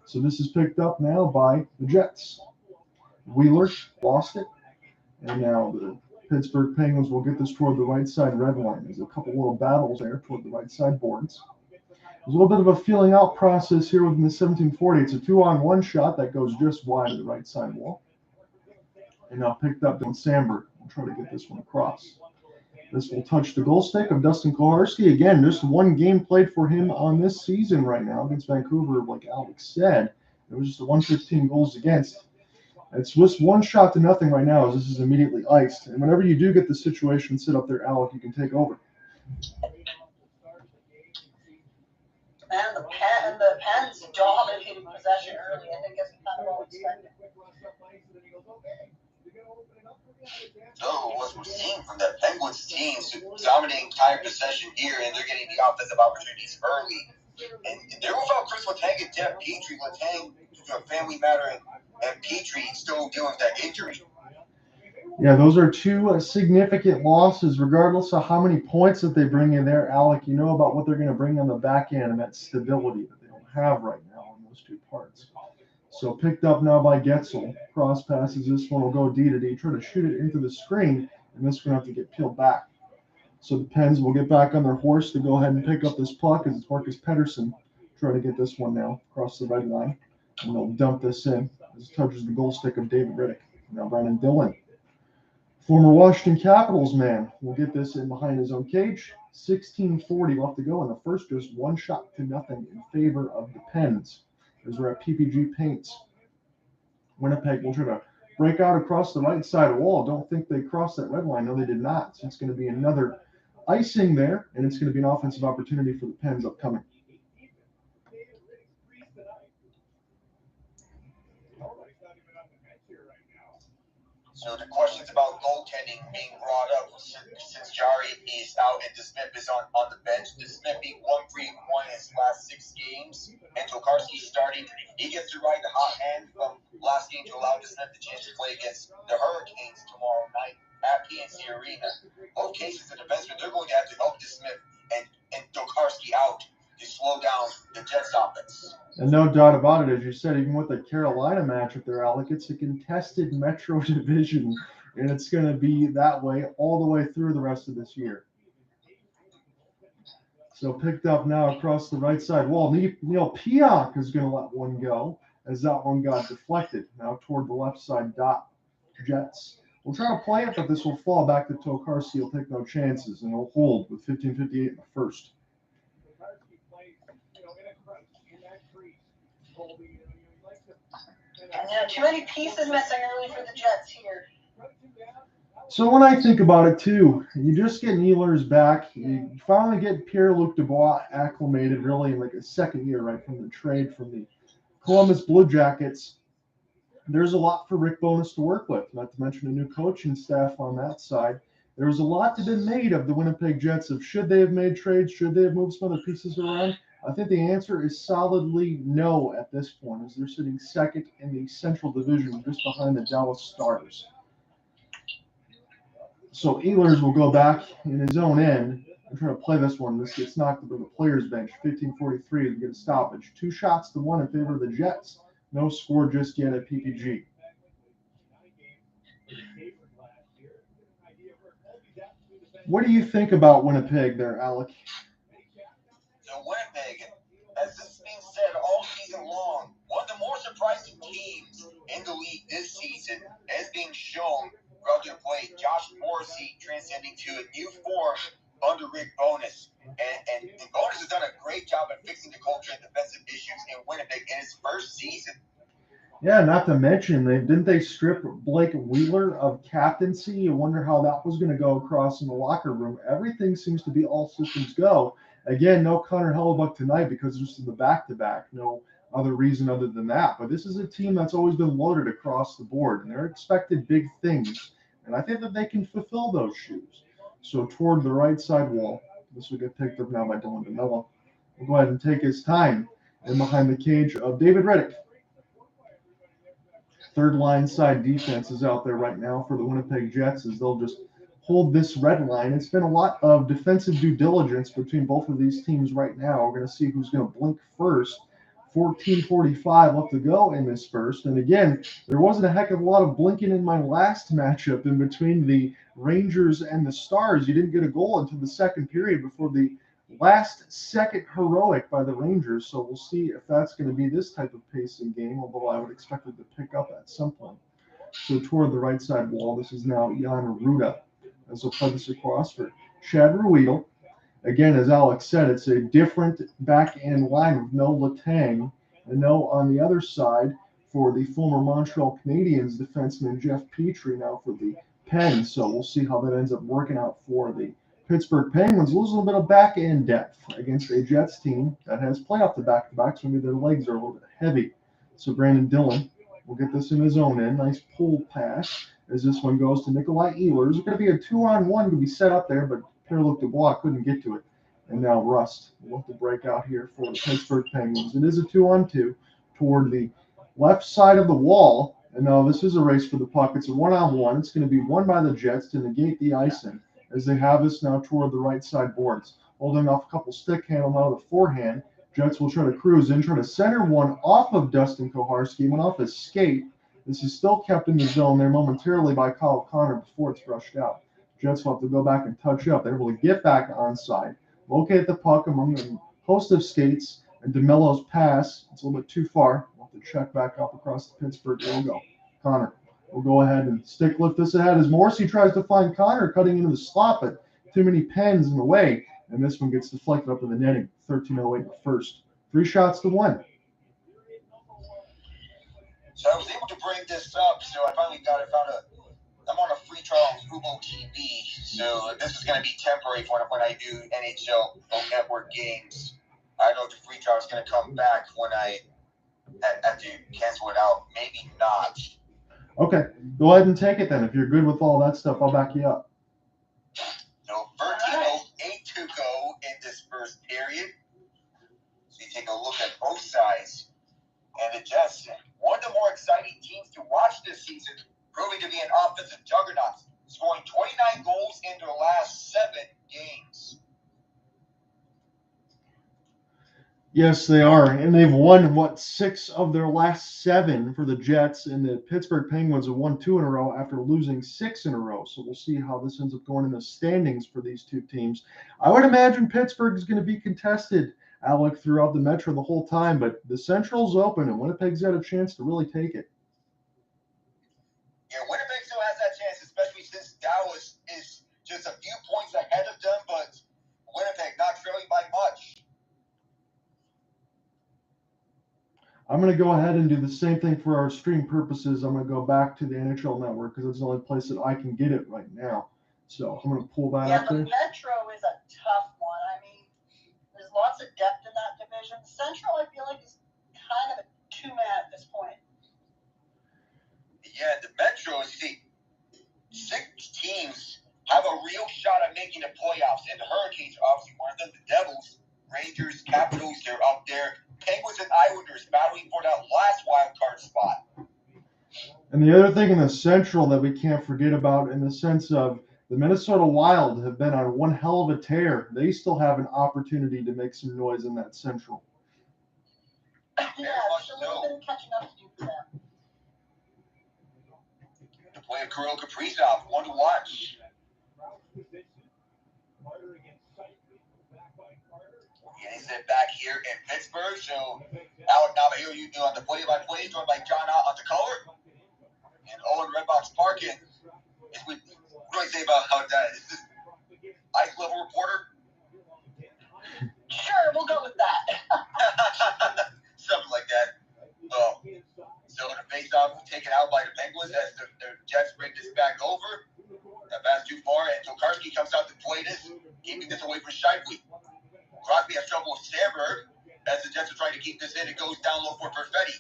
So this is picked up now by the Jets. Wheeler lost it. And now the Pittsburgh Penguins will get this toward the right side red line. There's a couple little battles there toward the right side boards. There's a little bit of a feeling out process here within the 1740. It's a 2-on-1 shot that goes just wide of the right side wall. And now picked up by Sandberg. We'll try to get this one across. This will touch the goal stick of Dustin Koharski. Again, just one game played for him on this season right now against Vancouver, like Alec said. It was just a 115 goals against. It's just 1-0 right now as this is immediately iced. And whenever you do get the situation set up there, Alec, you can take over. And the Pens dominated possession early. I think that's kind of what we expected. So what we're seeing from the Penguins teams dominating time possession here, and they're getting the offensive opportunities early. And they're without Kris Letang and Jeff Petrie. Letang, a family matter, and Petrie still dealing with that injury. Yeah, those are two significant losses, regardless of how many points that they bring in there. Alec, you know about what they're going to bring on the back end and that stability that they don't have right now in those two parts. So picked up now by Guentzel. Cross passes. This one will go D to D. Try to shoot it into the screen, and this one will have to get peeled back. So the Pens will get back on their horse to go ahead and pick up this puck as it's Marcus Pettersson trying to get this one now across the red line. And they'll dump this in as it touches the goal stick of David Rittich. Now Brandon Dillon, former Washington Capitals man, will get this in behind his own cage. 16:40 left to go in the first, just 1-0 in favor of the Pens. As we're at PPG Paints. Winnipeg will try to break out across the right side wall. Don't think they crossed that red line. No, they did not. So it's going to be another icing there, and it's going to be an offensive opportunity for the Pens upcoming. So the questions about goaltending being brought up since Jari is out and DeSmith is on the bench. DeSmith being 1-3-1 in his last 6 games, and Tokarski starting. He gets to ride the hot hand from last game to allow DeSmith the chance to play against the Hurricanes tomorrow night at PNC Arena. Both cases, the defensemen, they're going to have to help DeSmith and Tokarski out to slow down the Jets' offense. And no doubt about it, as you said, even with the Carolina matchup there, Alec, it's a contested Metro division, and it's going to be that way all the way through the rest of this year. So picked up now across the right side wall. Neil Pionk is going to let one go as that one got deflected. Now toward the left side dot. Jets will try to play it, but this will fall back to Tokarski. He'll take no chances, and he'll hold with 15:58 in the first. Too many pieces missing early for the Jets here. So when I think about it too, you just get Ehlers back. You finally get Pierre Luc Dubois acclimated, really in like a second year, right from the trade from the Columbus Blue Jackets. There's a lot for Rick Bowness to work with, not to mention a new coaching staff on that side. There's a lot to be made of the Winnipeg Jets of should they have made trades, should they have moved some other pieces around. I think the answer is solidly no at this point, as they're sitting second in the Central Division, just behind the Dallas Stars. So Ehlers will go back in his own end and try to play this one. This gets knocked over the players' bench. 15:43 to get a stoppage. 2-1 in favor of the Jets. No score just yet at PPG. What do you think about Winnipeg there, Alec? So Winnipeg, as this is being said all season long, one of the more surprising teams in the league this season as being shown throughout their play. Josh Morrissey transcending to a new form under Rick Bowness. And Bowness has done a great job at fixing the culture and defensive issues in Winnipeg in his first season. Yeah, not to mention, didn't they strip Blake Wheeler of captaincy? You wonder how that was going to go across in the locker room. Everything seems to be all systems go. Again, no Connor Hellebuck tonight because just of the back-to-back. No other reason other than that. But this is a team that's always been loaded across the board, and they're expected big things. And I think that they can fulfill those shoes. So toward the right side wall, this will get picked up now by Dylan DeMello. We'll go ahead and take his time in behind the cage of David Rittich. Third line side defense is out there right now for the Winnipeg Jets as they'll just hold this red line. It's been a lot of defensive due diligence between both of these teams right now. We're going to see who's going to blink first 14:45 left to go in this first. And again, there wasn't a heck of a lot of blinking in my last matchup in between the Rangers and the Stars. You didn't get a goal until the second period before the last second heroic by the Rangers. So we'll see if that's going to be this type of pacing game, although I would expect it to pick up at some point. So toward the right side wall, this is now Jan Ruda as he'll play this across for Chad Ruedel. Again, as Alex said, it's a different back-end line with no Letang and no on the other side for the former Montreal Canadiens defenseman Jeff Petrie now for the Pens. So we'll see how that ends up working out for the Pittsburgh Penguins. Lose a little bit of back-end depth against a Jets team that has playoff the back-to-back, so maybe their legs are a little bit heavy. So Brandon Dillon will get this in his own end. Nice pull pass as this one goes to Nikolaj Ehlers. It's going to be a 2-on-1 to be set up there, but Pierre Luc Dubois couldn't get to it. And now Rust will have to break out here for the Pittsburgh Penguins. It is a 2-on-2 toward the left side of the wall. And now this is a race for the puck. It's a 1-on-1. It's going to be won by the Jets to negate the icing as they have this now toward the right side boards. Holding off a couple stick handle now with a forehand. Jets will try to cruise in, try to center one off of Dustin Koharski. Went off his skate. This is still kept in the zone there momentarily by Kyle Connor before it's brushed out. Jets will have to go back and touch up. They're able to get back onside, locate the puck among a host of skates, and DeMello's pass. It's a little bit too far. We'll have to check back up across the Pittsburgh logo. Connor will go ahead and stick lift this ahead as Morrissey tries to find Connor cutting into the slot, but too many pens in the way. And this one gets deflected up in the netting. 13:08 in the first. 3 shots to 1. So I was able to bring this up, so I finally got it. I'm on a free trial on Fubo TV, so this is going to be temporary for when I do NHL Network games. I don't know if the free trial is going to come back when I have to cancel it out. Maybe not. Okay, go ahead and take it then. If you're good with all that stuff, I'll back you up. So 13:08 to go in this first period. So you take a look at both sides. And the Jets, one of the more exciting teams to watch this season, proving to be an offensive juggernaut, scoring 29 goals in their last 7 games. Yes, they are. And they've won, 6 of their last 7 for the Jets. And the Pittsburgh Penguins have won 2 in a row after losing 6 in a row. So we'll see how this ends up going in the standings for these two teams. I would imagine Pittsburgh is going to be contested, Alec, throughout the Metro the whole time. But the Central's open, and Winnipeg's got a chance to really take it. Yeah, Winnipeg still has that chance, especially since Dallas is just a few points ahead of them, but Winnipeg not trailing by much. I'm going to go ahead and do the same thing for our stream purposes. I'm going to go back to the NHL Network because it's the only place that I can get it right now. So I'm going to pull that up the there. Metro is a tough one. I mean, there's lots of depth in that division. Central, I feel like, is kind of a 2-man at this point. Yeah, the Metros, you see, 6 teams have a real shot at making the playoffs, and the Hurricanes are obviously one of them. The Devils, Rangers, Capitals, they're up there. Penguins and Islanders battling for that last wild card spot. And the other thing in the Central that we can't forget about, in the sense of the Minnesota Wild have been on one hell of a tear. They still have an opportunity to make some noise in that Central. Yeah, there's a little bit of catching up to do for them. The play of Kirill Kaprizov, one to watch. Getting set back here in Pittsburgh. So Alec, Nava here, you do on the play-by-play, joined by John on the color. And Owen Redbox Parkin. What do I say about how that? Is this ice level reporter? Sure, we'll go with that. Something like that. So the face-off taken out by the Penguins as the Jets bring this back over. That pass too far, and Tokarski comes out to play this, keeping this away from Scheifele. Crosby has trouble with Sandberg as the Jets are trying to keep this in. It goes down low for Perfetti.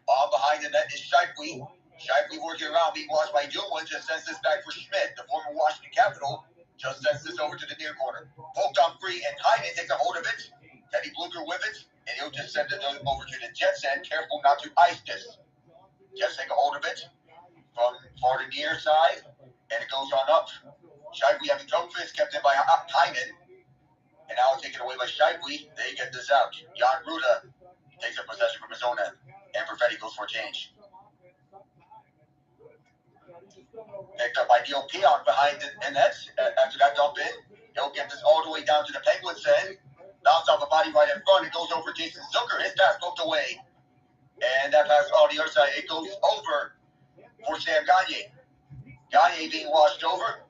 Ball behind the net is Scheifele. Scheifele working around, being watched by Gilman, just sends this back for Schmidt, the former Washington Capital. Just sends this over to the near corner. Poked on free, and Heinen takes a hold of it. Teddy Blucher with it, and he'll just send it over to the Jets end. Careful not to ice this. Jets take a hold of it from far to near side, and it goes on up. Scheifele having trouble with this, kept in by Heinen. And now taken away by Scheifele. They get this out. Jan Ruda takes up possession from his own end, and Perfetti goes for a change. Picked up by Neil Pionk behind the net. After that dump in, he'll get this all the way down to the Penguins' end. Bounce off a body right in front. It goes over Jason Zucker. His pass poked away. And that pass on the other side, it goes over for Sam Gagner. Gagner being washed over.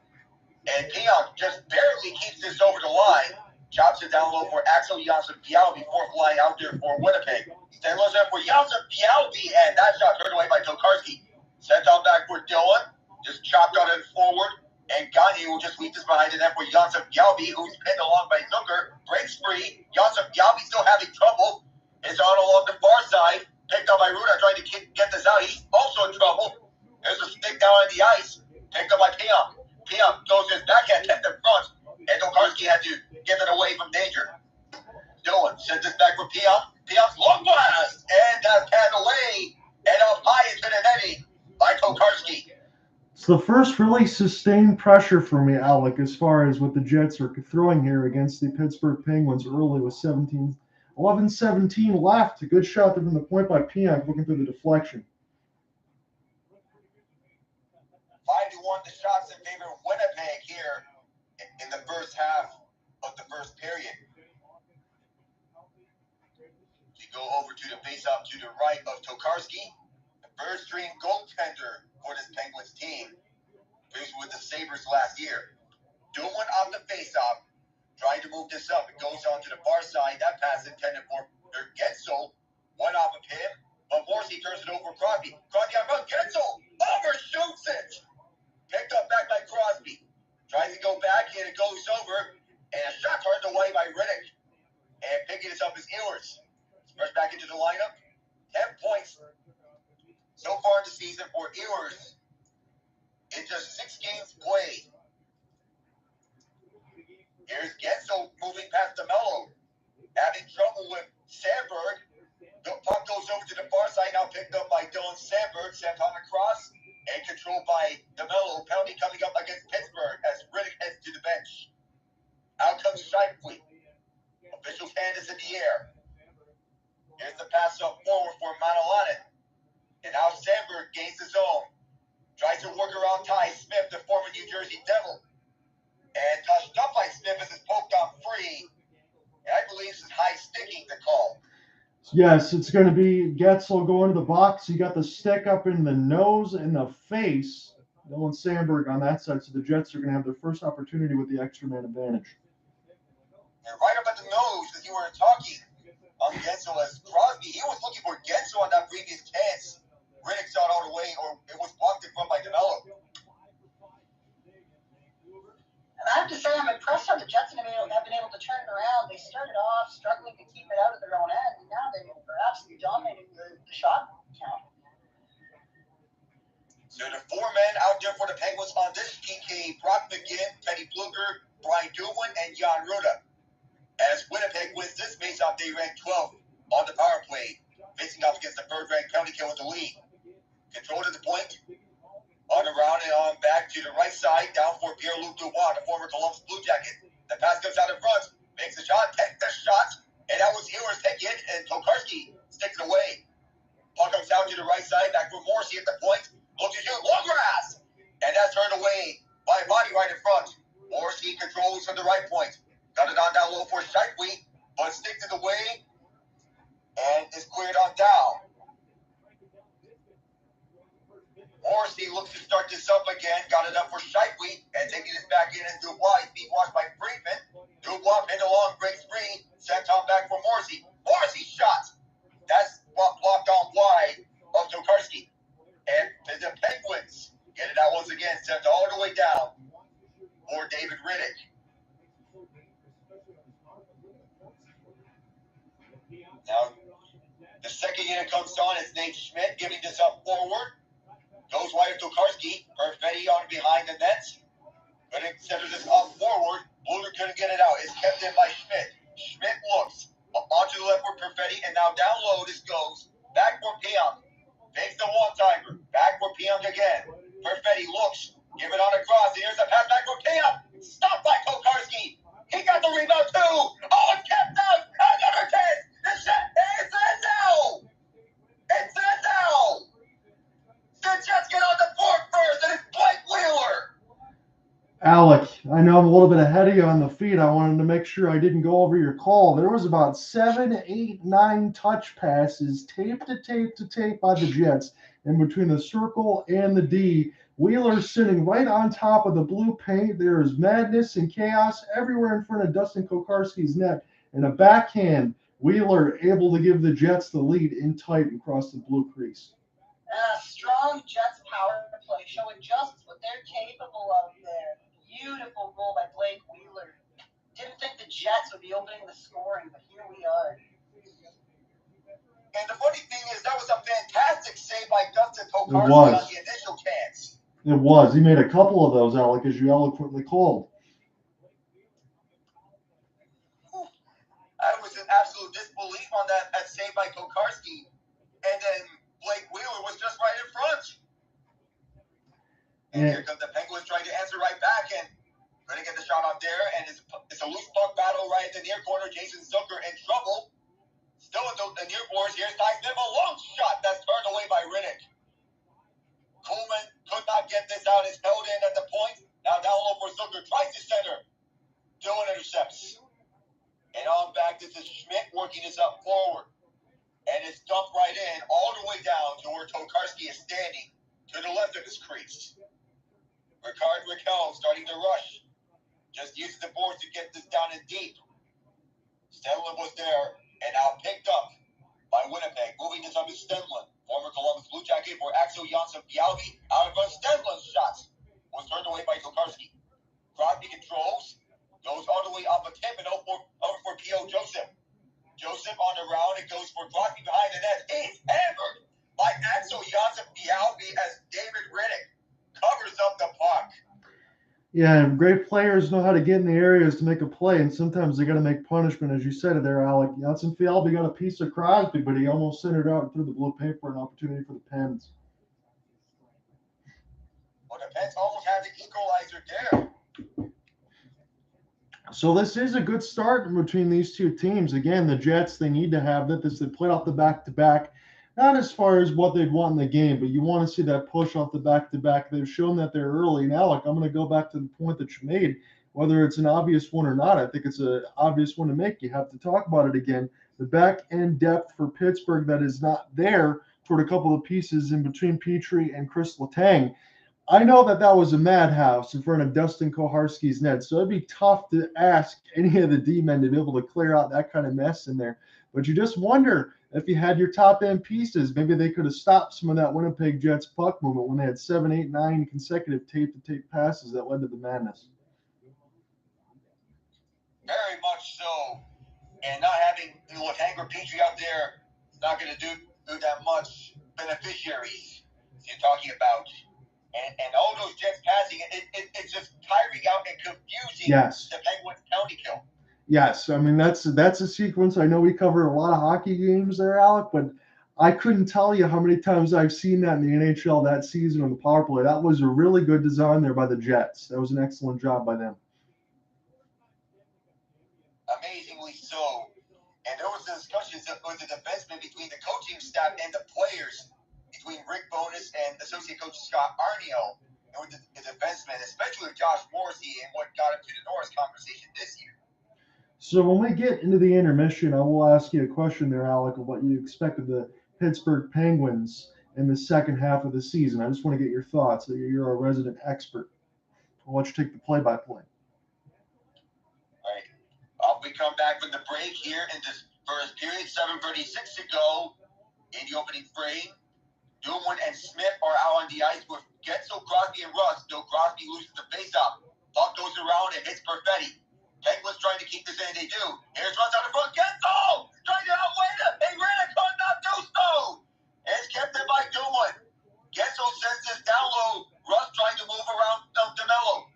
And Pionk just barely keeps this over the line. Chops it down low for Axel Jonsson-Fjäll before flying out there for Winnipeg. Stenlos up for Jonsson-Fjäll, and that shot turned away by Tokarski. Sent on back for Dylan. Just chopped on it forward. And Gagner will just leave this behind the net for Jonsson-Fjäll, who's pinned along by Zucker. Breaks free. Jonsson-Fjäll still having trouble. Is on along the far side. Picked up by Ruda, trying to get this out. He's also in trouble. There's a stick down on the ice. Picked up by Pionk. Pionk goes his backhand, kept in front. And Tokarski had to give it away from danger. Dylan sends this back for Pionk. Pionk's long blast. And that's panned away. And up high into the netting by Tokarski. It's the first really sustained pressure for me, Alec, as far as what the Jets are throwing here against the Pittsburgh Penguins early with 11-17 left. A good shot there from the point by Pionk, looking for the deflection. 5-1 the shots in favor of Winnipeg here in the first half of the first period. We go over to the face-off to the right of Tokarski, the first-string goaltender for this Penguins team. He was with the Sabres last year. Doing one off the face-off, trying to move this up. It goes on to the far side. That pass intended for Guentzel. One off of him, but Morrissey turns it over Crosby. Crosby on front. Guentzel overshoots it. Picked up back by Crosby. Tries to go back, and it goes over. And a shot turned away by Rick. And picking this up is Ehlers. First back into the lineup. 10 points so far in the season for Ehlers in just 6 games played. Here's Guentzel moving past DeMello. Having trouble with Sandberg. The puck goes over to the far side, now picked up by Dylan Sandberg. Sent on across and controlled by DeMello. Penalty coming up against Pittsburgh as Riddick heads to the bench. Out comes Scheifele. Official's hand is in the air. Here's the pass up forward for Manalainen. And now Sandberg gains his own. Tries to work around Ty Smith, the former New Jersey Devil. And touched up by Smith as it's poked on free. And I believe this is high sticking the call. Yes, it's going to be Guentzel going to the box. He got the stick up in the nose and the face. Dylan Sandberg on that side, so the Jets are going to have their first opportunity with the extra man advantage. And right up at the nose, as you were talking on Guentzel as Crosby, he was looking for Guentzel on that previous chance. Riddick saw it all the way, or it was blocked in front by DeMello. And I have to say, I'm impressed how the Jets have been able to turn it around. They started off struggling to keep it out of their own end, and now they're absolutely dominating the shot count. So the 4 men out there for the Penguins on this PK: Brock McGinn, Teddy Bluger, Brian Dumoulin, and Jan Ruda. As Winnipeg wins this face-off, they rank 12th on the power play, facing off against the third-ranked penalty kill with the lead. Control to the point. On around and on back to the right side, down for Pierre Luc Dubois, the former Columbus Blue Jacket. The pass comes out in front, makes the shot, takes the shot, and that was Ehlers taking it, and Tokarski sticks it away. Puck comes out to the right side, back for Morrissey at the point, looks to shoot, long grass, and that's turned away by a body right in front. Morrissey controls from the right point, got it on down low for Scheifele, but sticks it away, and is cleared on down. Morrissey looks to start this up again. Got it up for Scheifele. And taking it back in is Dubois. He's being watched by Friedman. Dubois pinned along, breaks free. Sent on back for Morrissey. Morrissey shot. That's blocked on wide of Tokarski. And the Penguins get it out once again. Sent all the way down for David Riddick. Now, the second unit comes on. It's Nate Schmidt giving this up forward. Goes wide of Tokarski. Perfetti on behind the net. But instead of this up forward, Bluger couldn't get it out. It's kept in by Schmidt. Schmidt looks onto the left for Perfetti, and now down low this goes. Back for Pionk. Takes the one-timer. Back for Pionk again. Perfetti looks. Give it on across. Here's a pass back for Pionk. Stopped by Tokarski. He got the rebound too. Oh, it's kept out. Another chance. The shot is out. know I'm a little bit ahead of you on the feed. I wanted to make sure I didn't go over your call. There was about 7, 8, 9 touch passes, tape to tape by the Jets in between the circle and the D. Wheeler sitting right on top of the blue paint. There is madness and chaos everywhere in front of Dustin Kokarski's net. And a backhand, Wheeler able to give the Jets the lead in tight across the blue crease. Strong Jets power play, showing just what they're capable of there. Beautiful goal by Blake Wheeler. Didn't think the Jets would be opening the scoring, but here we are. And the funny thing is, that was a fantastic save by Dustin Kokarski was. on the initial chance. It was. He made a couple of those, Alec, as you eloquently called. I was in absolute disbelief on that save by Kokarski. And then Blake Wheeler was just right in front. And here comes the Penguins trying to answer right back, and going to get the shot out there, and it's a loose puck battle right at the near corner. Jason Zucker in trouble. Still in the near boards. Here's Ty Smith, a long shot that's turned away by Riddick. Coleman could not get this out. It's held in at the point. Now down low for Zucker. Tries to center. Dylan intercepts. And on back, this is Schmidt working this up forward. And it's dumped right in, all the way down to where Tokarski is standing, to the left of his crease. Rakell starting to rush. Just uses the boards to get this down in deep. Stenlund was there, and now picked up by Winnipeg. Moving this up to Stenlund. Former Columbus Blue Jacket for Axel Jonsson-Fjällby. Out in front, Stenlund's shot was turned away by Tokarski. Crosby controls. Goes all the way off a tip and over for P.O. Joseph. Joseph on the round. It goes for Crosby behind the net. It's hammered by Axel Jonsson-Fjällby as David Riddick covers up the puck. Yeah, and great players know how to get in the areas to make a play, and sometimes they got to make punishment, as you said there, Alec. Jonsson-Fjällby got a piece of Crosby, but he almost sent it out through the blue paint for an opportunity for the Pens. Well, the Pens almost had the equalizer there. So this is a good start between these two teams. Again, the Jets, they need to have that. They played off the back-to-back. Not as far as what they'd want in the game, but you want to see that push off the back-to-back. They've shown that they're early. And Alec, I'm going to go back to the point that you made, whether it's an obvious one or not. I think it's an obvious one to make. You have to talk about it again. The back-end depth for Pittsburgh that is not there toward a couple of pieces in between Petrie and Kris Letang. I know that was a madhouse in front of Dustin Koharski's net, so it'd be tough to ask any of the D-men to be able to clear out that kind of mess in there. But you just wonder if you had your top-end pieces, maybe they could have stopped some of that Winnipeg Jets puck movement when they had 7, 8, 9 consecutive tape-to-tape passes that led to the madness. Very much so. And not having Letang or Petrie out there is not going to do that much beneficiaries you're talking about. And all those Jets passing, it's just tiring out and confusing the Penguins' penalty kill. Yes, I mean, that's a sequence. I know we covered a lot of hockey games there, Alec, but I couldn't tell you how many times I've seen that in the NHL that season on the power play. That was a really good design there by the Jets. That was an excellent job by them. Amazingly so. And there was discussions with the defensemen between the coaching staff and the players, between Rick Bowness and associate coach Scott Arniel, and with the defensemen, especially with Josh Morrissey and what got him to the Norris conversation this year. So when we get into the intermission, I will ask you a question there, Alec, of what you expect of the Pittsburgh Penguins in the second half of the season. I just want to get your thoughts. You're our resident expert. I'll let you take the play-by-play. All right. We come back from the break here in this first period. 7:36 to go in the opening frame. Dumoulin and Smith are out on the ice with Guentzel, Crosby, and Russ. Though Crosby loses the face-off. Puck goes around and hits Perfetti. Penguins trying to keep this in. They do. Here's Russ out in front. Guentzel! Trying to outweigh it. They really could not do so. And it's kept in by Dumoulin. Guentzel sends this down low. Russ trying to move around DeMello.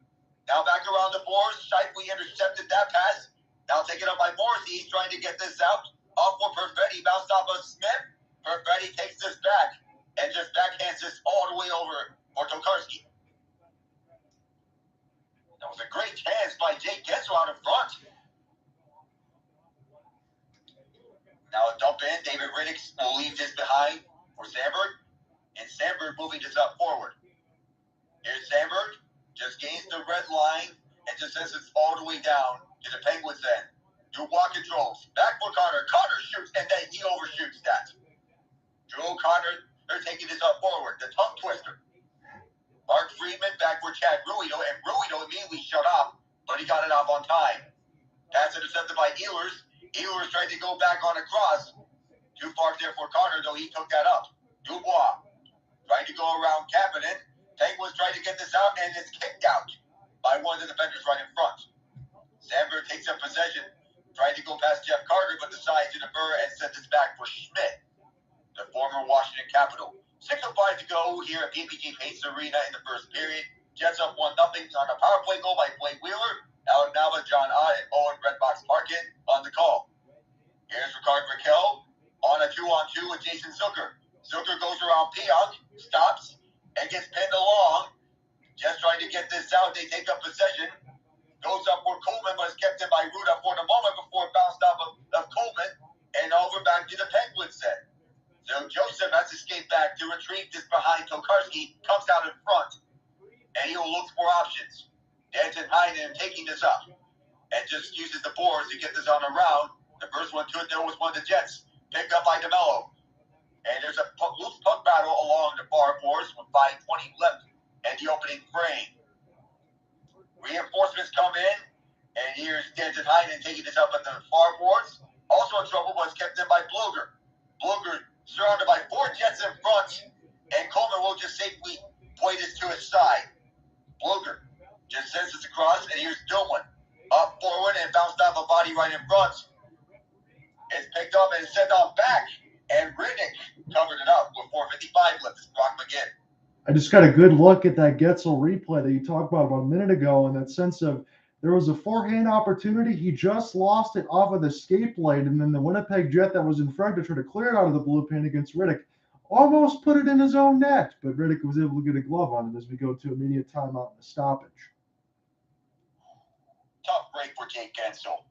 Now back around the boards. Scheifele intercepted that pass. Now taken up by Morrissey. He's trying to get this out. Off for Perfetti. Bounced off of Smith. Perfetti takes this back. And just backhands this all the way over for Tokarski. That was a great chance by Jake Guentzel out in front. Now a dump in. David Riddick will leave this behind for Sandberg. And Sandberg moving this up forward. Here's Sandberg. Just gains the red line. and just sends it all the way down to the Penguins end. Dubois controls. Back for Connor. Connor shoots, and then he overshoots that. Drew O'Connor, they're taking this up forward. The tongue twister. Mark Friedman back for Chad Ruido, and Ruido immediately shut off, but he got it off on time. Pass intercepted by Ehlers. Ehlers tried to go back on a cross. Too far there for Connor, though he took that up. Dubois trying to go around Kapanen. Penguins trying to get this out, and it's kicked out by one of the defenders right in front. Sandberg takes up possession, trying to go past Jeff Carter, but decides to defer and sends this back for Schmidt, the former Washington Capital. 6:05 to go here at PPG Pace Arena in the first period. Jets up 1-0 on a power play goal by Blake Wheeler. Alec Nava, John Ott, and Owen Redbox Parkin on the call. Here's Rickard Rakell on a 2-on-2 with Jason Zucker. Zucker goes around Pionk, stops, and gets pinned along. Just trying to get this out. They take up possession. Goes up for Coleman, but is kept in by Ruda for the moment before it bounced off of Coleman and over back to the Penguins set. So Joseph has to skate back to retrieve this behind Tokarski, comes out in front, and he'll look for options. Danton Heinen taking this up and just uses the boards to get this on a round. The first one to it there was one of the Jets, picked up by DeMello. And there's a loose puck battle along the far boards with 5:20 left and the opening frame. Reinforcements come in, and here's Danton Heinen taking this up at the far boards. Also in trouble was kept in by Bluger. Bluger surrounded by 4 Jets in front, and Coleman will just safely play this to his side. Bluger just sends this across, and here's Dillman up forward and bounced off a body right in front. It's picked up and sent on back, and Riddick covered it up with 4:55 left. It's Brock McGinn. I just got a good look at that Guentzel replay that you talked about a minute ago, in that sense of there was a forehand opportunity. He just lost it off of the skate blade, and then the Winnipeg Jet that was in front to try to clear it out of the blue paint against Riddick almost put it in his own net, but Riddick was able to get a glove on it as we go to immediate timeout and a stoppage. Tough break for Jake Guentzel.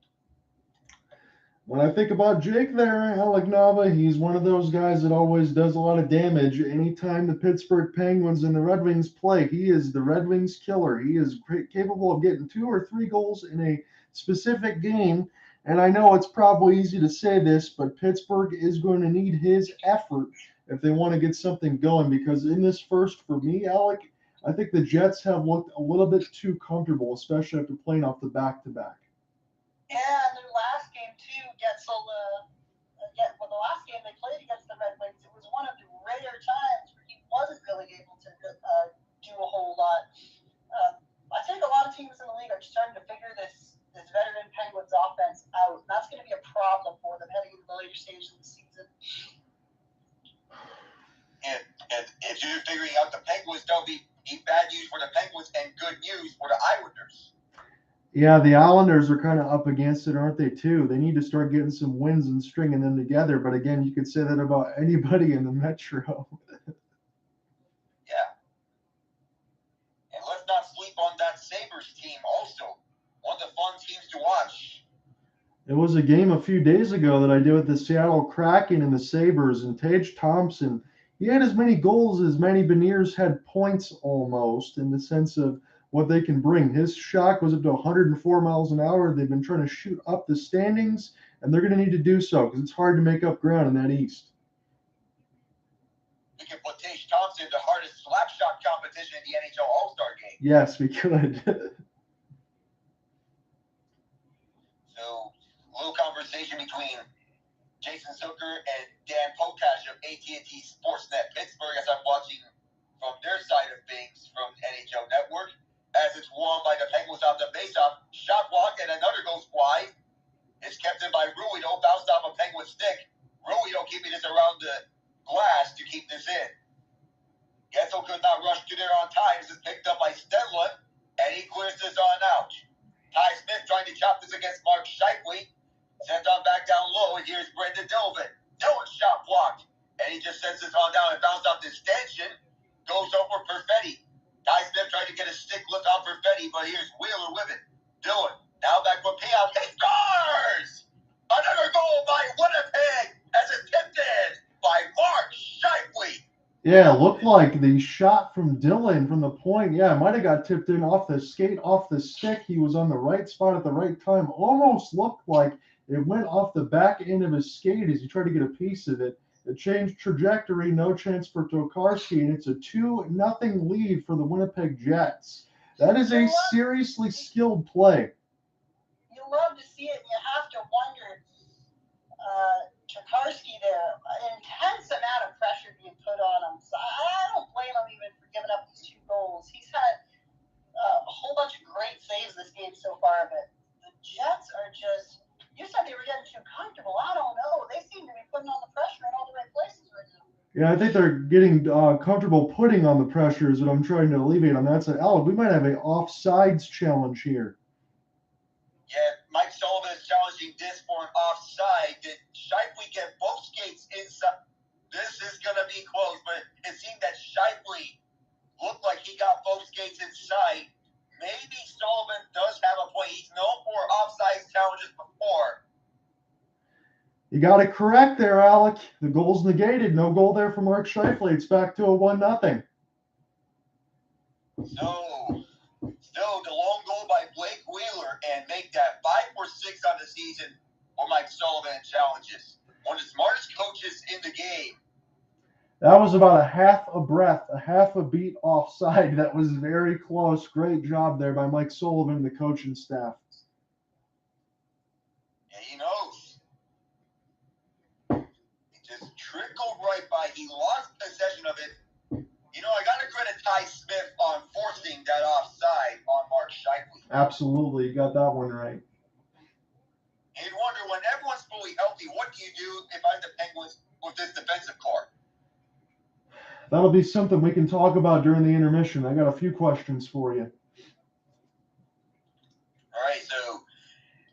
When I think about Jake there, Alec Nava, he's one of those guys that always does a lot of damage. Anytime the Pittsburgh Penguins and the Red Wings play, he is the Red Wings killer. He is capable of getting 2 or 3 goals in a specific game. And I know it's probably easy to say this, but Pittsburgh is going to need his effort if they want to get something going. Because in this first, for me, Alec, I think the Jets have looked a little bit too comfortable, especially after playing off the back-to-back. Yeah, and their last game too, Guentzel. The last game they played against the Red Wings, it was one of the rare times where he wasn't really able to do a whole lot. I think a lot of teams in the league are starting to figure this veteran Penguins offense out, and that's going to be a problem for them heading into the later stages of the season. And if you're figuring out the Penguins, that'll be bad news for the Penguins and good news for the Islanders. Yeah, the Islanders are kind of up against it, aren't they, too? They need to start getting some wins and stringing them together. But again, you could say that about anybody in the Metro. Yeah. And let's not sleep on that Sabres team also. One of the fun teams to watch. It was a game a few days ago that I did with the Seattle Kraken and the Sabres, and Tage Thompson, he had as many goals as Manny Beniers had points almost, in the sense of what they can bring. His shot goes up to 104 miles an hour. They've been trying to shoot up the standings, and they're going to need to do so because it's hard to make up ground in that East. We can put Tage Thompson in the hardest slap shot competition in the NHL All-Star game. Yes, we could. So, a little conversation between Jason Zucker and Dan Potash of AT&T Sportsnet Pittsburgh as I'm watching from their side of things from NHL Network. As it's won by the Penguins off the faceoff, shot block, and another goes wide. It's kept in by Ruido, bounced off a Penguin stick. Ruido keeping this around the glass to keep this in. Guentzel could not rush to there on time. This is picked up by Stenlund, and he clears this on out. Ty Smith trying to chop this against Mark Scheifele. Sent on back down low, and here's Brendan Dillman. Dillman shot blocked, and he just sends this on down and bounced off this stanchion. Goes over Perfetti. Ty Smith tried to get a stick look on Perfetti, but here's Wheeler with it. Dillon, now back for Pionk. He scores! Another goal by Winnipeg as it's tipped in by Mark Scheifele. Yeah, it looked like the shot from Dylan from the point. Yeah, it might have got tipped in off the skate, off the stick. He was on the right spot at the right time. Almost looked like it went off the back end of his skate as he tried to get a piece of it. It changed trajectory, no chance for Tokarski, and it's a 2-0 lead for the Winnipeg Jets. That is a seriously skilled play. You love to see it, and you have to wonder, Tokarski there, an intense amount of pressure being put on him. So I don't blame him even for giving up these 2 goals. He's had a whole bunch of great saves this game so far, but the Jets are just, you said they were getting too comfortable. I don't know. They seem to be putting on the pressure in all the right places right now. Yeah, I think they're getting comfortable putting on the pressure is what I'm trying to alleviate on that side. Alec, we might have an offsides challenge here. Yeah, Mike Sullivan is challenging this for an offside. Did Scheifele get both skates inside? This is going to be close, but it seemed that Scheifele looked like he got both skates inside. Maybe Sullivan does have a point. He's known for offside challenges before. You got it correct there, Alec. The goal's negated. No goal there for Mark Scheifele. It's back to a 1-0. So, still the long goal by Blake Wheeler and make that 5 for 6 on the season for Mike Sullivan challenges. One of the smartest coaches in the game. That was about a half a breath, a half a beat offside. That was very close. Great job there by Mike Sullivan and the coaching staff. Yeah, he knows. It just trickled right by. He lost possession of it. You know, I got to credit Ty Smith on forcing that offside on Mark Scheifele. Absolutely. You got that one right. And you'd wonder, when everyone's fully healthy, what do you do if I'm the Penguins with this defensive core? That'll be something we can talk about during the intermission. I got a few questions for you. All right, so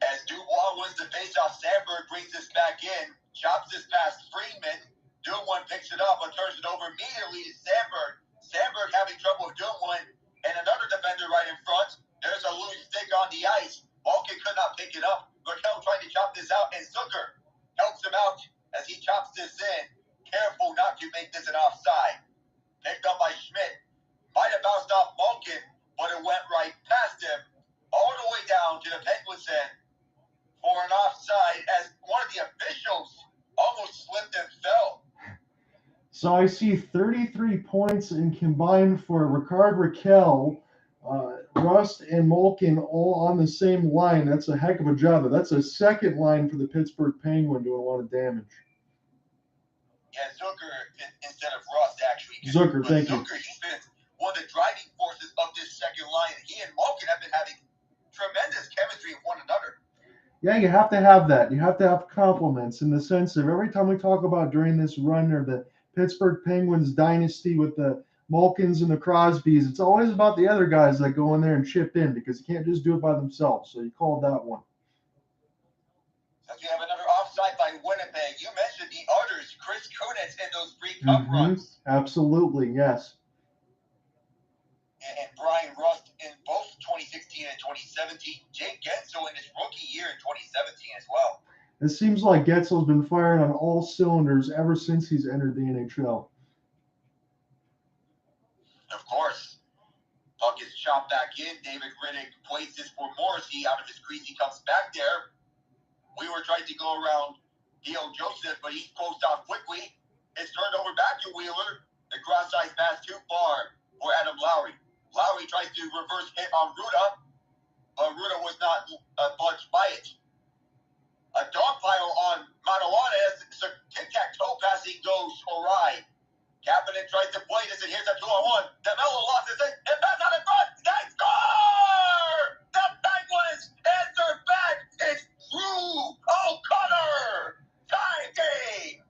as Dubois wins the faceoff, Sandberg brings this back in, chops this past Freeman. Dumoulin picks it up and turns it over immediately to Sandberg. Sandberg having trouble with Dumoulin and another defender right in front. There's a loose stick on the ice. Malkin could not pick it up. Rakell tried to chop this out, and Zucker helps him out as he chops this in. Careful not to make this an offside. Picked up by Schmidt. Might have bounced off Malkin, but it went right past him. All the way down to the Penguins end for an offside as one of the officials almost slipped and fell. So I see 33 points in combined for Rickard, Rakell, Rust, and Malkin all on the same line. That's a heck of a job. That's a second line for the Pittsburgh Penguin doing a lot of damage. Yeah, Zucker instead of Rust, actually. Zucker, thank you. Zucker, he's been one of the driving forces of this second line. He and Malkin have been having tremendous chemistry with one another. Yeah, you have to have that. You have to have compliments in the sense of every time we talk about during this run or the Pittsburgh Penguins dynasty with the Malkins and the Crosbys, it's always about the other guys that go in there and chip in because you can't just do it by themselves. So you called that one. As we have another offside by Winnipeg. You mentioned the others, Kris and those free cup runs. Absolutely, yes. And Bryan Rust in both 2016 and 2017. Jake Guentzel in his rookie year in 2017 as well. It seems like Guentzel's been firing on all cylinders ever since he's entered the NHL. Of course. Puck is chopped back in. David Riddick plays this for Morrissey. Out of his crease, he comes back there. We were trying to go around Theo Joseph, but he's closed off quickly. It's turned over back to Wheeler. The cross-ice pass too far for Adam Lowry. Lowry tries to reverse hit on Ruda, but Ruda was not budged by it. A dog pile on Manawana as the tic-tac-toe passing goes awry. Kapanen tries to play this, and here's a 2-on-1. DeMello lost his hit, and pass out in front. They score! The Penguins answer back. It's Drew O'Connor. Tie game.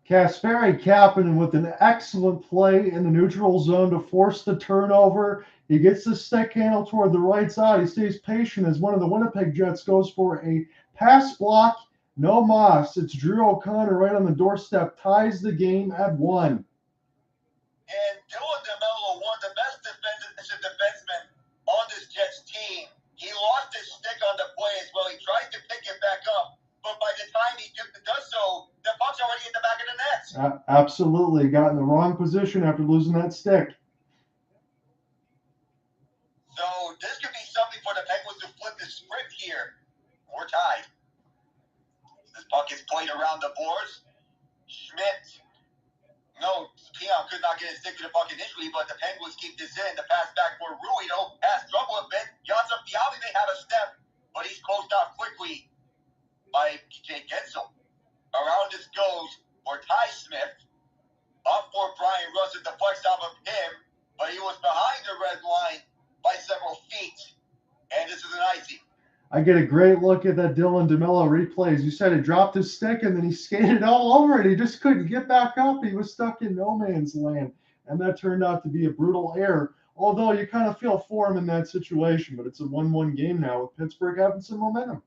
Kasperi Kapanen with an excellent play in the neutral zone to force the turnover. He gets the stick handle toward the right side. He stays patient as one of the Winnipeg Jets goes for a pass block. No moss. It's Drew O'Connor right on the doorstep. Ties the game at 1. And Dylan DeMello, one of the best defensive defensemen on this Jets team. He lost his stick on the play as well. He tried to pick it back up, but by the time he does so, the puck puck's already in the back of the net. Absolutely. Got in the wrong position after losing that stick. So this could be something for the Penguins to flip the script here. We're tied. This puck is played around the boards. Schmidt. No, Keon could not get his stick to the puck initially, but the Penguins keep this in. The pass back for Ruido has trouble a bit. Janssen Fiali may have a step, but he's closed off quickly by Jake Guentzel. Around this goes for Ty Smith. Up for Bryan Rust at the flex off of him, but he was behind the red line by several feet. And this is an icy. I get a great look at that Dylan DeMello replays. You said he dropped his stick and then he skated all over it. He just couldn't get back up. He was stuck in no man's land. And that turned out to be a brutal error. Although you kind of feel for him in that situation. But it's a 1-1 game now with Pittsburgh having some momentum.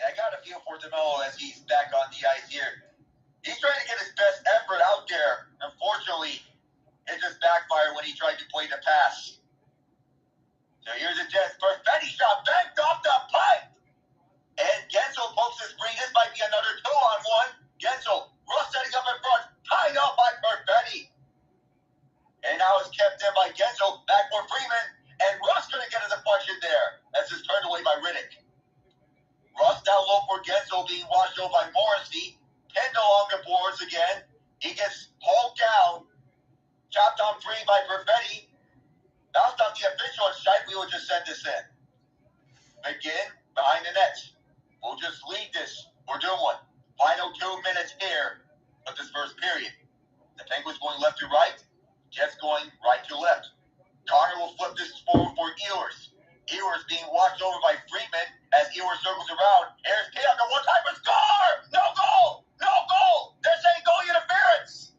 Yeah, I got a feel for DeMello as he's back on the ice here. He's trying to get his best effort out there. Unfortunately, it just backfired when he tried to play the pass. So here's the Jets. Perfetti shot banked off the pipe. And Guentzel pokes his screen. This might be another 2-on-1. Guentzel, Russ setting up in front. Tied up by Perfetti. And now it's kept in by Guentzel. Back for Freeman. And Russ going to get a deflection there. As it's turned away by Riddick. Russ down low for Guentzel being washed over by Morrissey. Pinned along the boards again. He gets hauled down. Chopped on free by Perfetti. Bounced off the official, and Scheifele will just send this in. Again, behind the net. We'll just lead this. We're doing one. Final 2 minutes here of this first period. The Penguins going left to right. Jets going right to left. Connor will flip this forward for Ehlers. Ehlers being watched over by Freeman as Ehlers circles around. Here's Pierre Luc one time and score! No goal! No goal! They're saying goal interference!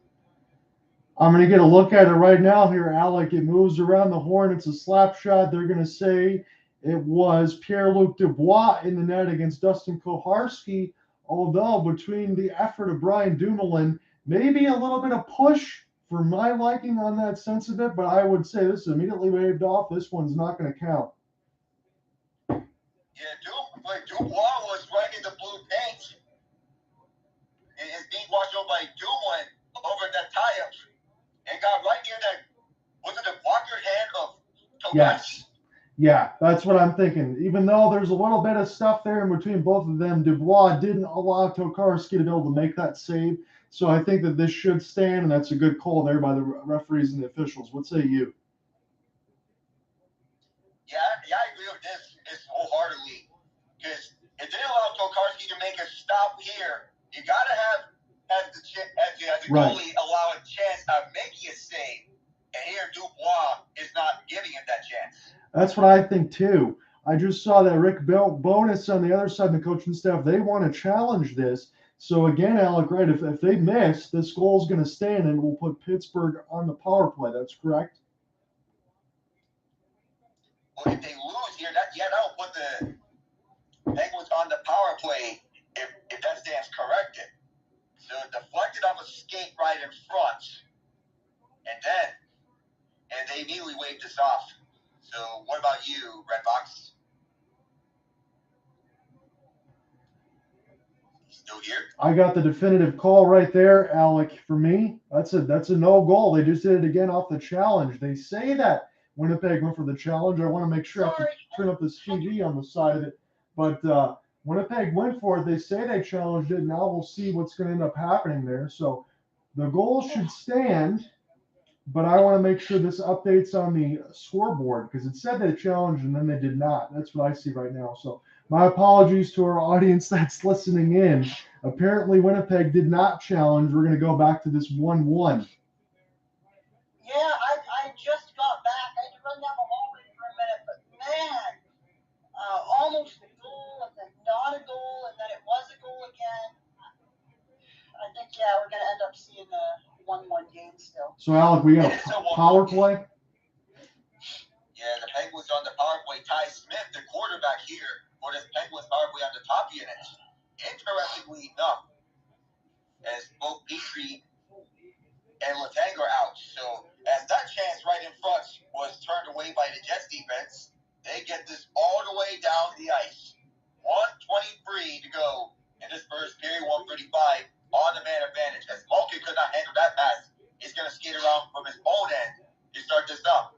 I'm going to get a look at it right now here, Alec. It moves around the horn. It's a slap shot. They're going to say it was Pierre Luc Dubois in the net against Dustin Koharski. Although between the effort of Brian Dumoulin, maybe a little bit of push for my liking on that sense of it, but I would say this is immediately waved off. This one's not going to count. Yeah, Dubois was right in the blue paint. And is being watched over by Dumoulin over that tie-up. And got right near that, was it the blocker hand of Tokarski? Yes. Yeah, that's what I'm thinking. Even though there's a little bit of stuff there in between both of them, Dubois didn't allow Tokarski to be able to make that save. So I think that this should stand, and that's a good call there by the referees and the officials. What say you? Yeah, I agree with this wholeheartedly. Because it didn't allow Tokarski to make a stop here. You got to have as the goalie allow a chance of making a save. And here Dubois is not giving him that chance. That's what I think too. I just saw that Rick Bowness on the other side of the coaching staff, they want to challenge this. So again, Alec, right, if they miss, this goal is going to stand and we'll put Pittsburgh on the power play. That's correct? Well, if they lose here, that'll put the Penguins on the power play if that stands corrected. So deflected off a skate right in front. And they immediately waved this off. So what about you, Redbox? Still here? I got the definitive call right there, Alec, for me. That's a no goal. They just did it again off the challenge. They say that Winnipeg went for the challenge. I want to make sure I have to turn up this TV on the side of it. But Winnipeg went for it. They say they challenged it. Now we'll see what's going to end up happening there. So the goal should stand, but I want to make sure this updates on the scoreboard because it said they challenged and then they did not. That's what I see right now. So my apologies to our audience that's listening in. Apparently Winnipeg did not challenge. We're going to go back to this 1-1. Yeah, I just got back. I had to run down the hallway for a minute, but man, almost a goal and then not a goal and then it was a goal again. I think, yeah, we're going to end up seeing a 1-1 game still. So, Alec, we got a power play? Yeah, the Penguins on the power play. Ty Smith, the quarterback here for this Penguins power play on the top unit. Interestingly enough, as both Petrie and Letang are out. So, as that chance right in front was turned away by the Jets defense, they get this all the way down the ice. 1:23 to go in this first period. pass. He's going to skate around from his own end to start this up.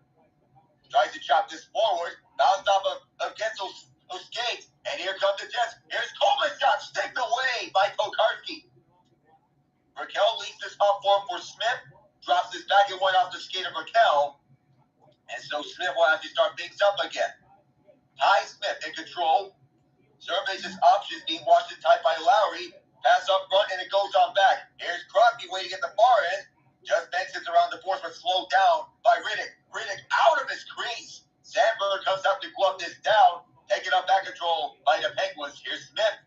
Tries to chop this forward. Bounced off of Guentzel's skate. And here come the Jets. Here's Coleman's shot. Sticked away by Tokarski. Rakell leads this up for Smith. Drops this back and one off the skate of Rakell. And so Smith will have to start things up again. Ty Smith in control. Surveys his options, being watched and tied by Lowry. Pass up front and it goes on back. Here's Crosby waiting at the far end. Just exits around the boards but slowed down by Riddick. Riddick out of his crease. Sandberg comes up to glove this down. Taken up back control by the Penguins. Here's Smith.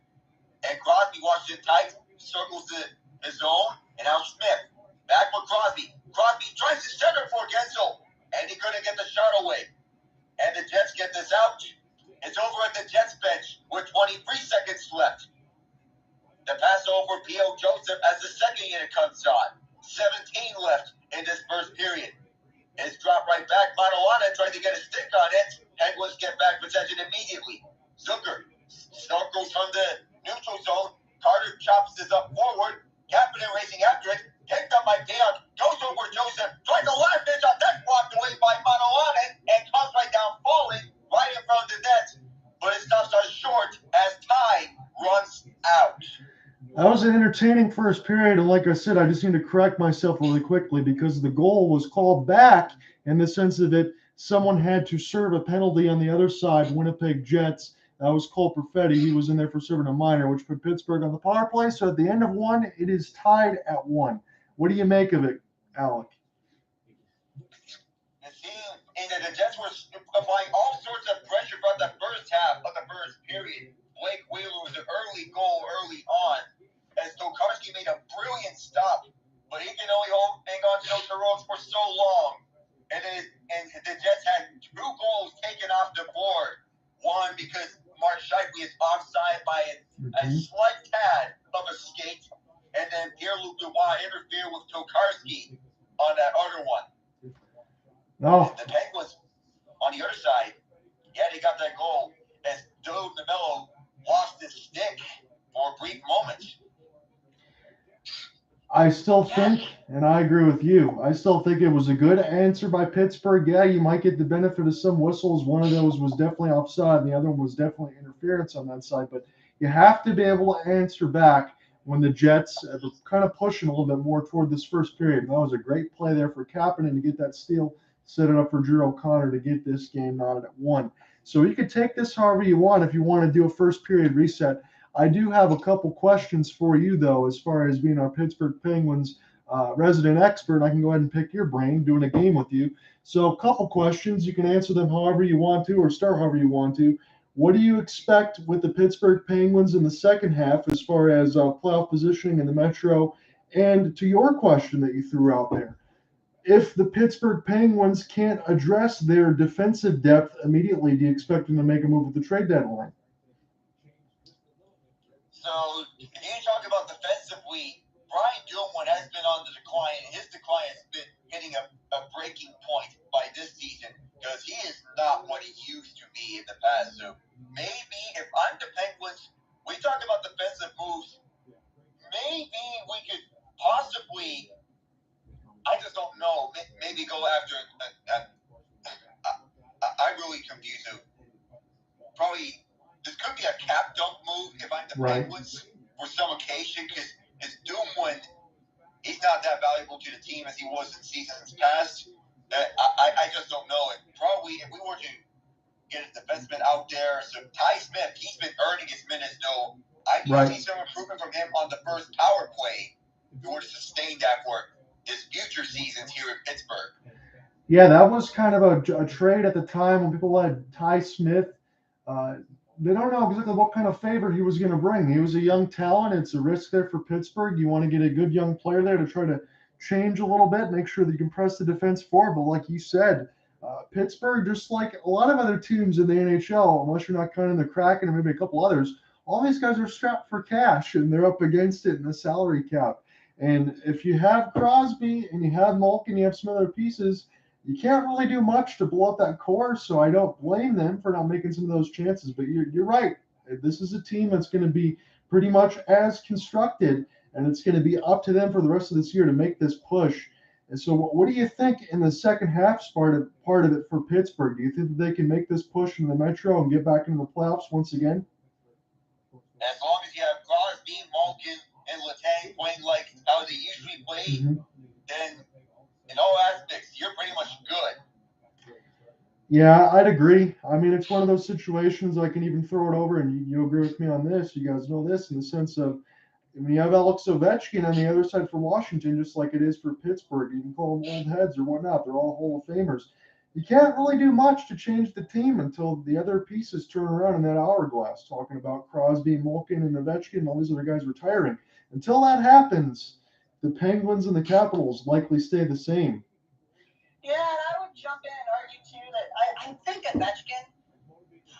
And Crosby watches it tight. Circles the zone. And now Smith. Back for Crosby. Crosby tries to center for Guentzel. And he couldn't get the shot away. And the Jets get this out. It's over at the Jets bench with 23 seconds left. The pass over P.O. Joseph as the second unit comes on. 17 left in this first period. It's dropped right back. Manuana trying to get a stick on it. Penguins get back possession immediately. Zucker circles from the neutral zone. Carter chops this up forward. Kapanen racing after it. Picked up by Dion. Goes over Joseph. Tries the left edge on that, blocked away by Manuana and comes right down falling right in front of the net. But it stops us short as time runs out. That was an entertaining first period, and like I said, I just need to correct myself really quickly because the goal was called back in the sense of it. Someone had to serve a penalty on the other side, Winnipeg Jets. That was called Perfetti. He was in there for serving a minor, which put Pittsburgh on the power play. So at the end of one, it is tied at 1. What do you make of it, Alec? The team is that the Jets were applying all sorts of pressure from the first half of the first period. Blake Wheeler was an early goal early on, as Tokarski made a brilliant stop, but he can only hang on to those heroics for so long. And the Jets had 2 goals taken off the board. One because Mark Scheifele is offside by a slight tad of a skate, and then Pierre Luc Dubois interfered with Tokarski on that other one. Oh. The Penguins, on the other side, yeah, they got that goal as Joe Novello lost his stick for a brief moment. I still think, and I agree with you, I still think it was a good answer by Pittsburgh. Yeah, you might get the benefit of some whistles. One of those was definitely offside, and the other one was definitely interference on that side. But you have to be able to answer back when the Jets were kind of pushing a little bit more toward this first period. And that was a great play there for Kapanen to get that steal, set it up for Drew O'Connor to get this game knotted at 1. So you could take this however you want if you want to do a first period reset. I do have a couple questions for you, though, as far as being our Pittsburgh Penguins resident expert. I can go ahead and pick your brain doing a game with you. So a couple questions. You can answer them however you want to or start however you want to. What do you expect with the Pittsburgh Penguins in the second half as far as playoff positioning in the Metro? And to your question that you threw out there, if the Pittsburgh Penguins can't address their defensive depth immediately, do you expect them to make a move at the trade deadline? So, if you talk about defensively, Brian Gilmore has been on the decline. His decline has been hitting a breaking point by this season because he is not what he used to be in the past. So, maybe if I'm the Penguins, we talk about defensive moves, maybe we could possibly, I just don't know, maybe go after, I really confuse you. Probably, this could be a cap dump move if I'm the Penguins for some occasion, because Dumoulin, he's not that valuable to the team as he was in seasons past. I just don't know. And probably if we were to get a defenseman out there, so Ty Smith, he's been earning his minutes, though. I do see some improvement from him on the first power play if we were to sustain that for his future seasons here in Pittsburgh. Yeah, that was kind of a trade at the time when people had Ty Smith. They don't know exactly what kind of favor he was going to bring. He was a young talent. It's a risk there for Pittsburgh. You want to get a good young player there to try to change a little bit, make sure that you can press the defense forward. But like you said, Pittsburgh, just like a lot of other teams in the NHL, unless you're not counting the Kraken and maybe a couple others, all these guys are strapped for cash, and they're up against it in the salary cap. And if you have Crosby and you have Malkin, you have some other pieces, you can't really do much to blow up that core, so I don't blame them for not making some of those chances. But you're right. This is a team that's going to be pretty much as constructed and it's going to be up to them for the rest of this year to make this push. And so what do you think in the second half part of it for Pittsburgh? Do you think that they can make this push in the Metro and get back into the playoffs once again? As long as you have Crosby, Malkin, and Letang playing like how they usually play, then in all aspects, you're pretty much good. Yeah, I'd agree. I mean, it's one of those situations I can even throw it over, and you agree with me on this. You guys know this in the sense of when you have Alex Ovechkin on the other side for Washington, just like it is for Pittsburgh, you can call them old heads or whatnot. They're all Hall of Famers. You can't really do much to change the team until the other pieces turn around in that hourglass, talking about Crosby, Malkin, and Ovechkin, and all these other guys retiring. Until that happens, the Penguins and the Capitals likely stay the same. Yeah, and I would jump in and argue, too, that I think Ovechkin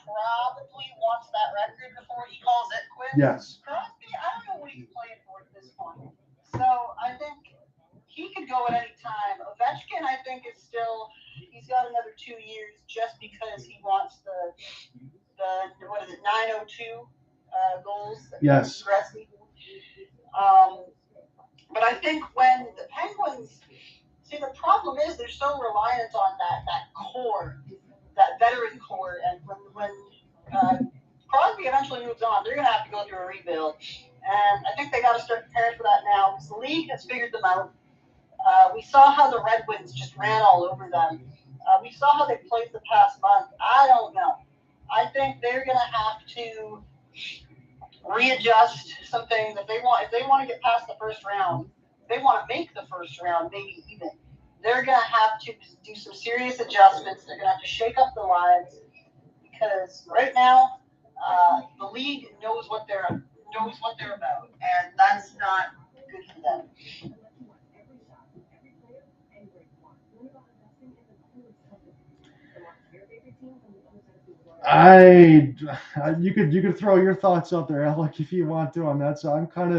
probably wants that record before he calls it quits. Yes. Crosby, I don't know what he's playing for at this point. So I think he could go at any time. Ovechkin, I think, is still – he's got another 2 years just because he wants the what is it, 902 goals. Yes. But I think when the Penguins – see, the problem is they're so reliant on that core, that veteran core. And when Crosby eventually moves on, they're going to have to go through a rebuild. And I think they got to start preparing for that now because the league has figured them out. We saw how the Red Wings just ran all over them. We saw how they played the past month. I don't know. I think they're going to have to readjust some things if they want to get past the first round. If they want to make the first round, maybe even, they're going to have to do some serious adjustments. They're going to have to shake up the lines because right now the league knows what they're about, and that's not good for them. You could throw your thoughts out there, Alec, if you want to on that. So I'm kind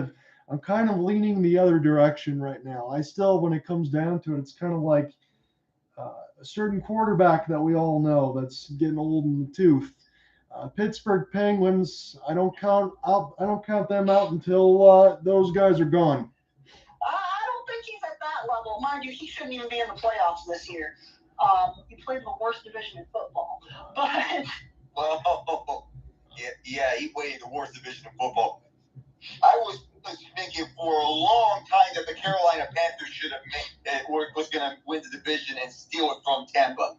of leaning the other direction right now. I still, when it comes down to it, it's kind of like a certain quarterback that we all know that's getting old in the tooth. Pittsburgh Penguins, I don't count them out until those guys are gone. I don't think he's at that level. Mind you, he shouldn't even be in the playoffs this year. He played in the worst division in football. But well, yeah, he played in the worst division in football. I was thinking for a long time that the Carolina Panthers should have was going to win the division and steal it from Tampa.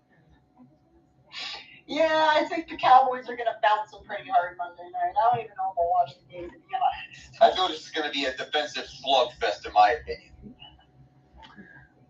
Yeah, I think the Cowboys are going to bounce them pretty hard Monday night. I don't even know if I'll watch the game, to be honest. I feel this is going to be a defensive slugfest, in my opinion.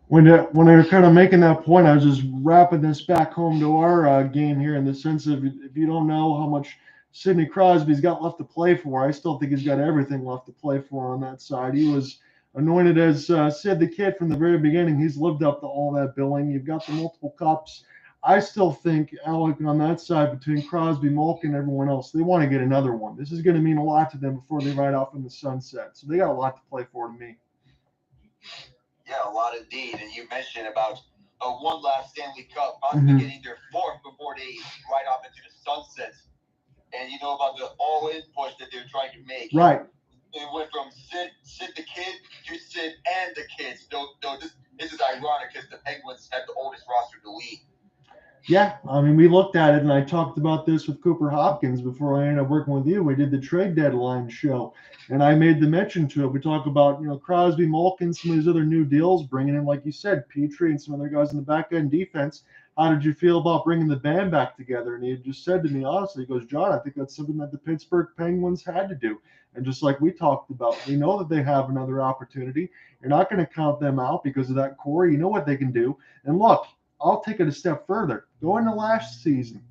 When they're kind of making that point, I was just wrapping this back home to our game here in the sense of if you don't know how much Sidney Crosby's got left to play for, I still think he's got everything left to play for on that side. He was anointed as Sid the Kid from the very beginning. He's lived up to all that billing. You've got the multiple cups. I still think, Alec, on that side between Crosby, Malkin, and everyone else, they want to get another one. This is going to mean a lot to them before they ride off in the sunset. So they got a lot to play for to me. Yeah, a lot indeed. And you mentioned about one last Stanley Cup, possibly getting their fourth before they ride off into the sunset. And you know about the all-in push that they're trying to make. Right. It went from Sid the Kid to Sid and the Kids. Though this is ironic because the Penguins have the oldest roster in the league. Yeah, I mean, we looked at it, and I talked about this with Cooper Hopkins before I ended up working with you. We did the trade deadline show, and I made the mention to it. We talk about, Crosby, Malkin, some of these other new deals, bringing in, like you said, Petrie and some other guys in the back-end defense. How did you feel about bringing the band back together? And he just said to me, honestly, he goes, John, I think that's something that the Pittsburgh Penguins had to do. And just like we talked about, we know that they have another opportunity. You're not going to count them out because of that core. You know what they can do. And look, I'll take it a step further. Going to last season,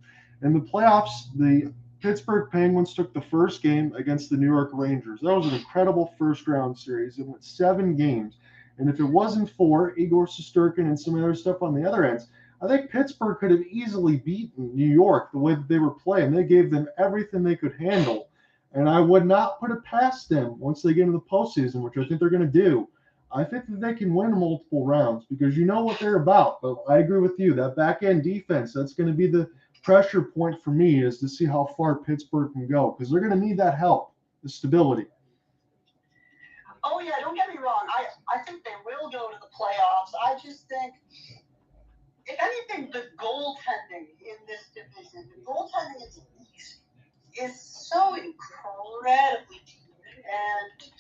in the playoffs, the Pittsburgh Penguins took the first game against the New York Rangers. That was an incredible first-round series. It went 7 games. And if it wasn't for Igor Shesterkin and some other stuff on the other ends, I think Pittsburgh could have easily beaten New York the way that they were playing. They gave them everything they could handle. And I would not put it past them once they get into the postseason, which I think they're going to do. I think that they can win multiple rounds because you know what they're about. But I agree with you. That back-end defense, that's going to be the pressure point for me is to see how far Pittsburgh can go because they're going to need that help, the stability. Oh, yeah, don't get me wrong. I think they will go to the playoffs. I just think, if anything, the goaltending in this division, the goaltending in the East is so incredibly deep. And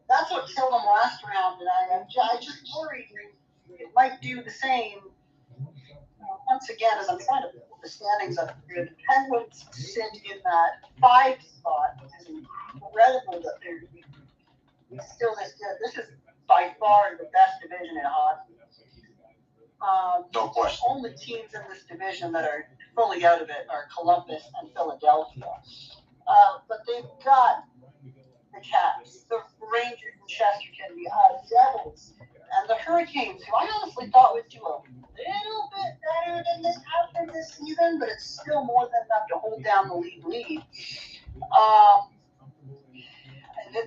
that's what killed them last round. And I just worry it might do the same. Once again, as I'm trying to pull the standings up here, the Penguins sit in that 5 spot, which is incredible that they're still this good. This is by far the best division in hockey. No question. The only teams in this division that are fully out of it are Columbus and Philadelphia. But they've got the Caps, the Rangers and Chesterton, the Devils, and the Hurricanes, who I honestly thought would do a little bit better than this after this season, but it's still more than enough to hold down the lead.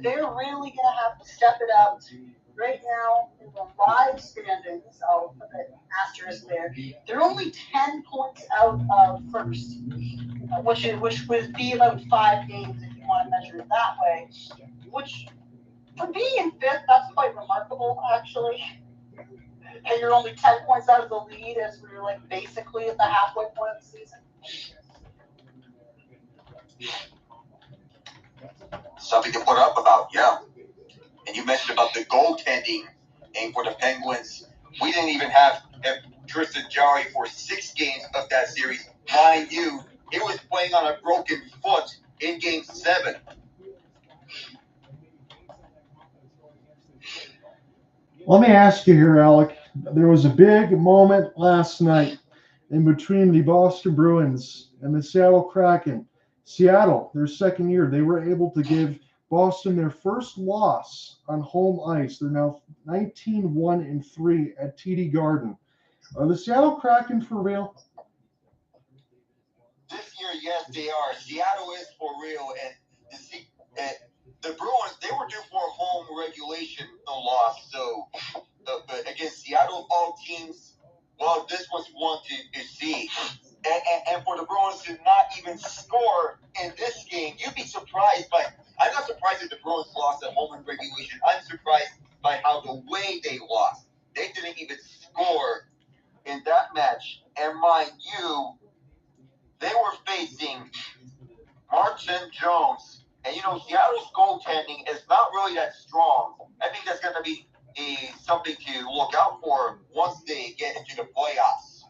They're really going to have to step it up. Right now, in the live standings, I'll put an asterisk there, they're only 10 points out of first, which would be about 5 games if you want to measure it that way, which, for being in fifth, that's quite remarkable, actually. And you're only 10 points out of the lead as we're, like, basically at the halfway point of the season. Something to put up about, yeah. And you mentioned about the goaltending, and for the Penguins, we didn't even have Tristan Jarry for 6 games of that series. Mind you, he was playing on a broken foot in Game 7. Let me ask you here, Alec. There was a big moment last night in between the Boston Bruins and the Seattle Kraken. Seattle, their second year, they were able to give Boston their first loss on home ice. They're now 19-1-3 at TD Garden. Are the Seattle Kraken for real? This year, yes, they are. Seattle is for real, and the Bruins, they were due for a home regulation loss. So, but against Seattle, all teams, well, this was one to see. And for the Bruins to not even score in this game, you'd be surprised by. I'm not surprised that the Bruins lost at home in regulation. I'm surprised by how the way they lost. They didn't even score in that match. And mind you, they were facing Martin Jones. And, Seattle's goaltending is not really that strong. I think that's going to be something to look out for once they get into the playoffs.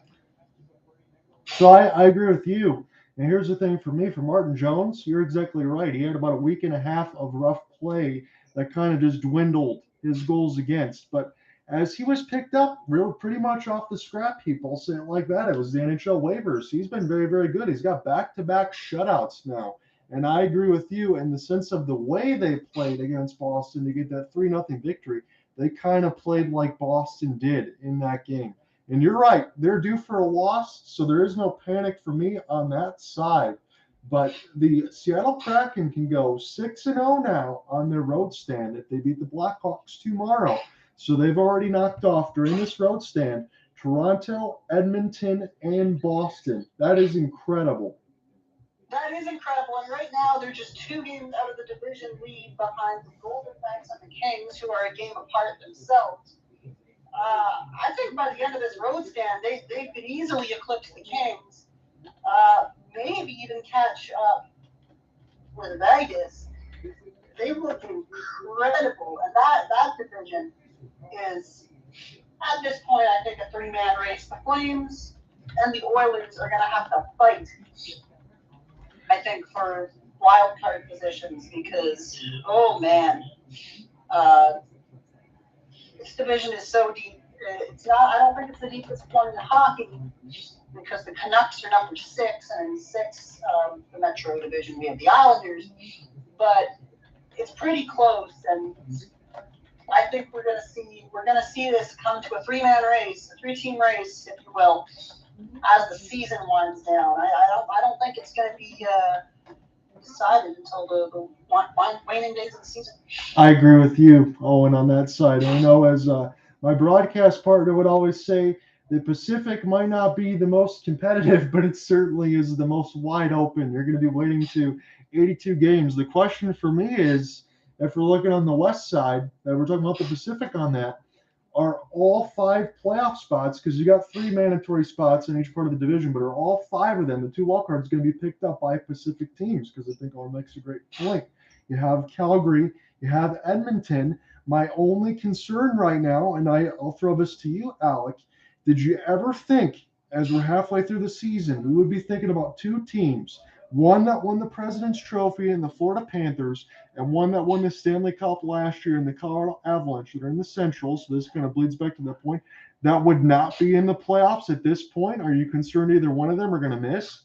So I agree with you. And here's the thing for me, for Martin Jones, you're exactly right. He had about a week and a half of rough play that kind of just dwindled his goals against. But as he was picked up pretty much off the scrap heap, I'll say it like that. It was the NHL waivers. He's been very, very good. He's got back-to-back shutouts now. And I agree with you in the sense of the way they played against Boston to get that 3-0 victory. They kind of played like Boston did in that game. And you're right, they're due for a loss, so there is no panic for me on that side. But the Seattle Kraken can go 6-0 now on their road stand if they beat the Blackhawks tomorrow. So they've already knocked off during this road stand Toronto, Edmonton, and Boston. That is incredible. That is incredible. And right now, they're just 2 games out of the division lead behind the Golden Knights and the Kings, who are a game apart themselves. I think by the end of this road stand, they could easily eclipse the Kings, maybe even catch up with Vegas. They look incredible, and that division is, at this point, I think a 3-man race. The Flames and the Oilers are going to have to fight, I think, for wild card positions because, oh man, this division is so deep. It's not. I don't think it's the deepest one in hockey because the Canucks are number 6, and in 6, the Metro Division, we have the Islanders. But it's pretty close, and I think we're gonna see this come to a 3-man race, a 3-team race, if you will, as the season winds down. I don't think it's gonna be decided until the waning days of the season. I agree with you, Owen, on that side. And I know, as my broadcast partner would always say, the Pacific might not be the most competitive, but it certainly is the most wide open. You're going to be waiting to 82 games. The question for me is, if we're looking on the west side, that we're talking about the Pacific on that, are all 5 playoff spots, because you got 3 mandatory spots in each part of the division, but are all 5 of them, the 2 wild cards, going to be picked up by Pacific teams? Because I think Owen makes a great point. You have Calgary, you have Edmonton. My only concern right now, and I'll throw this to you, Alec, did you ever think, as we're halfway through the season, we would be thinking about 2 teams, one that won the President's Trophy in the Florida Panthers, and one that won the Stanley Cup last year in the Colorado Avalanche, that are in the Central, so this kind of bleeds back to that point, that would not be in the playoffs at this point? Are you concerned either one of them are going to miss?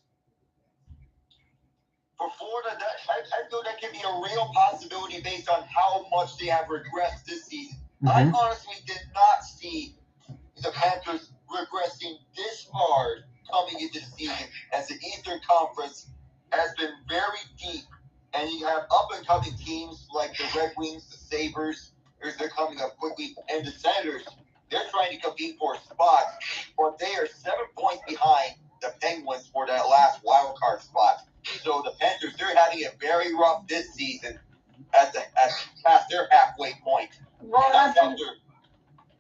For Florida, I feel that can be a real possibility based on how much they have regressed this season. I honestly did not see the Panthers regressing this hard coming into the season, as the Eastern Conference has been very deep, and you have up-and-coming teams like the Red Wings, the Sabres, they're coming up quickly, and the Senators, they're trying to compete for spots, but they are 7 points behind the Penguins for that last wild card spot. So the Panthers, they're having it very rough this season at past their halfway point. Well,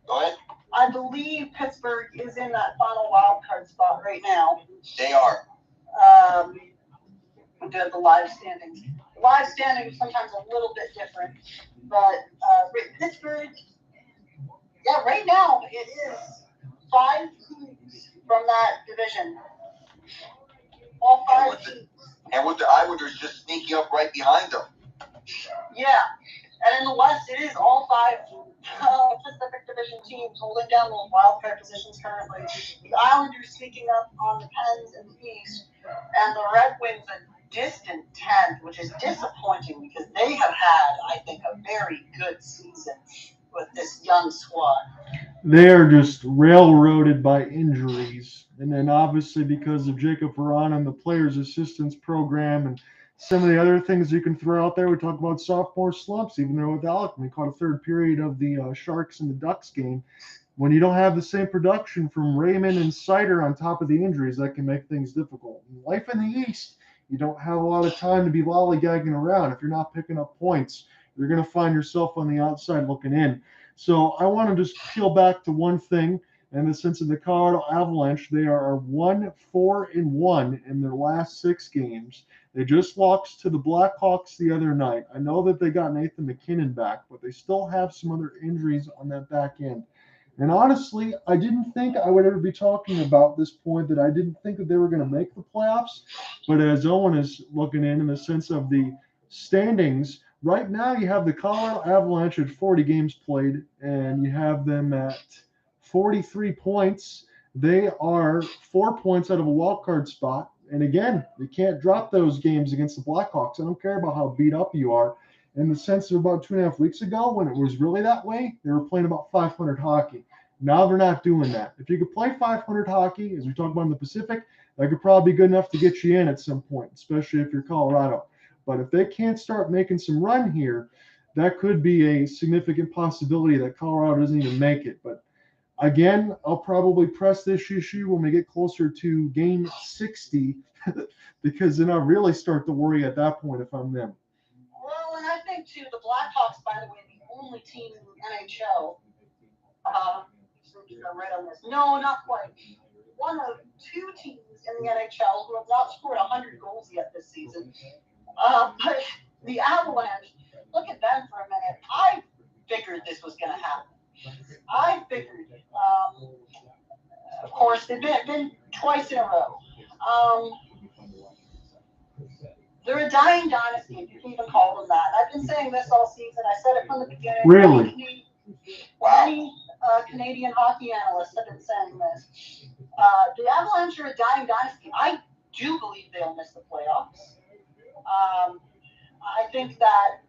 go ahead. I believe Pittsburgh is in that final wild card spot right now. They are. We do have the live standings. The live standings are sometimes a little bit different, but Pittsburgh, yeah, right now it is 5 teams from that division. All 5 teams. And with the Islanders just sneaking up right behind them. Yeah, and in the West, it is all 5 Pacific Division teams holding down those wild card positions currently. The Islanders sneaking up on the Pens in the East, and the Red Wings a distant 10th, which is disappointing because they have had, I think, a very good season with this young squad. They are just railroaded by injuries. And then obviously because of Jacob Perron and the Players Assistance Program and some of the other things you can throw out there, we talk about sophomore slumps, even though with Alec, we caught a third period of the Sharks and the Ducks game. When you don't have the same production from Raymond and Sider on top of the injuries, that can make things difficult. In life in the East, you don't have a lot of time to be lollygagging around. If you're not picking up points, you're going to find yourself on the outside looking in. So I want to just peel back to one thing. In the sense of the Colorado Avalanche, they are 1-4-1 in their last 6 games. They just lost to the Blackhawks the other night. I know that they got Nathan McKinnon back, but they still have some other injuries on that back end. And honestly, I didn't think I would ever be talking about this point, that I didn't think that they were going to make the playoffs. But as Owen is looking in the sense of the standings, right now you have the Colorado Avalanche at 40 games played, and you have them at 43 points. They are 4 points out of a wild card spot. And again, you can't drop those games against the Blackhawks. I don't care about how beat up you are. In the sense of about 2.5 weeks ago, when it was really that way, they were playing about 500 hockey. Now they're not doing that. If you could play 500 hockey, as we talked about in the Pacific, that could probably be good enough to get you in at some point, especially if you're Colorado. But if they can't start making some run here, that could be a significant possibility that Colorado doesn't even make it. But again, I'll probably press this issue when we get closer to game 60, because then I'll really start to worry at that point if I'm them. Well, and I think, too, the Blackhawks, by the way, the only team in the NHL, right on this. No, not quite. One of 2 teams in the NHL who have not scored 100 goals yet this season. But the Avalanche, look at them for a minute. I figured this was going to happen. I figured, of course, they've been twice in a row. They're a dying dynasty, if you can even call them that. I've been saying this all season. I said it from the beginning. Really? Many Canadian hockey analysts have been saying this. The Avalanche are a dying dynasty. I do believe they'll miss the playoffs. I think that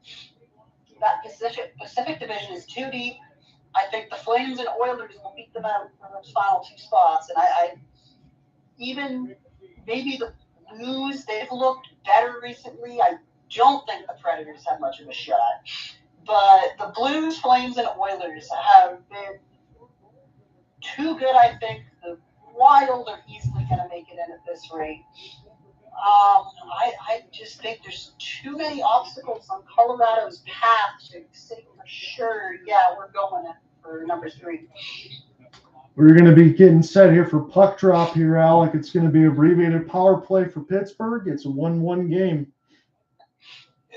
Pacific Division is too deep. I think the Flames and Oilers will beat them out for those final 2 spots. And I even maybe the Blues, they've looked better recently. I don't think the Predators have much of a shot. But the Blues, Flames, and Oilers have been too good, I think. The Wild are easily going to make it in at this rate. I just think there's too many obstacles on Colorado's path to say for sure, yeah, we're going for number 3. We're going to be getting set here for puck drop here, Alec. It's going to be abbreviated power play for Pittsburgh. It's a 1-1 game.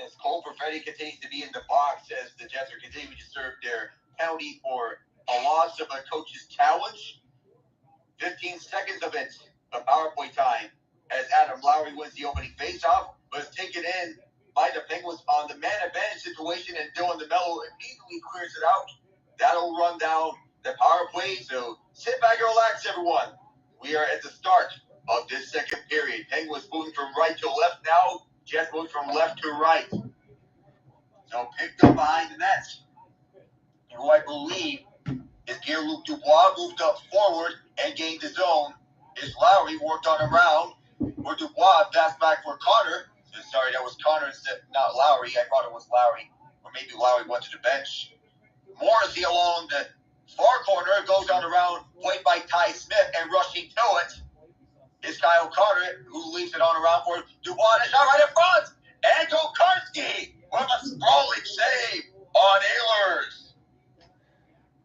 As Cole Perfetti continues to be in the box as the Jets are continuing to serve their penalty for a loss of a coach's challenge. 15 seconds of it, a power play time, as Adam Lowry wins the opening faceoff, but is taken in by the Penguins on the man advantage situation, and Dylan DeMello immediately clears it out. That'll run down the power play, so sit back and relax, everyone. We are at the start of this second period. Penguins moving from right to left now. Jets moving from left to right. So picked up behind the nets. Who I believe is Pierre Luc Dubois, moved up forward and gained the zone. Is Lowry worked on around where Dubois passed back for Connor. Sorry, that was Connor instead, not Lowry. I thought it was Lowry. Or maybe Lowry went to the bench. Morrissey along the far corner goes on around, played by Ty Smith, and rushing to it is Kyle Carter, who leaves it on around for Dubois. The shot right in front! And Tokarski with a sprawling save on Ehlers.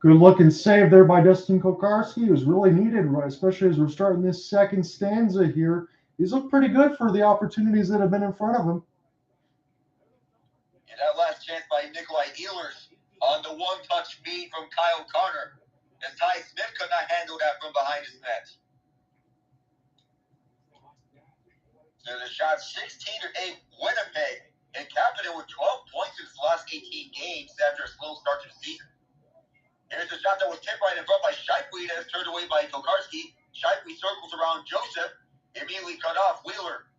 Good looking save there by Dustin Kokarski. It was really needed, especially as we're starting this second stanza here. He's looked pretty good for the opportunities that have been in front of him. And that last chance by Nikolaj Ehlers on the one-touch feed from Kyle Carter, as Ty Smith could not handle that from behind his net. So the shot 16-8 Winnipeg, and capping it with 12 points in his last 18 games after a slow start to the season. Here's a shot that was tipped right in front by Scheifele, that is turned away by Tokarski. Scheifele circles around Joseph, immediately cut off. Wheeler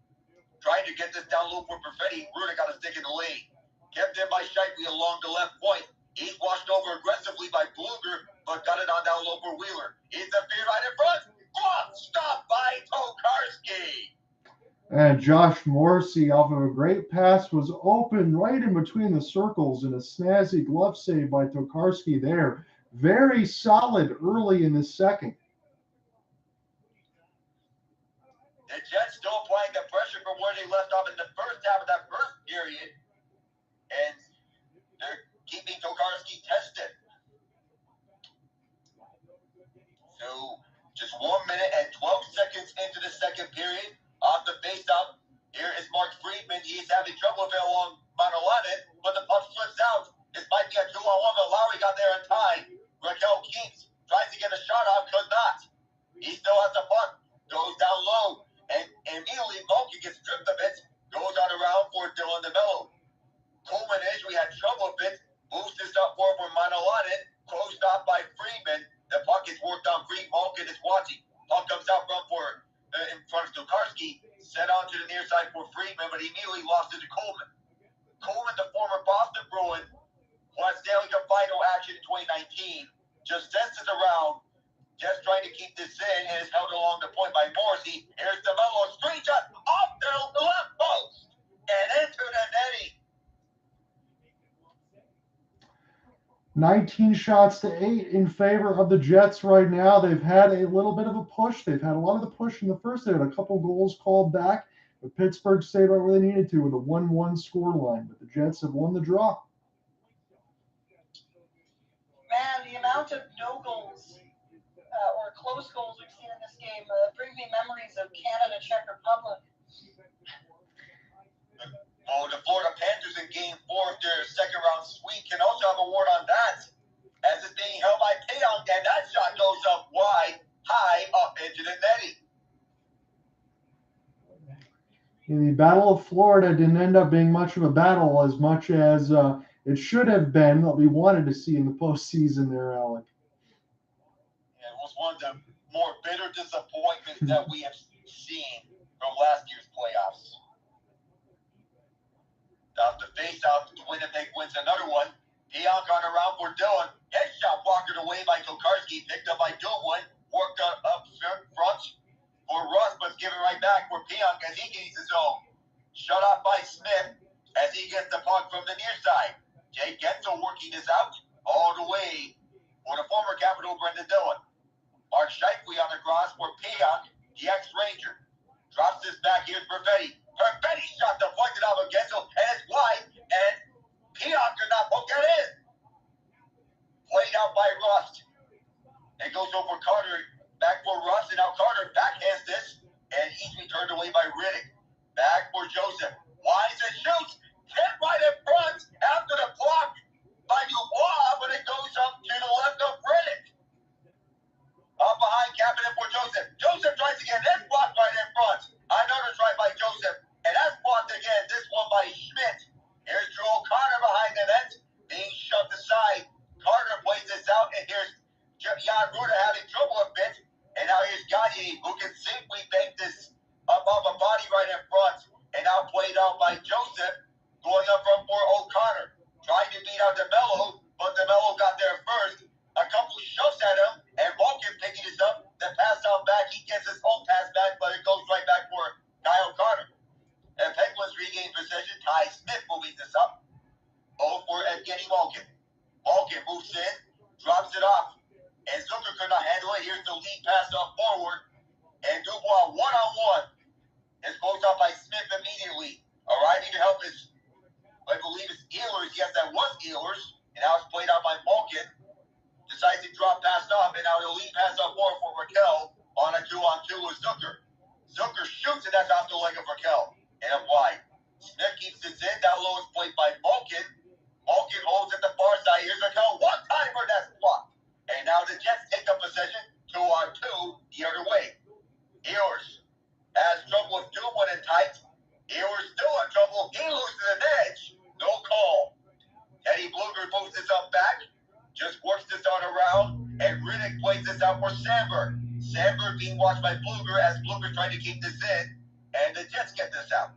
trying to get this down low for Perfetti. Ruda got a stick in the lane. Kept in by Scheifele along the left point. He's washed over aggressively by Bluger, but got it on down low for Wheeler. He's the feed right in front. Blocked, stopped by Tokarski. And Josh Morrissey, off of a great pass, was open right in between the circles, and a snazzy glove save by Tokarski there. Very solid early in the second. The Jets still applying the pressure from where they left off in the first half of that first period, and they're keeping Tokarski tested. So just 1 minute and 12 seconds into the second period. Off the face-off, here is Mark Friedman. He's having trouble with it along Manolanen, but the puck slips out. This might be a 2-on-1, but Lowry got there in time. Rakell keeps, tries to get a shot off, could not. He still has the puck, goes down low, and immediately Malkin gets stripped of it, goes on around for Dylan DeMello. Coleman we had trouble with it, moves this up forward for Manolanen, closed off by Friedman. The puck is worked on free. Malkin is watching. Puck comes out front for in front of Tokarski, set on to the near side for Friedman, but he immediately lost it to Coleman. Coleman, the former Boston Bruin, won Stanley Cup final action in 2019, just senses around, just trying to keep this in, and is held along the point by Morrissey. Here's DeMello, screenshot off the left post, and into the netting. 19 shots to 8 in favor of the Jets right now. They've had a little bit of a push. They've had a lot of the push in the first. They had a couple goals called back, but Pittsburgh stayed right where they needed to with a 1-1 scoreline. But the Jets have won the draw. Man, the amount of no goals or close goals we've seen in this game brings me memories of Canada, Czech Republic. Oh, the Florida Panthers in Game 4 of their second round sweep can also have a word on that, as it's being held by Payong, and that shot goes up wide, high, up into the netting. The Battle of Florida didn't end up being much of a battle as much as it should have been what we wanted to see in the postseason there, Alec. Yeah, it was one of the more bitter disappointments that we have seen from last year's playoffs. Off the face-off, Winnipeg wins another one. Pionk on around for Dylan. Headshot blocked away by Tokarski. Picked up by Dubois. Worked up front for Russ, but given right back for Pionk as he gains his own. Shut off by Smith as he gets the puck from the near side. Jay Guentzel working this out all the way for the former Capital Brendan Dillon. Mark Scheifele on the cross for Pionk, the ex-Ranger. Drops this back. Here's Perfetti. Perfetti shot deflected off of Guentzel, and it's wide, and Pierre could not poke that in. Played out by Rust. It goes over Carter. Back for Rust, and now Carter backhands this, and easily turned away by Riddick. Back for Joseph. Winds and shoots. Hit right in front after the block by Dubois, but it goes up to the left of Riddick. Up behind, capping it for Joseph. Joseph tries to get this blocked right in front. Another try by Joseph, and that's blocked again. This one by Schmidt. Here's Drew O'Connor behind the net, being shoved aside. Carter plays this out, and here's Jan Ruda having trouble a bit. And now here's Gagne, who can safely bank this up off a body right in front. And now played out by Joseph, going up from for O'Connor. Trying to beat out DeMello, but DeMello got there first. A couple shoves at him, and Malkin picking this up. The pass out back, he gets his own pass back, but it goes right back for Kyle Carter. And Penguins regain possession. Ty Smith moving this up. Oh, for Evgeni Malkin. Malkin moves in, drops it off, and Zucker could not handle it. Here's the lead pass off forward, and Dubois one-on-one. It's closed off by Smith immediately. Arriving to help is, I believe it's Ehlers. Yes, that was Ehlers. And now it's played out by Malkin. Decides to drop past off, and now the lead pass off forward for Rakell on a 2-on-2 with Zucker. Zucker shoots, and that's off the leg of Rakell. And up wide. Smith keeps this in. Down low is played by Malkin. Malkin holds at the far side. Here's Rakell. One timer, that's blocked. And now the Jets take up possession. 2-on-2 the other way. Ehlers has trouble with Doom when in tight. Ehlers still in trouble. He loses an edge. No call. Eddie Bluger moves this up back. Just works this on around. And Riddick plays this out for Sandberg. Sandberg being watched by Bluger as Bluger trying to keep this in. And the Jets get this out.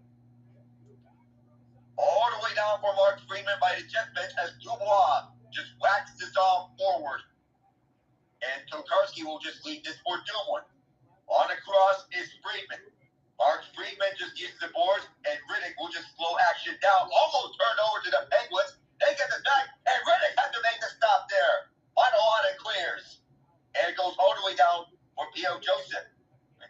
All the way down for Mark Friedman by the Jets bench as Dubois just whacks this on forward. And Tokarski will just lead this for Dumoulin. On the cross is Friedman. Mark Friedman just uses the boards, and Riddick will just slow action down. Almost turned over to the Penguins. They get this back, and Riddick has to make the stop there. Manolana clears. And it goes all the way down for P.O. Joseph.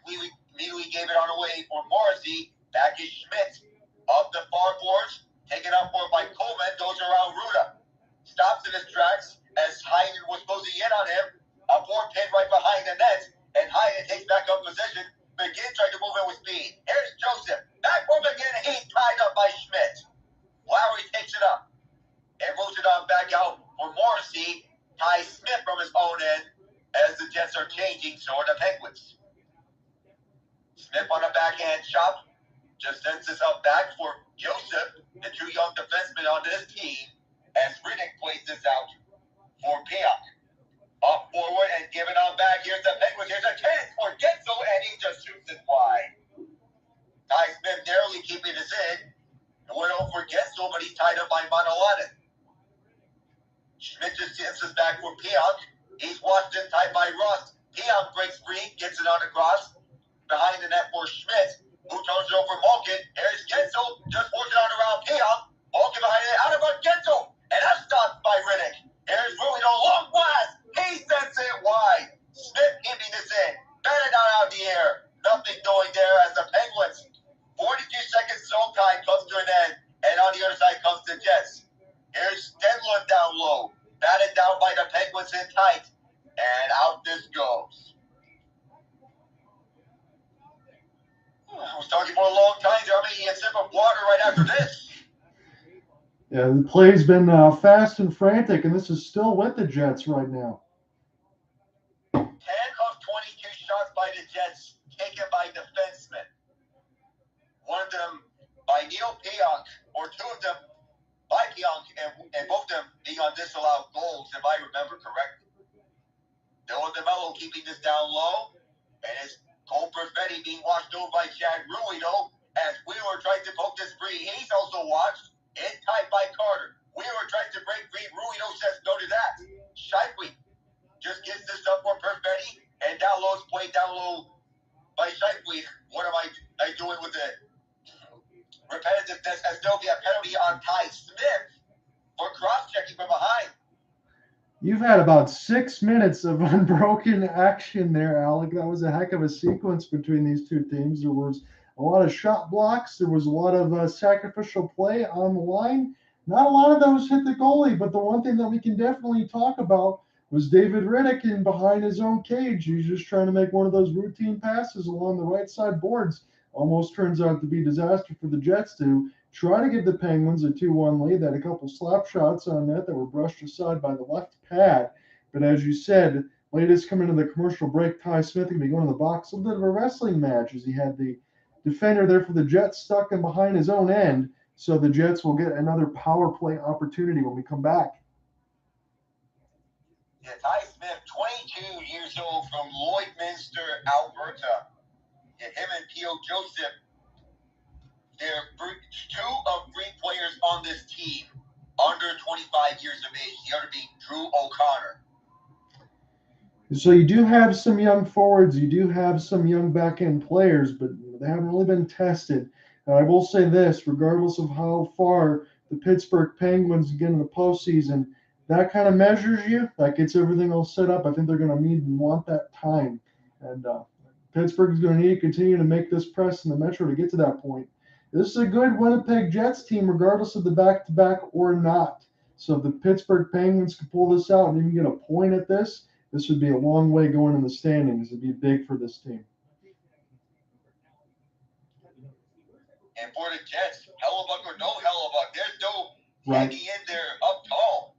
Immediately gave it on away for Morrissey. Back is Schmidt. Up the far boards. Taken up for by Coleman. Goes around Ruda. Stops in his tracks as Hyden was supposed to get on him. A board pin right behind the net. And Hyden takes back up position. McGinn tried to move in with speed. Here's Joseph. Back for McGinn. He's tied up by Schmidt. Lowry takes it up. And moves it on back out for Morrissey. Ty Smith from his own end. As the Jets are changing, so are the Penguins. Smith on a backhand chop. Just sends this up back for Joseph, the two young defensemen on this team, as Riddick plays this out for Piak. Up forward and give it on back. Here's the Penguins. Here's a chance for Guentzel, and he just shoots it wide. Ty Smith narrowly keeping this in. It went over Guentzel, but he's tied up by Manolana. Schmidt just sends this back for Piak. He's watched in tight by Rust. Piak breaks free, gets it on the cross. Behind the net for Schmidt, who turns it over Malkin. Here's Guentzel, just works it on around Piak. Malkin behind it, out of Guentzel. And that's stopped by Riddick. Here's Ruido, long blast. He sends it wide. Smith keeping this in. Batted down out of the air. Nothing going there as the Penguins. 42 seconds zone time comes to an end. And on the other side comes the Jets. Here's Stenlund down low. Batted down by the Penguins in tight. And out this goes. I was talking for a long time. I'm going to get a sip of water right after this. Yeah, the play's been fast and frantic, and this is still with the Jets right now. 10 of 22 shots by the Jets taken by defensemen. One of them by Neil Pionk, or two of them by Pionk, and both of them being on disallowed goals, if I remember correctly. Dylan DeMello keeping this down low, and it's Cole Perfetti being watched over by Chad Ruido as Wheeler tried to poke this free. He's also watched in tight by Carter. Wheeler tries to break free. Ruido says no to that. Scheifele just gives this up for Perfetti, and down low is played down low by Scheifele. What am I doing with it? Repetitiveness as there'll be a penalty on Ty Smith for cross-checking from behind. You've had about 6 minutes of unbroken action there, Alec. That was a heck of a sequence between these two teams. There was a lot of shot blocks. There was a lot of sacrificial play on the line. Not a lot of those hit the goalie, but the one thing that we can definitely talk about was David Rittich in behind his own cage. He's just trying to make one of those routine passes along the right side boards. Almost turns out to be disaster for the Jets to try to give the Penguins a 2-1 lead. They had a couple slap shots on net that were brushed aside by the left pad. But as you said, latest coming to the commercial break, Ty Smith can be going to the box. A little bit of a wrestling match as he had the defender there for the Jets stuck in behind his own end. So the Jets will get another power play opportunity when we come back. Yeah, Ty Smith, 22 years old from Lloydminster, Alberta. Yeah, him and P.O. Joseph, they're two of three players on this team under 25 years of age. The other being Drew O'Connor. So you do have some young forwards, you do have some young back-end players, but they haven't really been tested. I will say this, regardless of how far the Pittsburgh Penguins get in the postseason, that kind of measures you. That gets everything all set up. I think they're going to need and want that time. And Pittsburgh is going to need to continue to make this press in the Metro to get to that point. This is a good Winnipeg Jets team, regardless of the back-to-back or not. So if the Pittsburgh Penguins can pull this out and even get a point at this, this would be a long way going in the standings. It'd be big for this team. And for the Jets, Hellebuck or no Hellebuck, there's no Right. hanging in there up tall.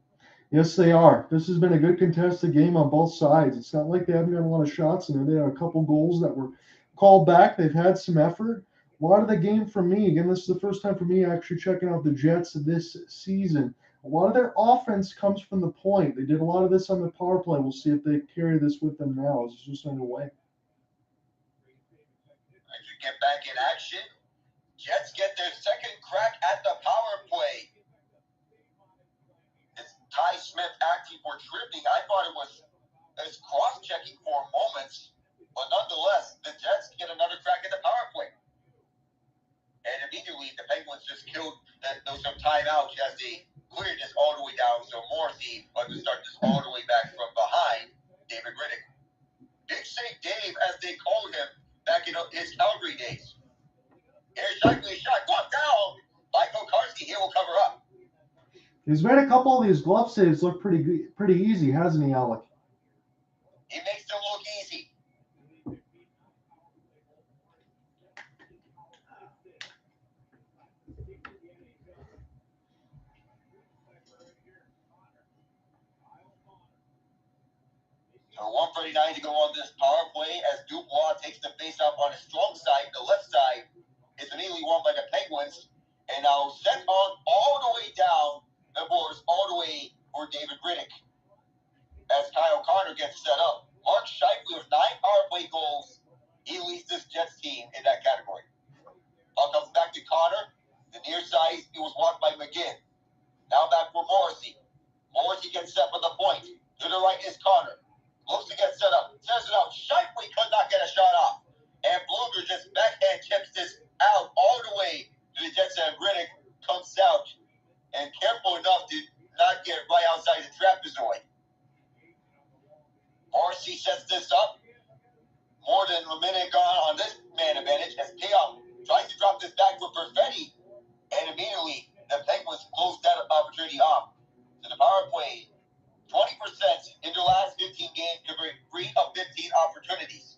Yes, they are. This has been a good contested game on both sides. It's not like they haven't got a lot of shots in there. They had a couple goals that were called back. They've had some effort. A lot of the game for me, again, this is the first time for me actually checking out the Jets this season. A lot of their offense comes from the point. They did a lot of this on the power play. We'll see if they carry this with them now as it's just underway. As you get back in action, Jets get their second crack at the power play. It's Ty Smith acting for tripping. I thought it was cross-checking for moments, but nonetheless, the Jets get another crack at the power play. And immediately, the Penguins just killed those some timeouts as they cleared this all the way down. So Morrissey was to start this all the way back from behind David Rittich. Big Save Dave, as they called him back in his Calgary days. Here's Scheifele shot, blocked down by Kokarski. He will cover up. He's made a couple of these glove saves look pretty easy, hasn't he, Alec? He makes them look easy. So 1:39 to go on this power play as Dubois takes the face-off on his strong side. The left side is immediately won by the Penguins. And now sent on all the way down the boards, all the way for David Rittich. As Kyle O'Connor gets set up. Mark Scheifele with 9 power play goals. He leads this Jets team in that category. Puck comes back to Connor. The near side, he was blocked by McGinn. Now back for Morrissey. Morrissey gets set for the point. To the right is Connor. Looks to get set up. Says it out. Scheifele could not get a shot off. And Bluger just backhand chips this out all the way to the Jets, and Rittich comes out and careful enough to not get right outside the trapezoid. Morrissey sets this up. More than a minute gone on this man advantage as Payoff tries to drop this back for Perfetti, and immediately the Penguins close that opportunity off. To the power play, 20% in the last 15 games, converting 3 of 15 opportunities.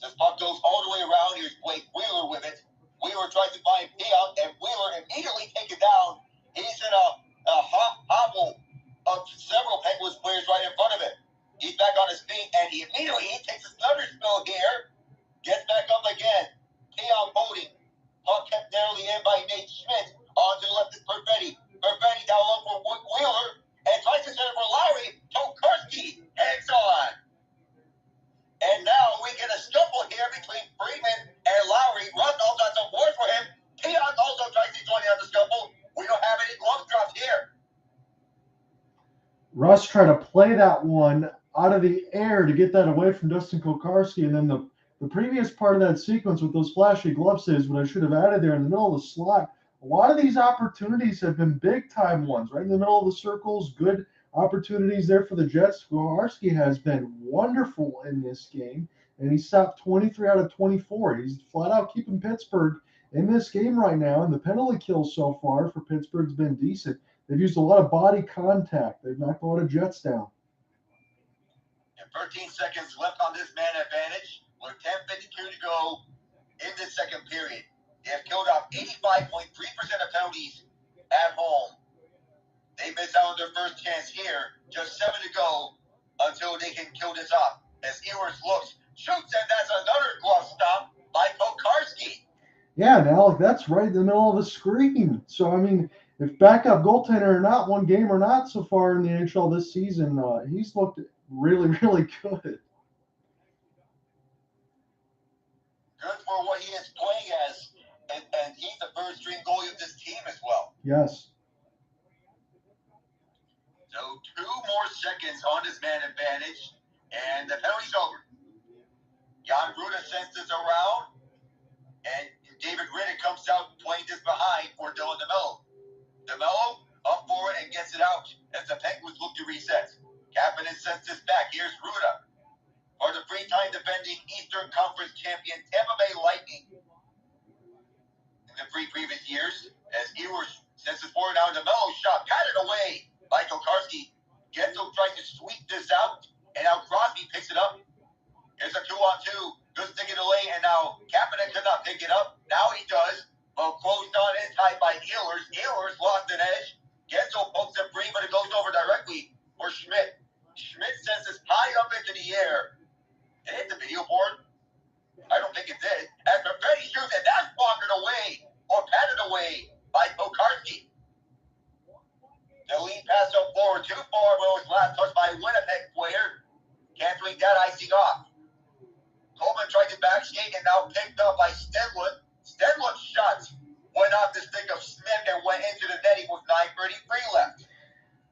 This puck goes all the way around. Here's Blake Wheeler with it. Wheeler tries to find Payoff, and Wheeler immediately taken down. He's in a hobble of several Penguins players right in front of him. He's back on his feet, and he takes another spill here. Gets back up again. Payoff holding. Puck kept narrowly in by Nate Schmidt. On to the left is Perfetti. Perfetti down low for Wheeler. And tries to send it for Lowry. Tokarski hangs on. And now we get a scuffle here between Freeman and Lowry. Russ also has some words for him. Payoff also tries to join in on the scuffle. We don't have any glove drops here. Russ trying to play that one out of the air to get that away from Dustin Kokarski, and then the previous part of that sequence with those flashy glove saves, what I should have added there in the middle of the slot. A lot of these opportunities have been big-time ones, right in the middle of the circles, good opportunities there for the Jets. Kowarski has been wonderful in this game, and he stopped 23 out of 24. He's flat out keeping Pittsburgh in this game right now, and the penalty kills so far for Pittsburgh's been decent. They've used a lot of body contact. They've knocked a lot of Jets down. 13 seconds left on this man advantage with 10:52 to go in this second period. They have killed off 85.3% of penalties at home. They missed out on their first chance here. Just 7 to go until they can kill this off. As Ehlers looks, shoots, and that's another glove stop by Kowarski. Yeah, and Alec, that's right in the middle of a screen. So, I mean, if backup goaltender or not, one game or not so far in the NHL this season, he's looked really, really good. Good for what he is playing as, and he's the first string goalie of this team as well. Yes. So 2 more seconds on this man advantage, and the penalty's over. Jan Bruda sends this around, and David Riddick comes out playing this behind for Dylan DeMello. DeMello up for it and gets it out as the Penguins look to reset. Kapanen sends this back. Here's Ruda for the 3-time defending Eastern Conference champion Tampa Bay Lightning in the 3 previous years. As Ehlers sends this forward now, DeMello shot patted away by Kowarski. Guentzel tries to sweep this out, and now Crosby picks it up. Here's a 2-on-2. Good stick it away, and now Kapanen could not pick it up. Now he does. Well, closed on in tight by Ehlers. Ehlers lost an edge. Guentzel pokes it free, but it goes over directly for Schmidt. Schmidt sends this high up into the air. It hit the video board. I don't think it did. As Perfetti shoots, and that's blocked away or patted away by Kowarski. The lead pass up forward too far, but it was last touched by a Winnipeg player. Canceling that icing off. Coleman tried to backskate and now picked up by Stenlund. Stenlund's shot went off the stick of Smith and went into the netting with 9:33 left.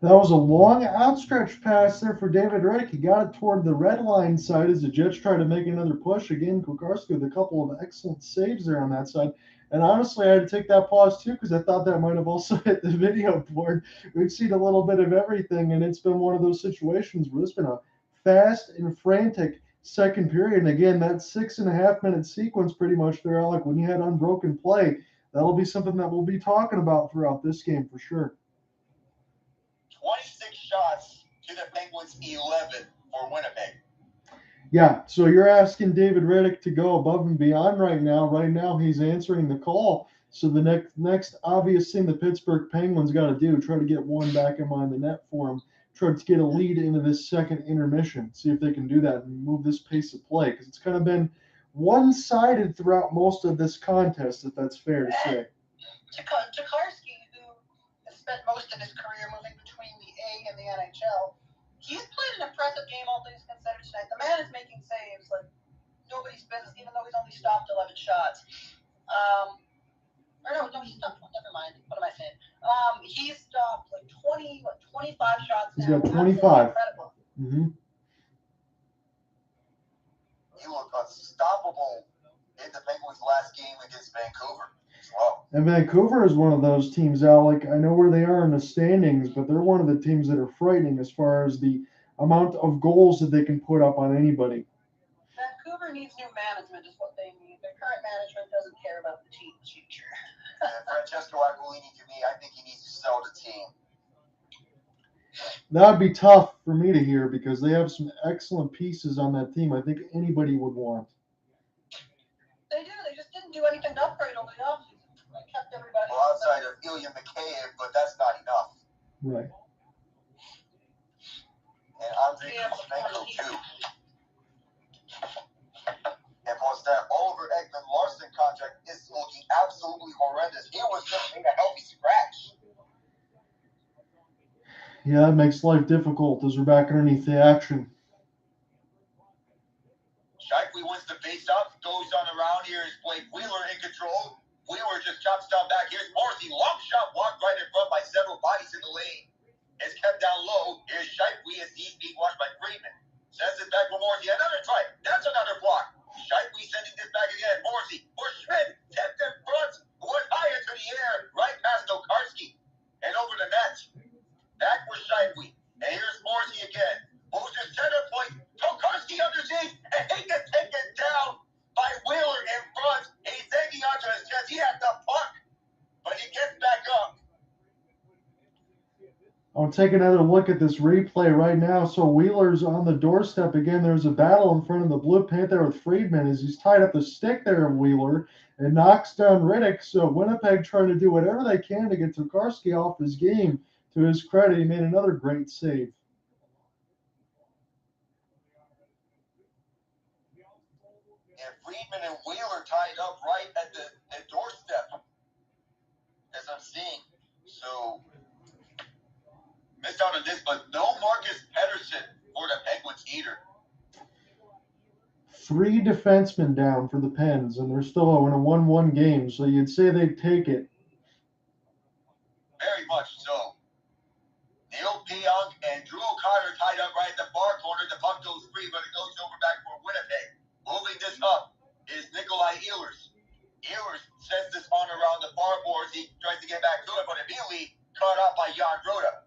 That was a long outstretched pass there for David Riddick. He got it toward the red line side as the Jets tried to make another push. Again, Kowarski with a couple of excellent saves there on that side. And honestly, I had to take that pause too because I thought that might have also hit the video board. We've seen a little bit of everything, and it's been one of those situations where it's been a fast and frantic second period. And again, that 6.5-minute sequence pretty much there, Alec, when you had unbroken play, that'll be something that we'll be talking about throughout this game for sure. 26 shots to the Penguins, 11 for Winnipeg. Yeah, so you're asking David Riddick to go above and beyond right now. Right now, he's answering the call. So the next obvious thing the Pittsburgh Penguins got to do, try to get one back in behind the net for him, try to get a lead into this second intermission, see if they can do that and move this pace of play, because it's kind of been one-sided throughout most of this contest, if that's fair to say. Kowarski, who has spent most of his career moving between the A and the NHL, he's played an impressive game, all things considered tonight. The man is making saves like nobody's business, even though he's only stopped 11 shots. No, he stopped one. Never mind. What am I saying? He stopped like 25 shots now. He's got 25. Incredible. Mm-hmm. He looked unstoppable in the Penguins' last game against Vancouver as well. And Vancouver is one of those teams, Alec. I know where they are in the standings, but they're one of the teams that are frightening as far as the amount of goals that they can put up on anybody. Vancouver needs new management is what they need. Their current management doesn't care about the team's future. And Francesco Aquilini, to me, I think he needs to sell the team. That would be tough for me to hear because they have some excellent pieces on that team I think anybody would want. They do. They just didn't do anything to upgrade over the offseason. They kept everybody. Well, outside of Ilya Mikheyev, but that's not enough. Right. And Andrei Kuzmenko, too. And plus that Oliver Ekman-Larsson contract is looking absolutely horrendous. He was just made a healthy scratch. Yeah, that makes life difficult as we're back underneath the action. Scheifele wins the face-off, goes on around. Here is Blake Wheeler in control. Wheeler just chops down back. Here's Morrissey. Long shot blocked right in front by several bodies in the lane. It's kept down low. Here's Scheifele as he's being watched by Friedman. Sends it back for Morrissey. Another try. That's another block. Scheifele sending this back again. Morrissey for Schmidt. Tipped in front. Went high into the air. Right past Kowarski. And over the net. Back for Scheifele. And I'll take another look at this replay right now. So Wheeler's on the doorstep again. There's a battle in front of the blue paint there with Friedman as he's tied up the stick there of Wheeler and knocks down Riddick. So Winnipeg trying to do whatever they can to get Tokarski off his game. To his credit, he made another great save. And Friedman and Wheeler tied up right at the doorstep, as I'm seeing. So, missed out on this, but no Marcus Pettersson for the Penguins either. 3 defensemen down for the Pens, and they're still in a 1-1 game, so you'd say they'd take it. Very much so. Neil Pionk and Drew O'Connor tied up right at the far corner. The puck goes free, but it goes over back for Winnipeg. Moving this up is Nikolaj Ehlers. Ehlers sends this on around the far boards. He tries to get back to it, but immediately cut off by Jan Rota.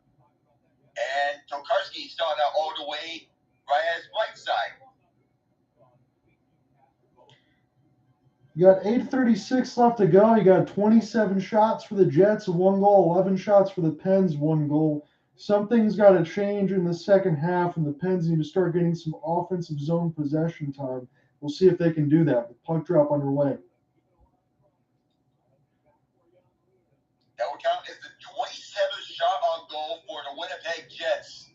And Tokarski saw that all the way right at his right side. You got 8:36 left to go. You got 27 shots for the Jets, 1 goal, 11 shots for the Pens, 1 goal. Something's got to change in the second half, and the Pens need to start getting some offensive zone possession time. We'll see if they can do that with puck drop underway. That would count as the 27th shot on goal for the Winnipeg Jets.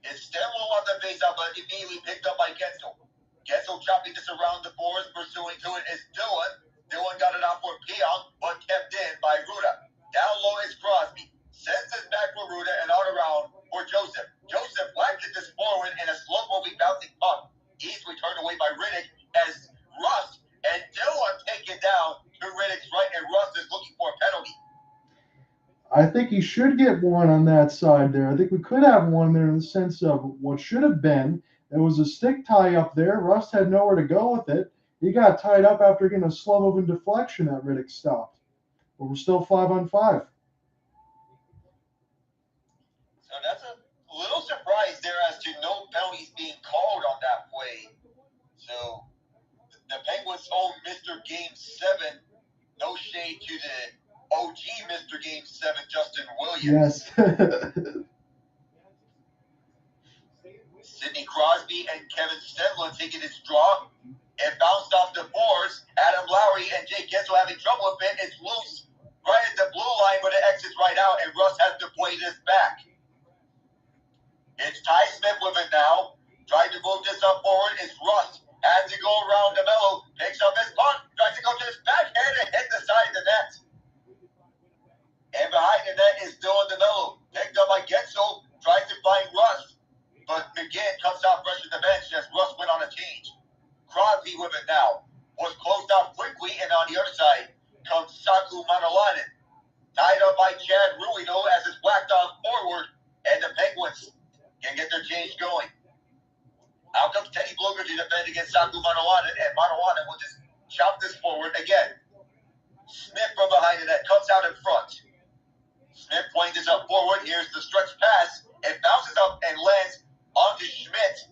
It's Stemlo on the faceoff, but immediately picked up by Guentzel. Guentzel chopping this around the boards, pursuing to it is Dylan. Dylan got it off for Pionk, but kept in by Ruda. Down low is Crosby. Sends it back for Ruda and out around for Joseph. Joseph blanket this forward in a slow-moving bouncing puck. He's returned away by Riddick as Rust and Dylan take it down to Riddick's right, and Rust is looking for a penalty. I think he should get one on that side there. I think we could have one there in the sense of what should have been. It was a stick tie up there. Rust had nowhere to go with it. He got tied up after getting a slow-moving deflection that Riddick stopped. But we're still 5-on-5. So that's a little surprise there as to no penalties being called on that play. So the Penguins own Mr. Game 7. No shade to the OG Mr. Game 7, Justin Williams. Yes. Sidney Crosby and Kevin Stenlund taking his draw. It bounced off the boards. Adam Lowry and Jake Guentzel having trouble with it. It's loose right at the blue line, but it exits right out, and Russ has to play this back. It's Ty Smith with it now. Trying to move this up forward. It's Russ. Has to go around DeMello. Picks up his puck. Tries to go to his backhand and hit the side of the net. And behind the net is Dylan DeMello. Picked up by Guentzel. Tries to find Russ. But McGinn comes out fresh at the bench as Russ went on a change. Crosby with it now. Was closed off quickly, and on the other side comes Saku Manalainen. Tied up by Chad Ruido as it's whacked off forward, and the Penguins can get their change going. Out comes Teddy Bluger to defend against Saku Manalainen, and Manalainen will just chop this forward again. Smith from behind the net comes out in front. Smith playing this up forward. Here's the stretch pass. It bounces up and lands onto Schmidt,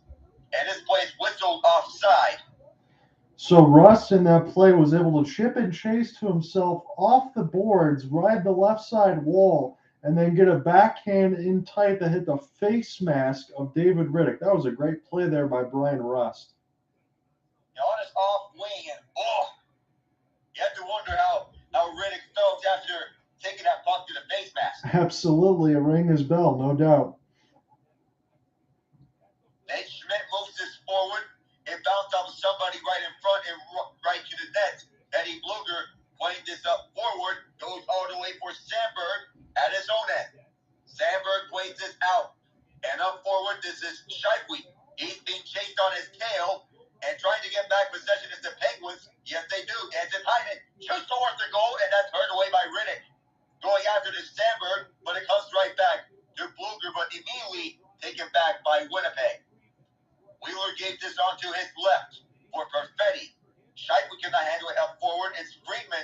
and this play is whistled offside. So Russ in that play was able to chip and chase to himself off the boards, ride the left side wall, and then get a backhand in tight that hit the face mask of David Riddick. That was a great play there by Brian Rust. On his off wing, and you have to wonder how Riddick felt after taking that puck to the face mask. Absolutely, it rang his bell, no doubt. Nate Schmidt moves this forward. It bounced off somebody right in front and right to the net. Eddie Bluger playing this up forward, goes all the way for Sandberg at his own end. Sandberg plays this out. And up forward, this is Scheifele. He's being chased on his tail and trying to get back possession is the Penguins. Yes, they do. Anton Hyman shoots towards the goal, and that's turned away by Riddick. Going after the Sandberg, but it comes right back to Bluger, but immediately taken back by Winnipeg. Wheeler gave this onto his left for Perfetti. Scheifele cannot handle it up forward. It's Friedman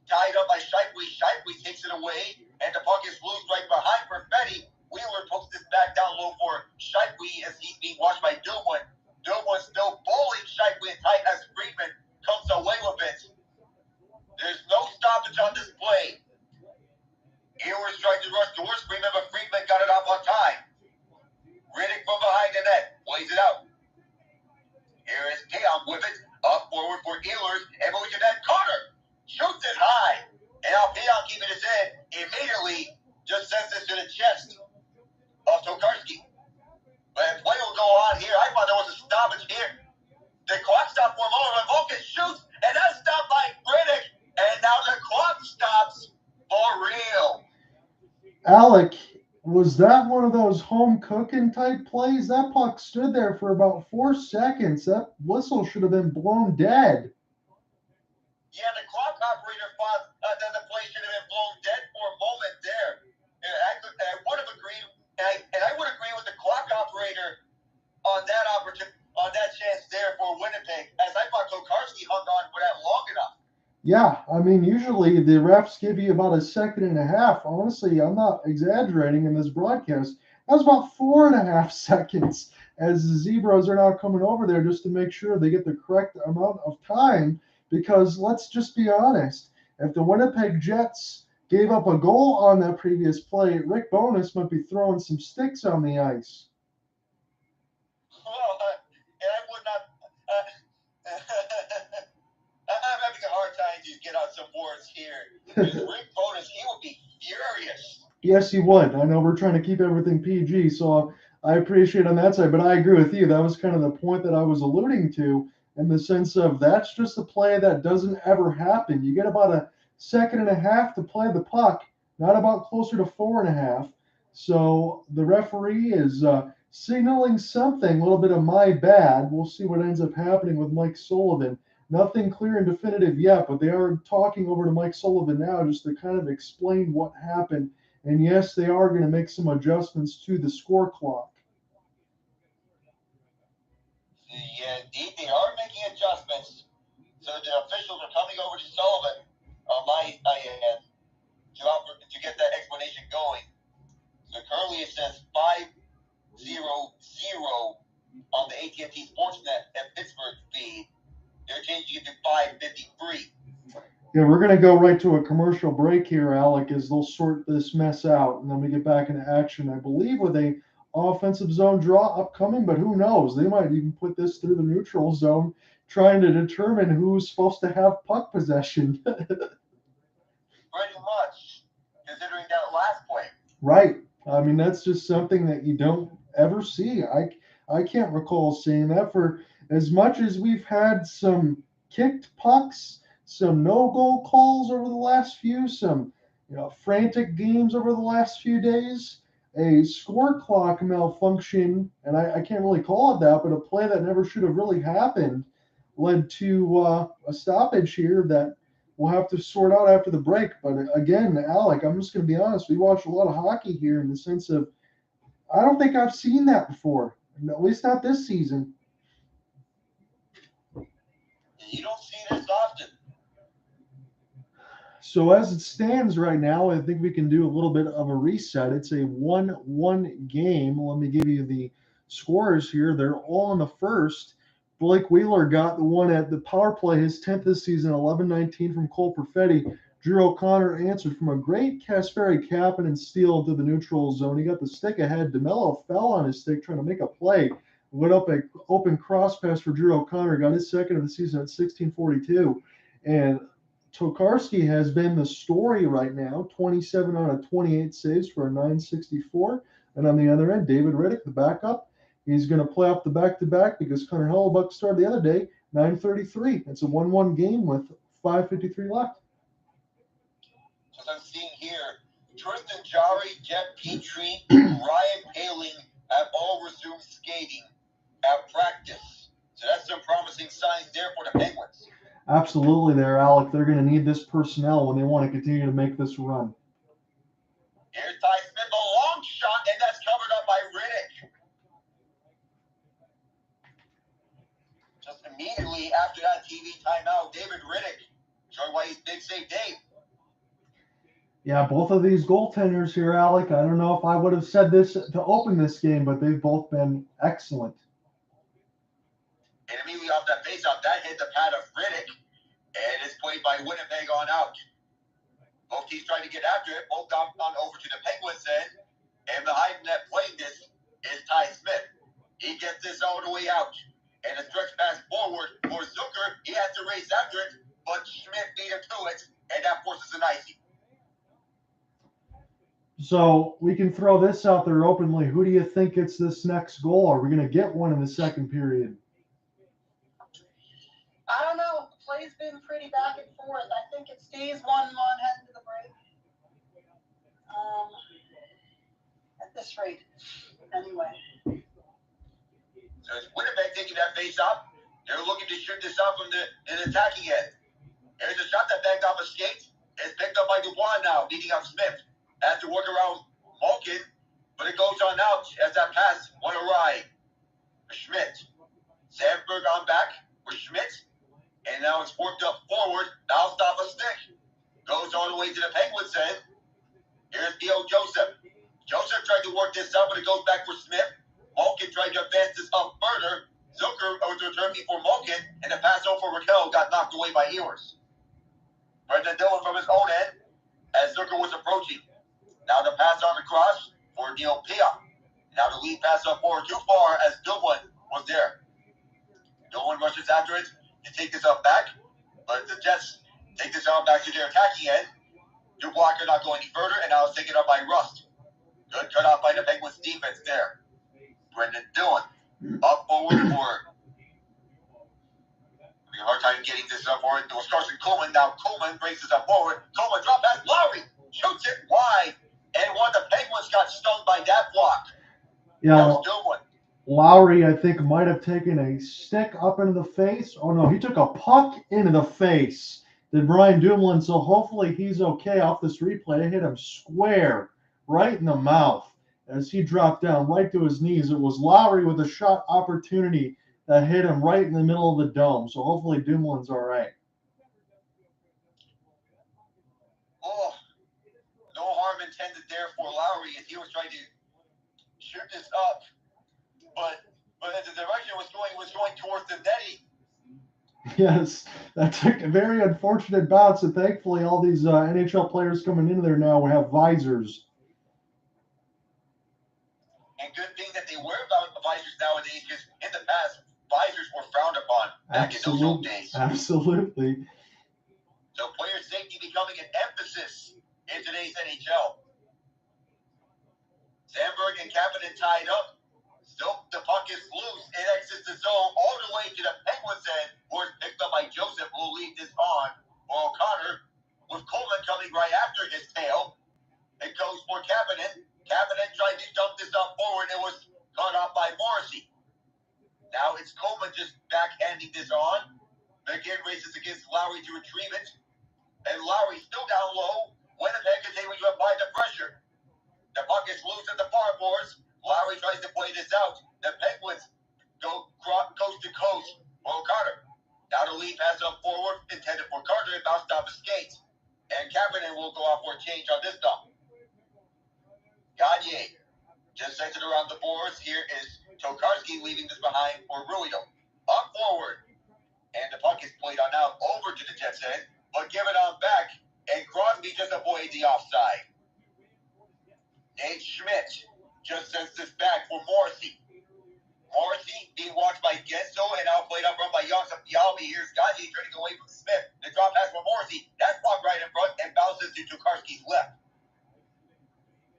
tied up by Scheifele. Scheifele takes it away, and the puck is loose right behind Perfetti. Wheeler pokes this back down low for Scheifele as he's being watched by Dubois. Dubois still bowling Scheifele in tight as Friedman comes away with it. There's no stoppage on this play. Ehlers tried to rush towards Friedman, but Friedman with it. Up forward for Ehlers. And moving to that corner. Shoots it high. And now Pierre keeping his head. Immediately just sends this to the chest of Tokarski. But play will go on here. I thought there was a stoppage here. The clock stopped for a moment. But Malkin shoots. And that's stopped by Riddick. And now the clock stops for real. Alec, was that one of those home cooking type plays? That puck stood there for about 4 seconds. That whistle should have been blown dead. Yeah, the clock operator thought that the play should have been blown dead for a moment there. And I would have agreed, and I would agree with the clock operator on that opportunity, on that chance there for Winnipeg, as I thought Tokarski hung on for that long enough. Yeah, I mean, usually the refs give you about a second and a half. Honestly, I'm not exaggerating in this broadcast. That was about 4.5 seconds as the Zebras are now coming over there just to make sure they get the correct amount of time. Because let's just be honest, if the Winnipeg Jets gave up a goal on that previous play, Rick Bowness might be throwing some sticks on the ice. Well, and I would not. I'm having a hard time to get out some words here. Rick Bowness, he would be furious. Yes, he would. I know we're trying to keep everything PG, so I appreciate on that side. But I agree with you. That was kind of the point that I was alluding to, in the sense of that's just a play that doesn't ever happen. You get about a second and a half to play the puck, not about closer to 4.5. So the referee is signaling something, a little bit of my bad. We'll see what ends up happening with Mike Sullivan. Nothing clear and definitive yet, but they are talking over to Mike Sullivan now just to kind of explain what happened. And yes, they are going to make some adjustments to the score clock. Yeah, indeed, they are making adjustments. So the officials are coming over to Sullivan on my end to get that explanation going. So currently it says 5-0-0 on the AT&T Sportsnet and Pittsburgh feed. They're changing it to 5:53. Yeah, we're going to go right to a commercial break here, Alec, as they'll sort this mess out, and then we get back into action, I believe, with a offensive zone draw upcoming, but who knows? They might even put this through the neutral zone, trying to determine who's supposed to have puck possession. Pretty much, considering that last play. Right. I mean, that's just something that you don't ever see. I can't recall seeing that. For as much as we've had some kicked pucks, some no-goal calls over the last few, some frantic games over the last few days, a score clock malfunction, and I can't really call it that, but a play that never should have really happened led to a stoppage here that we'll have to sort out after the break. But again, Alec, I'm just going to be honest. We watch a lot of hockey here in the sense of I don't think I've seen that before, at least not this season. You don't see this often. So as it stands right now, I think we can do a little bit of a reset. It's a 1-1 game. Let me give you the scores here. They're all in the first. Blake Wheeler got the one at the power play, his 10th this season, 11-19 from Cole Perfetti. Drew O'Connor answered from a great Kasperi Kapanen steal into the neutral zone. He got the stick ahead. DeMello fell on his stick trying to make a play. Went up an open cross pass for Drew O'Connor. Got his second of the season at 16:42. And Tokarski has been the story right now. 27 out of 28 saves for a .964. And on the other end, David Riddick, the backup, he's going to play off the back-to-back because Connor Hellebuyck started the other day, .933. It's a 1-1 game with 5:53 left. As I'm seeing here, Tristan Jarry, Jeff Petrie, Ryan Paling have all resumed skating at practice. So that's some promising signs there for the Penguins. Absolutely there, Alec. They're going to need this personnel when they want to continue to make this run. Here's Ty Smith, a long shot, and that's covered up by Riddick. Just immediately after that TV timeout, David Riddick showing why he's big save Dave. Yeah, both of these goaltenders here, Alec, I don't know if I would have said this to open this game, but they've both been excellent. And immediately off that faceoff, that hit the pad of Riddick, and it's played by Winnipeg on out. Both teams trying to get after it, both on over to the Penguins end, and behind that playing this is Ty Smith. He gets this all the way out. And a stretch pass forward for Zucker. He has to race after it, but Schmidt beat him to it, and that forces an icing. So we can throw this out there openly. Who do you think gets this next goal? Are we going to get one in the second period? I don't know. The play's been pretty back and forth. I think it stays 1-1 heading to the break. At this rate, anyway. So it's Winnipeg taking that face off. They're looking to shoot this off from the attacking end. There's a shot that backed off a skate. It's picked up by Dubois now, beating up Smith. Has to work around Malkin, but it goes on out as that pass went awry for Schmidt. Sandberg on back for Schmidt, and now it's worked up forward. Now stop a stick. Goes all the way to the Penguins end. Here's Theo Joseph. Joseph tried to work this up, but it goes back for Smith. Malkin tried to advance this up further. Zucker was returning for Malkin, and the pass over for Rakell got knocked away by Ehlers. Brendan Dillon from his own end as Zucker was approaching. Now the pass on the cross for Neil Pia. Now the lead pass up forward too far as Dubois was there. Dubois rushes after it to take this up back, but the Jets take this out back to their attacking end. Dubois could not go any further, and now it's taken up by Rust. Good cut off by the Penguins defense there. Brendan Dillon up forward for having a hard time getting this up forward. It was Carson Coleman. Now Coleman brings this up forward. Coleman drop pass. Lowry shoots it wide, and one of the Penguins got stung by that block. Yeah, Dillon. Lowry, I think, might have taken a stick up into the face. Oh, no, he took a puck into the face. Did Brian Dumoulin, so hopefully he's okay off this replay. It hit him square right in the mouth as he dropped down right to his knees. It was Lowry with a shot opportunity that hit him right in the middle of the dome. So hopefully Dumoulin's all right. Oh, no harm intended there for Lowry as he was trying to shoot this up, but as the direction was going towards the netting. Yes, that took a very unfortunate bounce, and thankfully all these NHL players coming in there now have visors. And good thing that they wear visors nowadays, because in the past, visors were frowned upon back in those old days. Absolutely. So player safety becoming an emphasis in today's NHL. Sandberg and Kapanen tied up. Still, the puck is loose. It exits the zone all the way to the Penguins end, where it's picked up by Joseph, who will lead this on for O'Connor, with Coleman coming right after his tail. It goes for Kapanen. Kapanen tried to dump this up forward. It was caught off by Morrissey. Now it's Coleman just backhanding this on. Again, races against Lowry to retrieve it. And Lowry still down low. Winnipeg continuing to apply the pressure. The puck is loose at the far boards. Lowry tries to play this out. The Penguins go coast to coast for O'Connor. Now the lead pass up forward, intended for Carter, and bounced off the skates. And Kapanen will go off for a change on this dump. Gagne just sends it around the boards. Here is Tokarski leaving this behind for Ruido. Up forward. And the puck is played on out over to the Jets end, but given on back. And Crosby just avoided the offside. Nate Schmidt just sends this back for Morrissey. Morrissey being watched by Guentzel and now played up front by Joseph Yalby. Here's Gagne turning away from Smith. The drop pass for Morrissey. That's blocked right in front and bounces to Tokarski's left.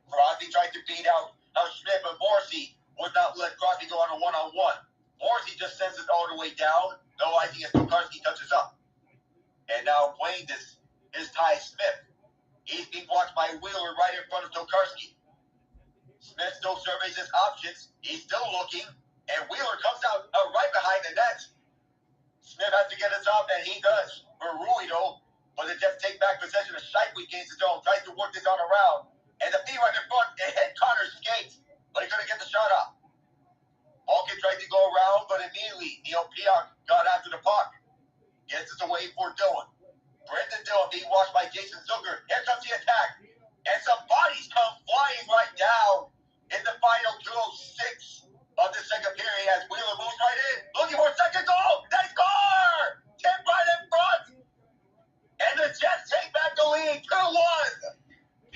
Crosby tried to beat out Schmidt, but Morrissey would not let Crosby go on a one-on-one. Morrissey just sends it all the way down. No icing as Tokarski touches up. And now playing this is Ty Smith. He's being watched by Wheeler right in front of Tokarski. Smith still surveys his options. He's still looking, and Wheeler comes out right behind the net. Smith has to get his up, and he does for Ruido, but the Jets take back possession of Scheifele gains his own, tries to work this on around, and the feed right in front, it hit Connor's skates, but he couldn't get the shot up. Malkin tried to go around, but immediately Neil Pionk got after the puck. Gets it away for Dillon. Brendan Dillon being watched by Jason Zucker. Here comes the attack. And some bodies come flying right down in the final 2:06 of the second period as Wheeler moves right in. Looking for a second goal. They score! Tip right in front. And the Jets take back the lead 2-1.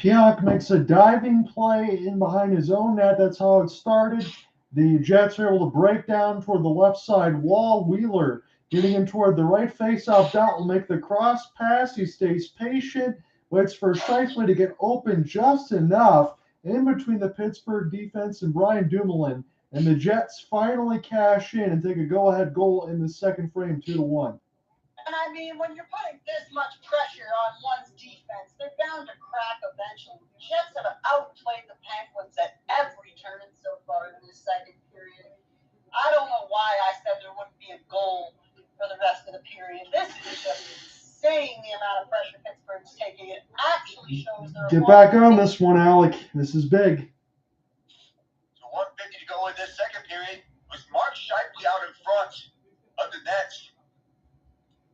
Pionk makes a diving play in behind his own net. That's how it started. The Jets are able to break down toward the left side wall. Wheeler getting in toward the right face-off dot will make the cross pass. He stays patient, waits for Scheifele to get open just enough in between the Pittsburgh defense and Brian Dumoulin. And the Jets finally cash in and take a go-ahead goal in the second frame, 2-1. And I mean, when you're putting this much pressure on one's defense, they're bound to crack eventually. The Jets have outplayed the Penguins at every turn so far in this second period. I don't know why I said there wouldn't be a goal for the rest of the period. This is just insane, the amount of pressure Pittsburgh's taking. It actually shows they're Get back on this one, Alec. This is big. So 150 to go in this second period. Was Mark Scheifele out in front of the net?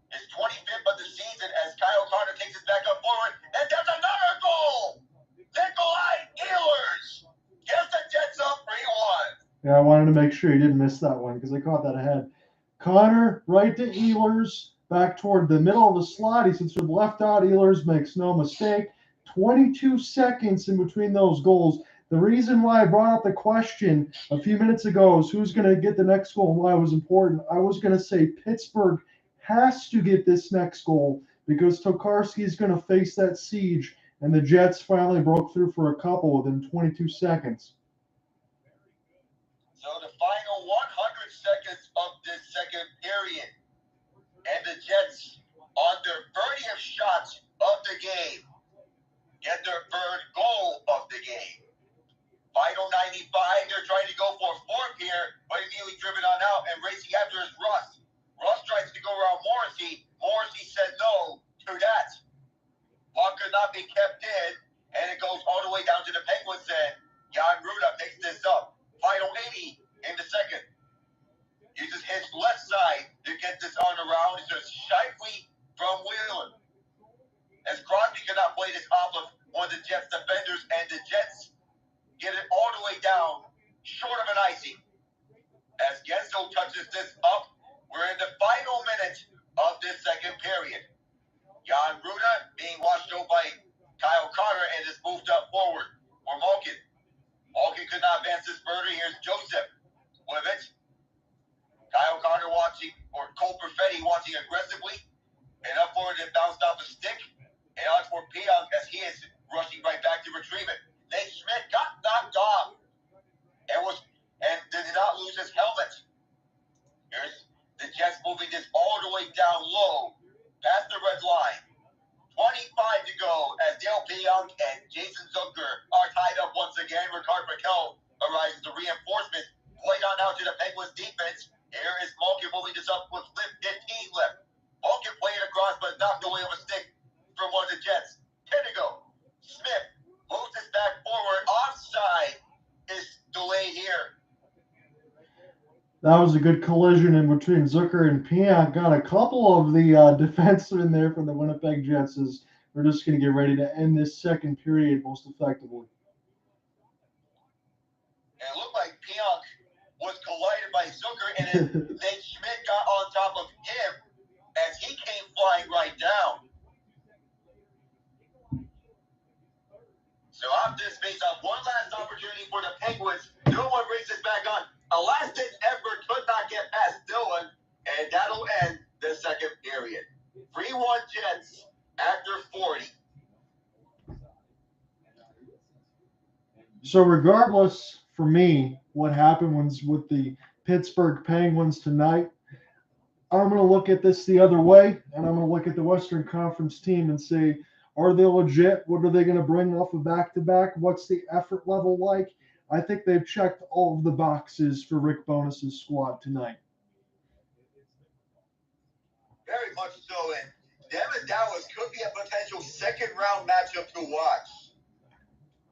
His 25th of the season as Kyle Connor takes his back up forward. And there's another goal! Nikolaj Ehlers gives the Jets up 3-1. Yeah, I wanted to make sure you didn't miss that one because I caught that ahead. Connor right to Ehlers, back toward the middle of the slot. He sits with left out. Ehlers makes no mistake. 22 seconds in between those goals. The reason why I brought up the question a few minutes ago is who's going to get the next goal and why it was important. I was going to say Pittsburgh has to get this next goal because Tokarski is going to face that siege, and the Jets finally broke through for a couple within 22 seconds. So the final 100 seconds of this second period, and the Jets on their 30th shot of the game get their third goal of the game. Final 95, they're trying to go for a fourth here, but immediately driven on out and racing after is Russ. Russ tries to go around Morrissey. Morrissey said no to that. Puck could not be kept in, and it goes all the way down to the Penguins end. Jan Ruda picks this up. Final 80 in the second. Uses his left side to get this on around. It's just Scheifele from Wheeler. As Crosby cannot play this off of one of the Jets defenders, and the Jets get it all the way down, short of an icing. As Guentzel touches this up, we're in the final minute of this second period. Jan Ruda being washed out by Kyle Connor and is moved up forward for Malkin. Malkin could not advance this further. Here's Joseph with it. Kyle Connor watching, or Cole Perfetti watching aggressively. And up forward, it bounced off a stick. And on for Pierre Luc as he is rushing right back to retrieve it. Nate Schmidt got knocked off and did not lose his helmet. Here's the Jets moving this all the way down low, past the red line. 25 to go as Dale Pierre and Jason Zucker are tied up once again. Rakell arrives to reinforcement. Played on out to the Penguins defense. Here is Malkin moving this up with 15 left. Malkin played across but knocked away with a stick from one of the Jets. 10 to go. Smith moves this back forward. Offside is delayed here. That was a good collision in between Zucker and Pierre. Got a couple of the defensemen there from the Winnipeg Jets as we're just going to get ready to end this second period most effectively. And it looked like Pierre Luc was collided by Zucker, and then Nate Schmidt got on top of him as he came flying right down. So off this face-off, one last opportunity for the Penguins. No one brings this back on. A last-ditch effort could not get past Dylan, and that'll end the second period. 3-1 Jets after 40. So regardless, for me, what happened was with the Pittsburgh Penguins tonight, I'm going to look at this the other way, and I'm going to look at the Western Conference team and say, are they legit? What are they going to bring off a back-to-back? What's the effort level like? I think they've checked all of the boxes for Rick Bowness' squad tonight. Very much so, and them and Dallas could be a potential second-round matchup to watch.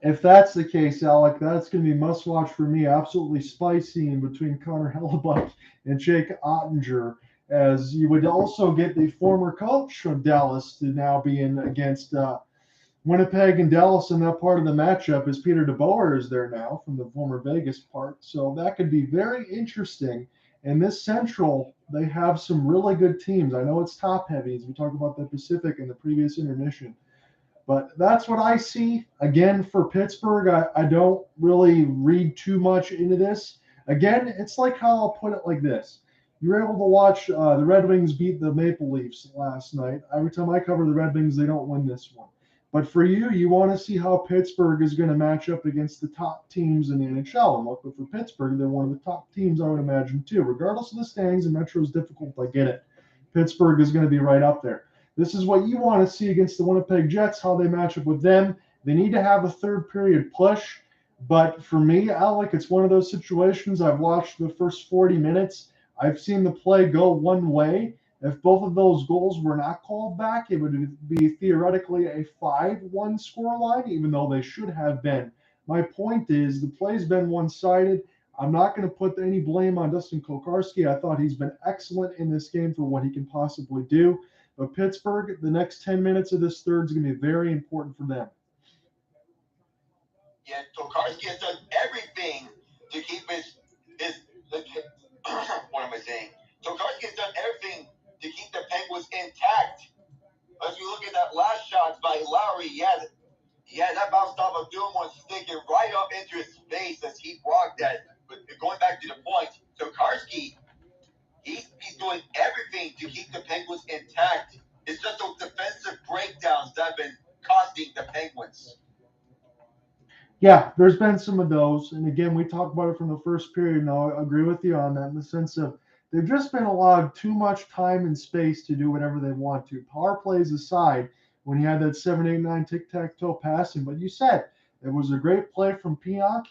If that's the case, Alec, that's going to be must-watch for me. Absolutely spicy in between Connor Hellebuyck and Jake Ottinger, as you would also get the former coach of Dallas to now be in against Winnipeg and Dallas in that part of the matchup, as Peter DeBoer is there now from the former Vegas part. So that could be very interesting. In this Central, they have some really good teams. I know it's top-heavy, as we talked about the Pacific in the previous intermission. But that's what I see. Again, for Pittsburgh, I don't really read too much into this. Again, it's like how I'll put it like this. You were able to watch the Red Wings beat the Maple Leafs last night. Every time I cover the Red Wings, they don't win this one. But for you, you want to see how Pittsburgh is going to match up against the top teams in the NHL. And look, for Pittsburgh, they're one of the top teams, I would imagine, too. Regardless of the standings, and Metro is difficult, I get it. Pittsburgh is going to be right up there. This is what you want to see against the Winnipeg Jets, how they match up with them. They need to have a third period push. But for me, Alec, it's one of those situations. I've watched the first 40 minutes. I've seen the play go one way. If both of those goals were not called back, it would be theoretically a 5-1 scoreline, even though they should have been. My point is the play's been one-sided. I'm not going to put any blame on Dustin Kokarski. I thought he's been excellent in this game for what he can possibly do. But Pittsburgh, the next 10 minutes of this third is going to be very important for them. Yeah, Tokarski has done everything to keep his what am I saying? Tokarski has done everything to keep the Penguins intact. As we look at that last shot by Lowry, that bounced off of Dumois, sticking right up into his face as he blocked that. But going back to the point, Tokarski, he's doing everything to keep the Penguins intact. It's just those defensive breakdowns that have been costing the Penguins. Yeah, there's been some of those. And again, we talked about it from the first period. And I agree with you on that in the sense of they've just been allowed too much time and space to do whatever they want to. Power plays aside, when you had that 7-8-9 tic-tac-toe passing. But you said it was a great play from Pionk.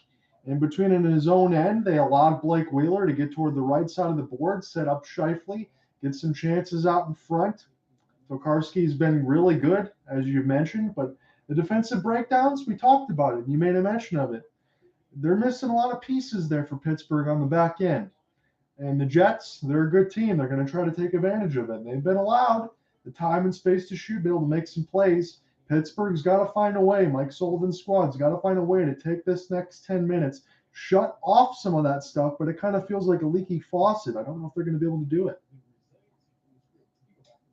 In between and in his own end, they allowed Blake Wheeler to get toward the right side of the board, set up Scheifele, get some chances out in front. Tokarski's been really good, as you mentioned, but the defensive breakdowns, we talked about it. You made a mention of it. They're missing a lot of pieces there for Pittsburgh on the back end. And the Jets, they're a good team. They're going to try to take advantage of it. They've been allowed the time and space to shoot, be able to make some plays. Pittsburgh's got to find a way. Mike Sullivan's squad's got to find a way to take this next 10 minutes, shut off some of that stuff, but it kind of feels like a leaky faucet. I don't know if they're going to be able to do it.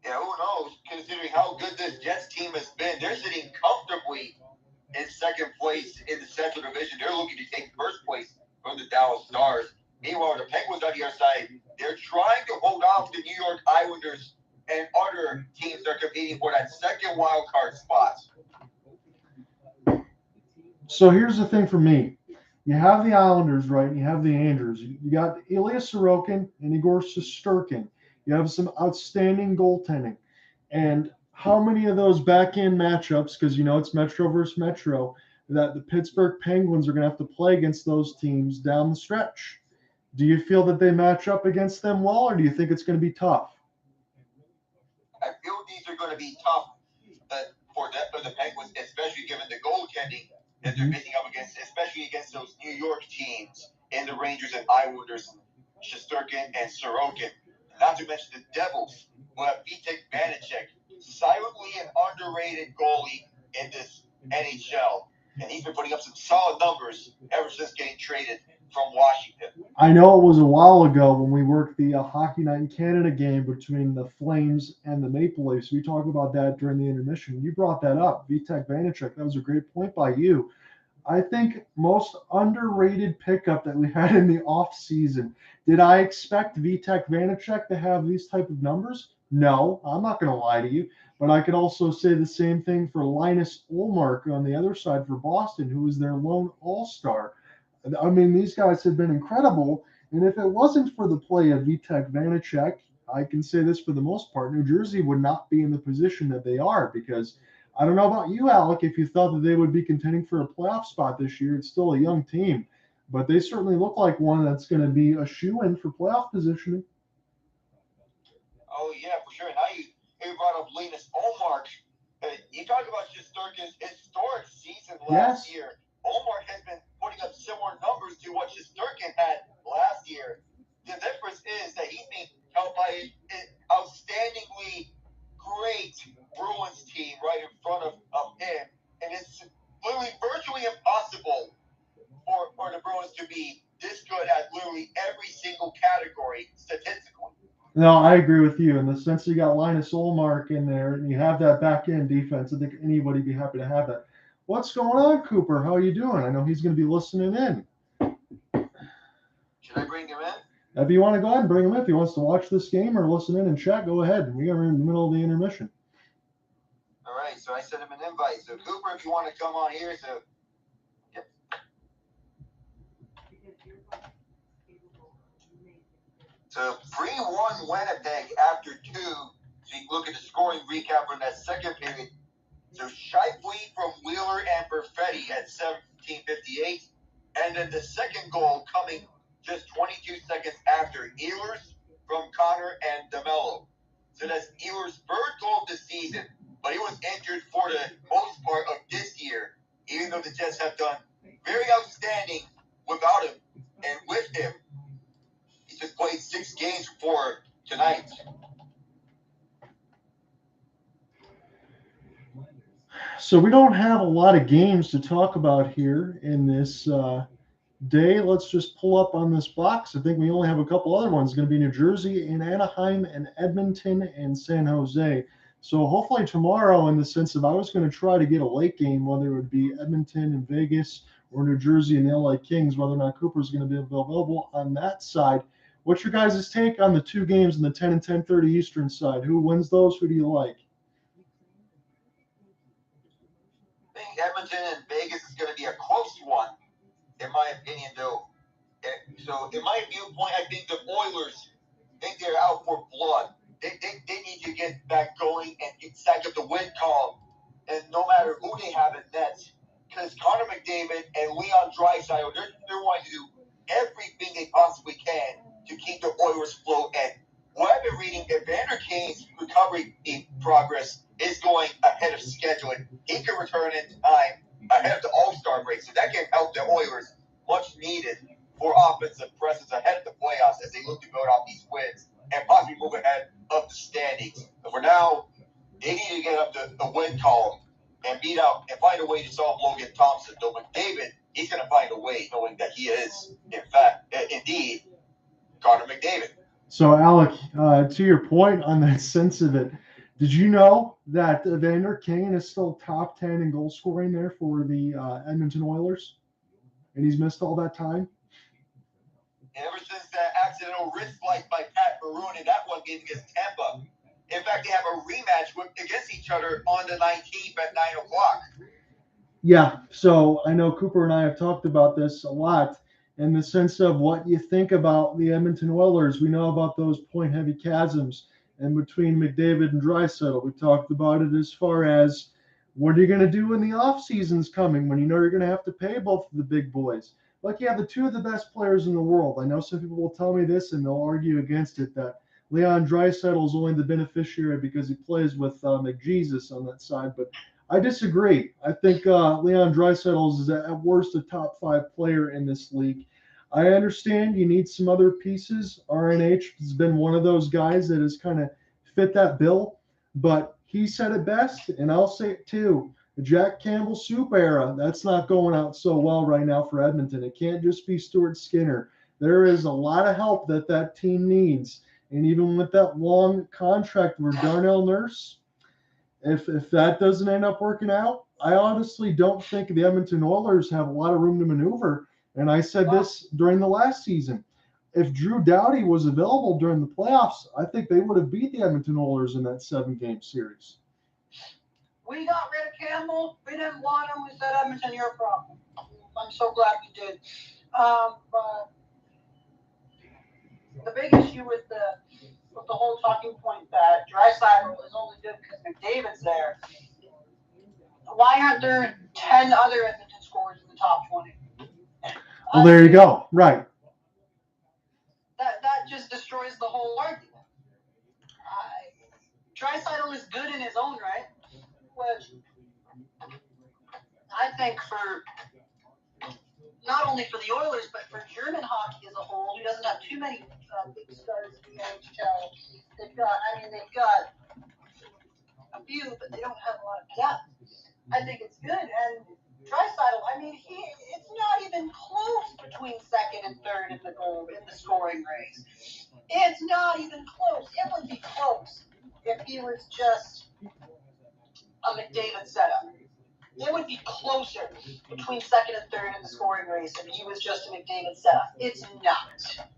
Yeah, who knows, considering how good this Jets team has been. They're sitting comfortably in second place in the Central Division. They're looking to take first place from the Dallas Stars. Meanwhile, the Penguins on the other side, they're trying to hold off the New York Islanders and other teams that are competing for that second wild card spot. So here's the thing for me. You have the Islanders, right? And you have the Andrews. You got Ilya Sorokin and Igor Shesterkin. You have some outstanding goaltending. And how many of those back-end matchups, because you know it's Metro versus Metro, that the Pittsburgh Penguins are going to have to play against those teams down the stretch? Do you feel that they match up against them well, or do you think it's going to be tough? I feel these are going to be tough for the Penguins, especially given the goaltending that they're facing up against, especially against those New York teams and the Rangers and Islanders, Shesterkin and Sorokin. Not to mention the Devils, who have Vitek Vanacek, silently an underrated goalie in this NHL. And he's been putting up some solid numbers ever since getting traded from Washington. I know it was a while ago when we worked the Hockey Night in Canada game between the Flames and the Maple Leafs. We talked about that during the intermission. You brought that up, Vitek Vanacek. That was a great point by you. I think most underrated pickup that we had in the offseason. Did I expect Vitek Vanacek to have these type of numbers? No, I'm not going to lie to you. But I could also say the same thing for Linus Ullmark on the other side for Boston, who was their lone all-star. I mean, these guys have been incredible. And if it wasn't for the play of Vitek Vanacek, I can say this for the most part, New Jersey would not be in the position that they are, because I don't know about you, Alec, if you thought that they would be contending for a playoff spot this year. It's still a young team, but they certainly look like one that's going to be a shoo-in for playoff positioning. Oh, yeah, for sure. And now you brought up Linus Ullmark. You talk about Shesterkin's historic season last year. Ullmark has been putting up similar numbers to what Shesterkin had last year. The difference is that he's being helped by an outstandingly great Bruins team right in front of him. And it's literally virtually impossible for the Bruins to be this good at literally every single category statistically. No, I agree with you. In the sense you got Linus Ullmark in there, and you have that back-end defense. I think anybody would be happy to have that. What's going on, Cooper? How are you doing? I know he's going to be listening in. Should If you want to go ahead and bring him in, if he wants to watch this game or listen in and chat, go ahead. We are in the middle of the intermission. All right, so I sent him an invite. So Cooper, if you want to come on here, so yep. So 3-1 Winnipeg after 2. So you can look at the scoring recap from that second period. So Scheifele from Wheeler and Perfetti at 17:58. And then the second goal coming just 22 seconds after, Ehlers from Connor and DeMello. So that's Ehlers' third goal of the season, but he was injured for the most part of this year, even though the Jets have done very outstanding without him. And with him, he just played 6 games for tonight. So we don't have a lot of games to talk about here in this day. Let's just pull up on this box. I think we only have a couple other ones. It's going to be New Jersey and Anaheim and Edmonton and San Jose. So hopefully tomorrow, in the sense of I was going to try to get a late game, whether it would be Edmonton and Vegas or New Jersey and the LA Kings, whether or not Cooper's going to be available on that side. What's your guys' take on the 2 games in the 10 and 10:30 Eastern side? Who wins those? Who do you like? I think Edmonton and Vegas is going to be a close one, in my opinion, though. So, in my viewpoint, I think the Oilers think they're out for blood. They need to get back going and stack up the win column, and no matter who they have in net, because Connor McDavid and Leon Draisaitl, they're wanting to do everything they possibly can to keep the Oilers afloat. And what I've been reading, Evander Kane's recovery in progress is going ahead of schedule, and he can return in time ahead of the All-Star break. So that can help the Oilers much needed for offensive presence ahead of the playoffs as they look to build off these wins and possibly move ahead of the standings. But for now, they need to get up the win column and beat out and find a way to solve Logan Thompson. Though McDavid, he's going to find a way, knowing that he is, in fact, indeed, Connor McDavid. So, Alec, to your point on that sense of it, did you know that Evander Kane is still top 10 in goal scoring there for the Edmonton Oilers? And he's missed all that time? Ever since that accidental wrist slice by Pat Maroon in that one game against Tampa. In fact, they have a rematch against each other on the 19th at 9 o'clock. Yeah, so I know Cooper and I have talked about this a lot in the sense of what you think about the Edmonton Oilers. We know about those point-heavy chasms in between McDavid and Draisaitl. We talked about it as far as what are you going to do when the off-season's coming, when you know you're going to have to pay both of the big boys. Like you have the 2 of the best players in the world. I know some people will tell me this and they'll argue against it, that Leon Draisaitl is only the beneficiary because he plays with McJesus on that side, but I disagree. I think Leon Draisaitl is at worst a top 5 player in this league. I understand you need some other pieces. RNH has been one of those guys that has kind of fit that bill, but he said it best, and I'll say it too. The Jack Campbell soup era, that's not going out so well right now for Edmonton. It can't just be Stuart Skinner. There is a lot of help that team needs. And even with that long contract with Darnell Nurse, if that doesn't end up working out, I honestly don't think the Edmonton Oilers have a lot of room to maneuver. And I said this during the last season. If Drew Doughty was available during the playoffs, I think they would have beat the Edmonton Oilers in that 7-game series. We got rid of Campbell. We didn't want him. We said, Edmonton, your problem. I'm so glad we did. But the big issue with the whole talking point that Draisaitl is only good because McDavid's there. Why aren't there 10 other Edmonton scorers in the top 20? Well, there you go. Right. That just destroys the whole argument. Draisaitl is good in his own right, which I think for not only for the Oilers, but for German hockey as a whole, who doesn't have too many big stars in the NHL. They've got a few, but they don't have a lot of depth. I think it's good. And Draisaitl, it's not even close between second and third in the scoring race. It's not even close. It would be close if he was just a McDavid setup. It would be closer between second and third in the scoring race if he was just a McDavid setup. It's not.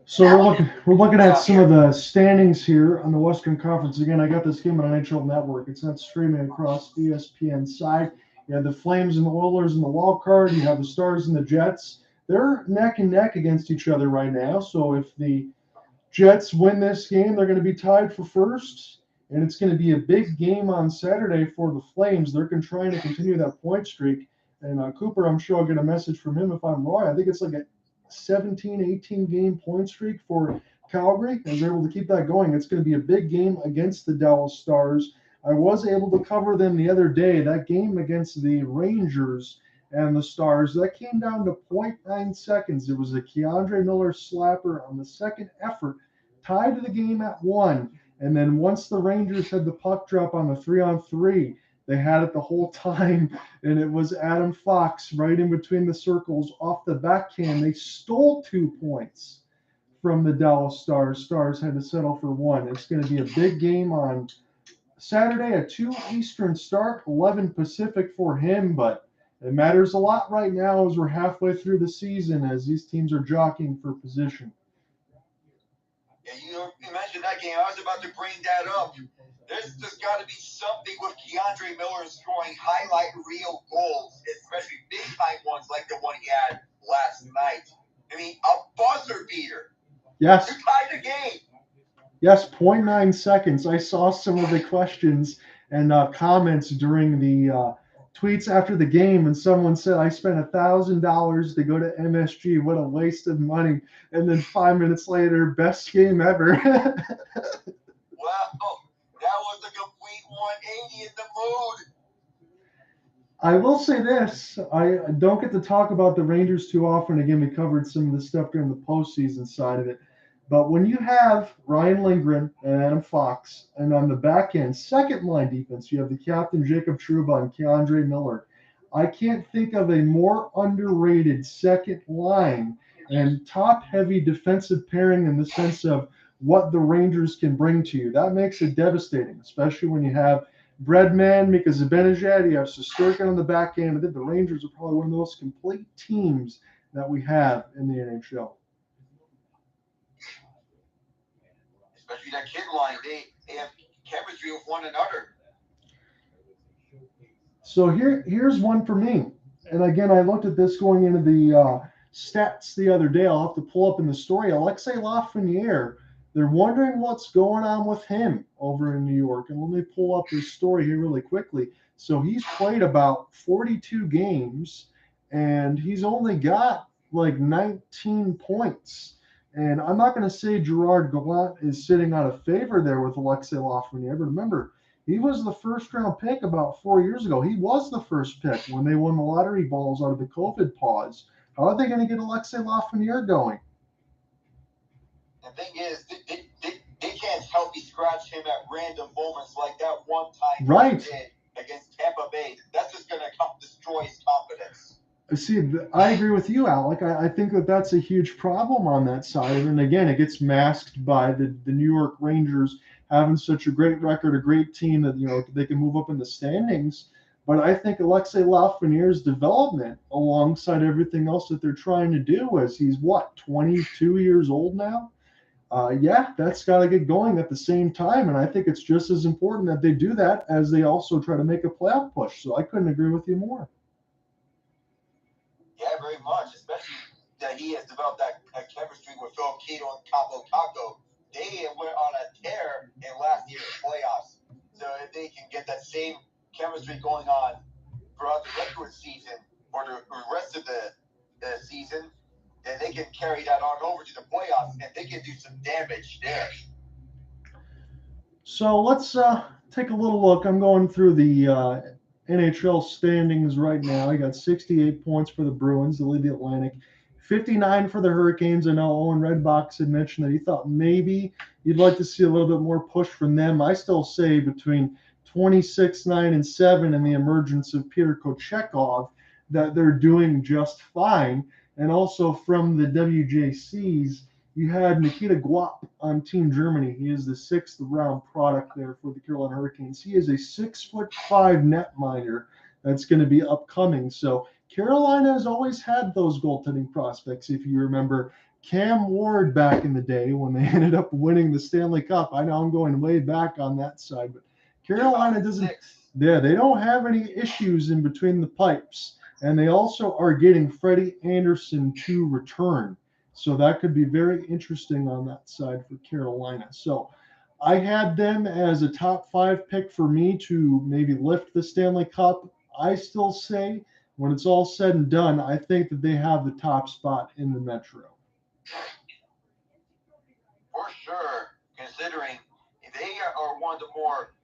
So we're looking at some of the standings here on the Western Conference. Again, I got this game on NHL Network. It's not streaming across ESPN side. You have the Flames and the Oilers in the wild card. You have the Stars and the Jets. They're neck and neck against each other right now. So if the Jets win this game, they're going to be tied for first. And it's going to be a big game on Saturday for the Flames. They're trying to continue that point streak. And Cooper, I'm sure I'll get a message from him if I'm wrong. I think it's like a 17, 18 game point streak for Calgary. As they're able to keep that going, it's going to be a big game against the Dallas Stars. I was able to cover them the other day. That game against the Rangers and the Stars, that came down to 0.9 seconds. It was a K'Andre Miller slapper on the second effort, tied to the game at 1. And then once the Rangers had the puck drop on the 3-on-3, they had it the whole time, and it was Adam Fox right in between the circles off the backhand. They stole 2 points from the Dallas Stars. Stars had to settle for 1. It's going to be a big game on Saturday, a 2 Eastern start, 11 Pacific for him, but it matters a lot right now as we're halfway through the season as these teams are jockeying for position. Yeah, you mentioned that game. I was about to bring that up. There's just got to be something with K'Andre Miller scoring highlight reel goals, especially big-time ones like the one he had last night. I mean, a buzzer beater. Yes. To tie the game. Yes, 0.9 seconds. I saw some of the questions and comments during the tweets after the game, and someone said, I spent $1,000 to go to MSG. What a waste of money. And then 5 minutes later, best game ever. Wow. That was a complete 180 in the mood. I will say this. I don't get to talk about the Rangers too often. Again, we covered some of the stuff during the postseason side of it. But when you have Ryan Lindgren and Adam Fox, and on the back end, second line defense, you have the captain Jacob Trouba and K'Andre Miller. I can't think of a more underrated second line and top-heavy defensive pairing in the sense of what the Rangers can bring to you. That makes it devastating, especially when you have Breadman, Mika Zibanejad, you have Shesterkin on the back end. I think the Rangers are probably one of the most complete teams that we have in the NHL. Especially that kid line, they have chemistry with one another. So here's one for me. And again, I looked at this going into the stats the other day. I'll have to pull up in the story. Alexei Lafreniere, they're wondering what's going on with him over in New York. And let me pull up his story here really quickly. So he's played about 42 games, and he's only got like 19 points. And I'm not going to say Gerard Gallant is sitting out of favor there with Alexei Lafreniere, but remember, he was the first-round pick about 4 years ago. He was the first pick when they won the lottery balls out of the COVID pause. How are they going to get Alexei Lafreniere going? The thing is, they can't help but scratch him at random moments like that one time right. He did against Tampa Bay. That's just going to destroy his confidence. See, I agree with you, Alec. I think that's a huge problem on that side. And again, it gets masked by the New York Rangers having such a great record, a great team that, you know, they can move up in the standings. But I think Alexei Lafreniere's development alongside everything else that they're trying to do as he's, 22 years old now? Yeah, that's got to get going at the same time. And I think it's just as important that they do that as they also try to make a playoff push. So I couldn't agree with you more. Yeah, very much, especially that he has developed that chemistry with Phil Keto and Capo Taco. They went on a tear in last year's playoffs. So if they can get that same chemistry going on throughout the regular season or the rest of the season, then they can carry that on over to the playoffs and they can do some damage there. So let's take a little look. I'm going through the NHL standings right now. I got 68 points for the Bruins, they lead the Atlantic. 59 for the Hurricanes. I know Owen Redbox had mentioned that he thought maybe you'd like to see a little bit more push from them. I still say between 26, 9, and 7 and the emergence of Peter Kochetkov that they're doing just fine. And also from the WJCs, you had Nikita Guap on Team Germany. He is the 6th round product there for the Carolina Hurricanes. He is a 6'5" netminder that's going to be upcoming. So Carolina has always had those goaltending prospects. If you remember Cam Ward back in the day when they ended up winning the Stanley Cup. I know I'm going way back on that side, but Carolina doesn't. Yeah, they don't have any issues in between the pipes. And they also are getting Freddie Anderson to return. So that could be very interesting on that side for Carolina. So I had them as a top 5 pick for me to maybe lift the Stanley Cup. I still say when it's all said and done, I think that they have the top spot in the Metro. For sure, considering they are one of the more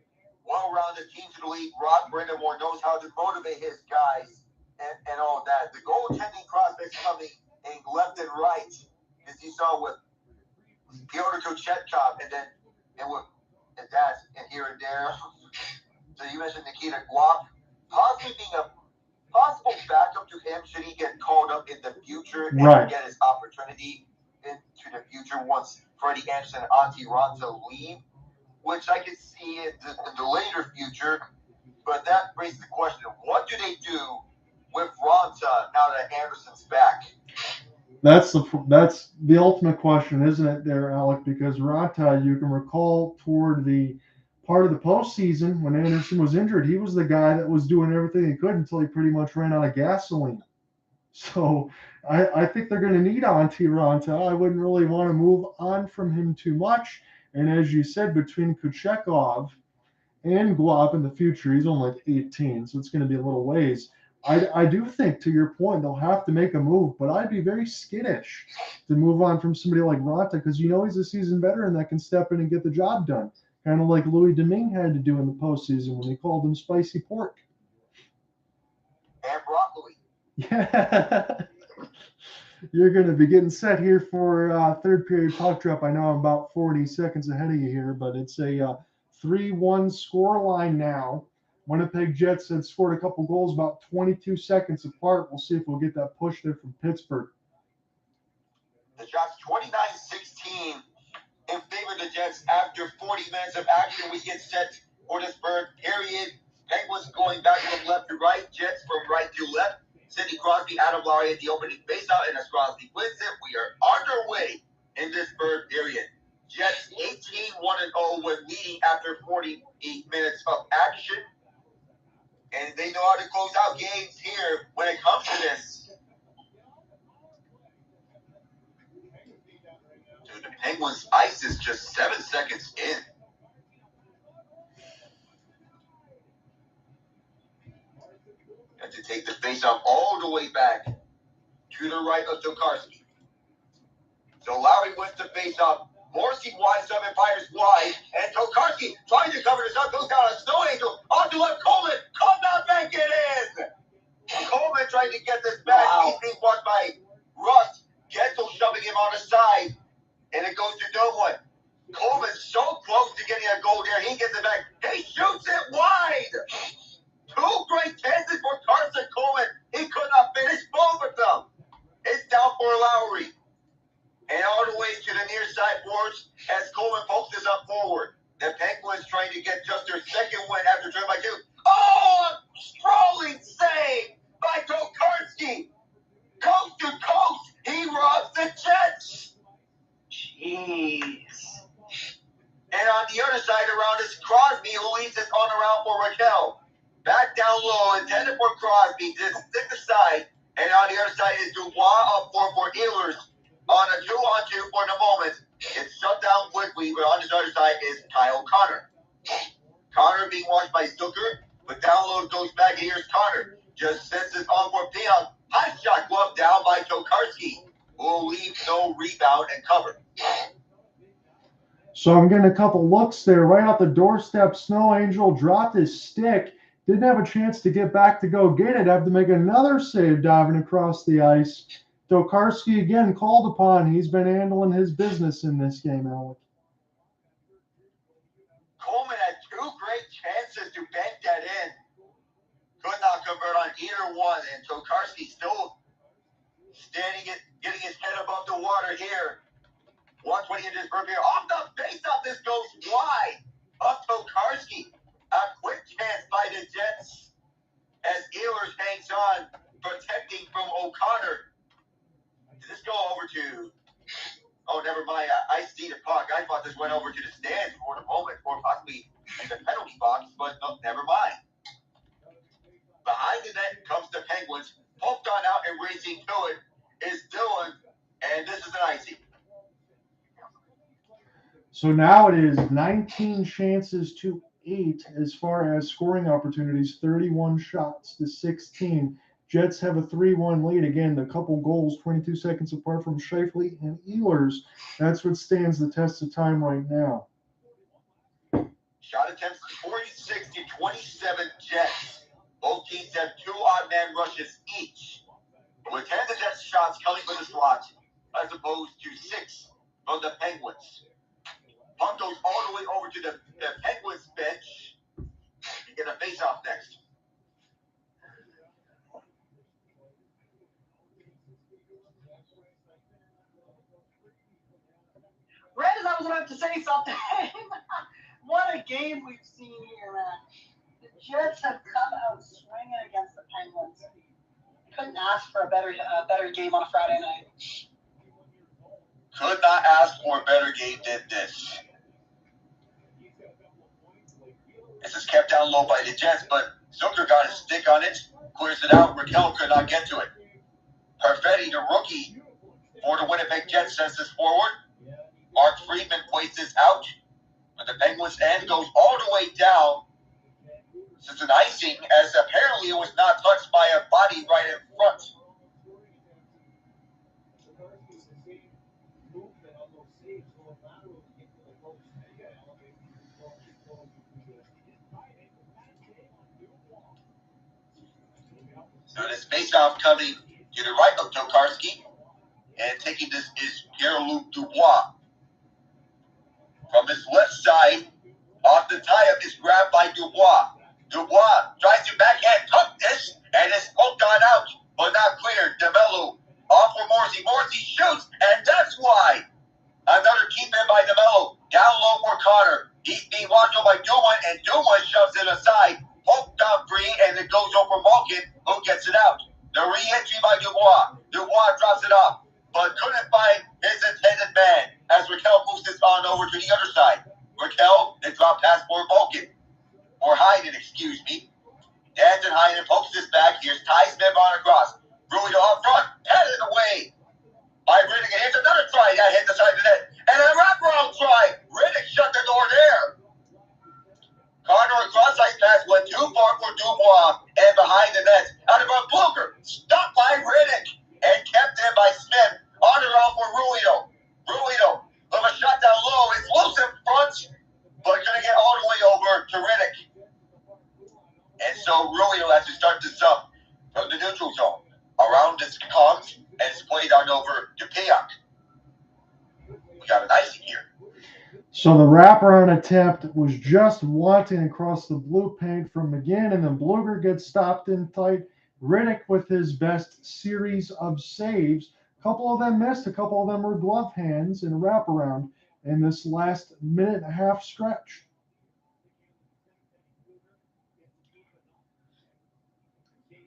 well-rounded teams in the league. Rod Brindamore knows how to motivate his guys and all that. The goaltending prospects coming in left and right, as you saw with Pierre Luc Dubois, and that, and here and there. So you mentioned Nikita Guap, possibly being a possible backup to him should he get called up in the future and get his opportunity into the future once Freddie Anderson and Antti Raanta leave, which I could see in the later future. But that raises the question of what do they do with Raanta now that Anderson's back? That's the ultimate question, isn't it, there, Alec? Because Raanta, you can recall toward the part of the postseason when Anderson was injured, he was the guy that was doing everything he could until he pretty much ran out of gasoline. So I think they're going to need Antti Raanta. I wouldn't really want to move on from him too much. And as you said, between Kuchekov and Guap in the future, he's only like 18, so it's going to be a little ways. I do think, to your point, they'll have to make a move, but I'd be very skittish to move on from somebody like Raanta because he's a seasoned veteran that can step in and get the job done, kind of like Louis Domingue had to do in the postseason when they called him spicy pork. And broccoli. Yeah. You're going to be getting set here for third period puck drop. I know I'm about 40 seconds ahead of you here, but it's a 3-1 score line now. Winnipeg Jets had scored a couple goals about 22 seconds apart. We'll see if we'll get that push there from Pittsburgh. The shot's 29-16 in favor of the Jets after 40 minutes of action. We get set for this third period. Penguins going back from left to right. Jets from right to left. Sidney Crosby, Adam Lowry at the opening faceout, and as Crosby wins it, we are underway in this third period. Jets 18-1-0 when leading after 48 minutes of action. And they know how to close out games here when it comes to this. So the Penguins' ice is just 7 seconds in. Have to take the faceoff all the way back to the right of Tokarski. So Lowry wins the faceoff. Morrissey winds up and fires wide. And Tokarski trying to cover this up. Goes down a snow angel. Onto left Coleman. Comes out back it in. Coleman trying to get this back. Wow. He's being blocked by Rust. Guentzel shoving him on the side. And it goes to no one. Coleman's so close to getting a goal there. He gets it back. He shoots it wide. 2 great chances for Carson Coleman. He could not finish both of them. It's down for Lowry. And all the way to the near side boards as Coleman focuses up forward. The Penguins trying to get just their second win after driven by 2. Oh, a strolling save by Tokarski. Coast to coast, he robs the Jets. Jeez. And on the other side around is Crosby, who leads this on around for Rakell. Back down low, intended for Crosby, just stick aside. And on the other side is Dubois up for Ehlers. On a 2-on-2 for the moment. It's shut down quickly, but on his other side is Kyle Connor. Connor being watched by Zucker, but down low goes back, and here's Connor. Just sends it on for Peon. High shot glove down by Tokarski, who will leave no rebound and cover. So I'm getting a couple looks there. Right off the doorstep, Snow Angel dropped his stick. Didn't have a chance to get back to go get it. Have to make another save diving across the ice. Tokarski again called upon. He's been handling his business in this game, Alec. Coleman had 2 great chances to bank that in. Could not convert on either one, and Tokarski still getting his head above the water here. 120 inches per year. Off the face-off, this goes wide. Up Tokarski. A quick chance by the Jets. as Ehlers hangs on, protecting from O'Connor. Did this go over to... Oh, never mind. I see the puck. I thought this went over to the stands for the moment, or possibly in the penalty box, but no, never mind. Behind the net comes the Penguins. Poked on out and racing to it is Dylan, and this is an icing. So now it is 19 chances to 8 as far as scoring opportunities, 31 shots to 16. Jets have a 3-1 lead. Again, a couple goals 22 seconds apart from Scheifele and Ehlers. That's what stands the test of time right now. Shot attempts 46 to 27 Jets. Both teams have 2 odd man rushes each, with 10 of the Jets shots coming from the slot, as opposed to 6 from the Penguins. Puck goes all the way over to the Penguins bench to get a face-off next. Brandon, I was about to say something. What a game we've seen here, man. The Jets have come out swinging against the Penguins. Couldn't ask for a better game on a Friday night. Could not ask for a better game than this. This is kept down low by the Jets, but Zucker got his stick on it, clears it out. Rakell could not get to it. Perfetti, the rookie for the Winnipeg Jets, sends this forward. Mark Friedman plays this out, but the Penguins' end goes all the way down. This is an icing, as apparently it was not touched by a body right in front. So this face-off coming to the right of Tokarski, and taking this is Pierre Luc Dubois. From his left side, off the tie-up is grabbed by Dubois. Dubois tries to backhand tuck this, and is poked on out, but not cleared. DeMello off for Morrissey. Morrissey shoots, and that's why. Another keep in by DeMello. Down low for Connor. He's being watched over by Dumoulin, and Dumoulin shoves it aside. Poked out free, and it goes over Malkin, who gets it out. The re-entry by Dubois. Dubois drops it off, but couldn't find his intended man as Rakell moves this on over to the other side. Rakell, they drop pass for Malkin. Or Heinen, excuse me. Danton Heinen pokes this back. Here's Ty Smith on across. Ruido up front. Headed away by Riddick. And here's another try that hit the side of the net. And a wraparound try. Riddick shut the door there. Connor across ice pass went too far for Dubois and behind the net. Out of front, Blucher stopped by Riddick and kept in by Smith. On and off for Ruido. Ruido with a shot down low. It's loose in front, but going to get all the way over to Riddick. And so Ruido has to start this up from the neutral zone. Around this comes and it's played on over to Piak. We got an icing here. So the wraparound attempt was just wanting across the blue paint from McGinn, and then Bluger gets stopped in tight. Riddick with his best series of saves. A couple of them missed, a couple of them were glove hands in a wraparound in this last minute and a half stretch.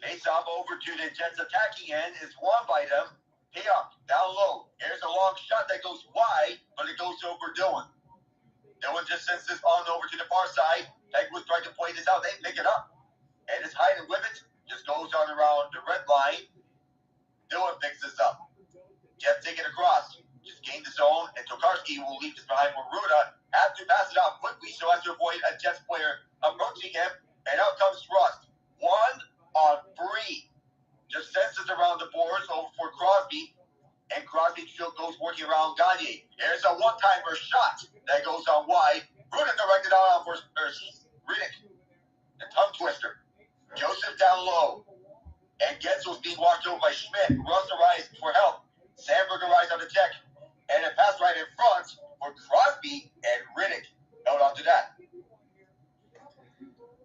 Face off over to the Jets attacking end is won by them. Piak down low. Here's a long shot that goes wide, but it goes over Dylan. Dylan just sends this on over to the far side. Penguins trying to play this out. They pick it up. And it's Heinen with it. Just goes on around the red line. Dylan picks this up. Jeff take it across. Just gain the zone. And Tokarski will leave this behind for Ruda. Have to pass it out quickly so as to avoid a Jets player approaching him. And out comes Rust. 1-on-3. Just sends it around the boards over for Crosby. And Crosby still goes working around Gagne. Here's a one-timer shot that goes on wide. Ruda directed out for Riddick. The tongue twister. Joseph down low. And Guentzel's being walked over by Schmidt. Russ arrives for help. Sandberg arrives on the deck. And a pass right in front for Crosby and Riddick. Held on to that.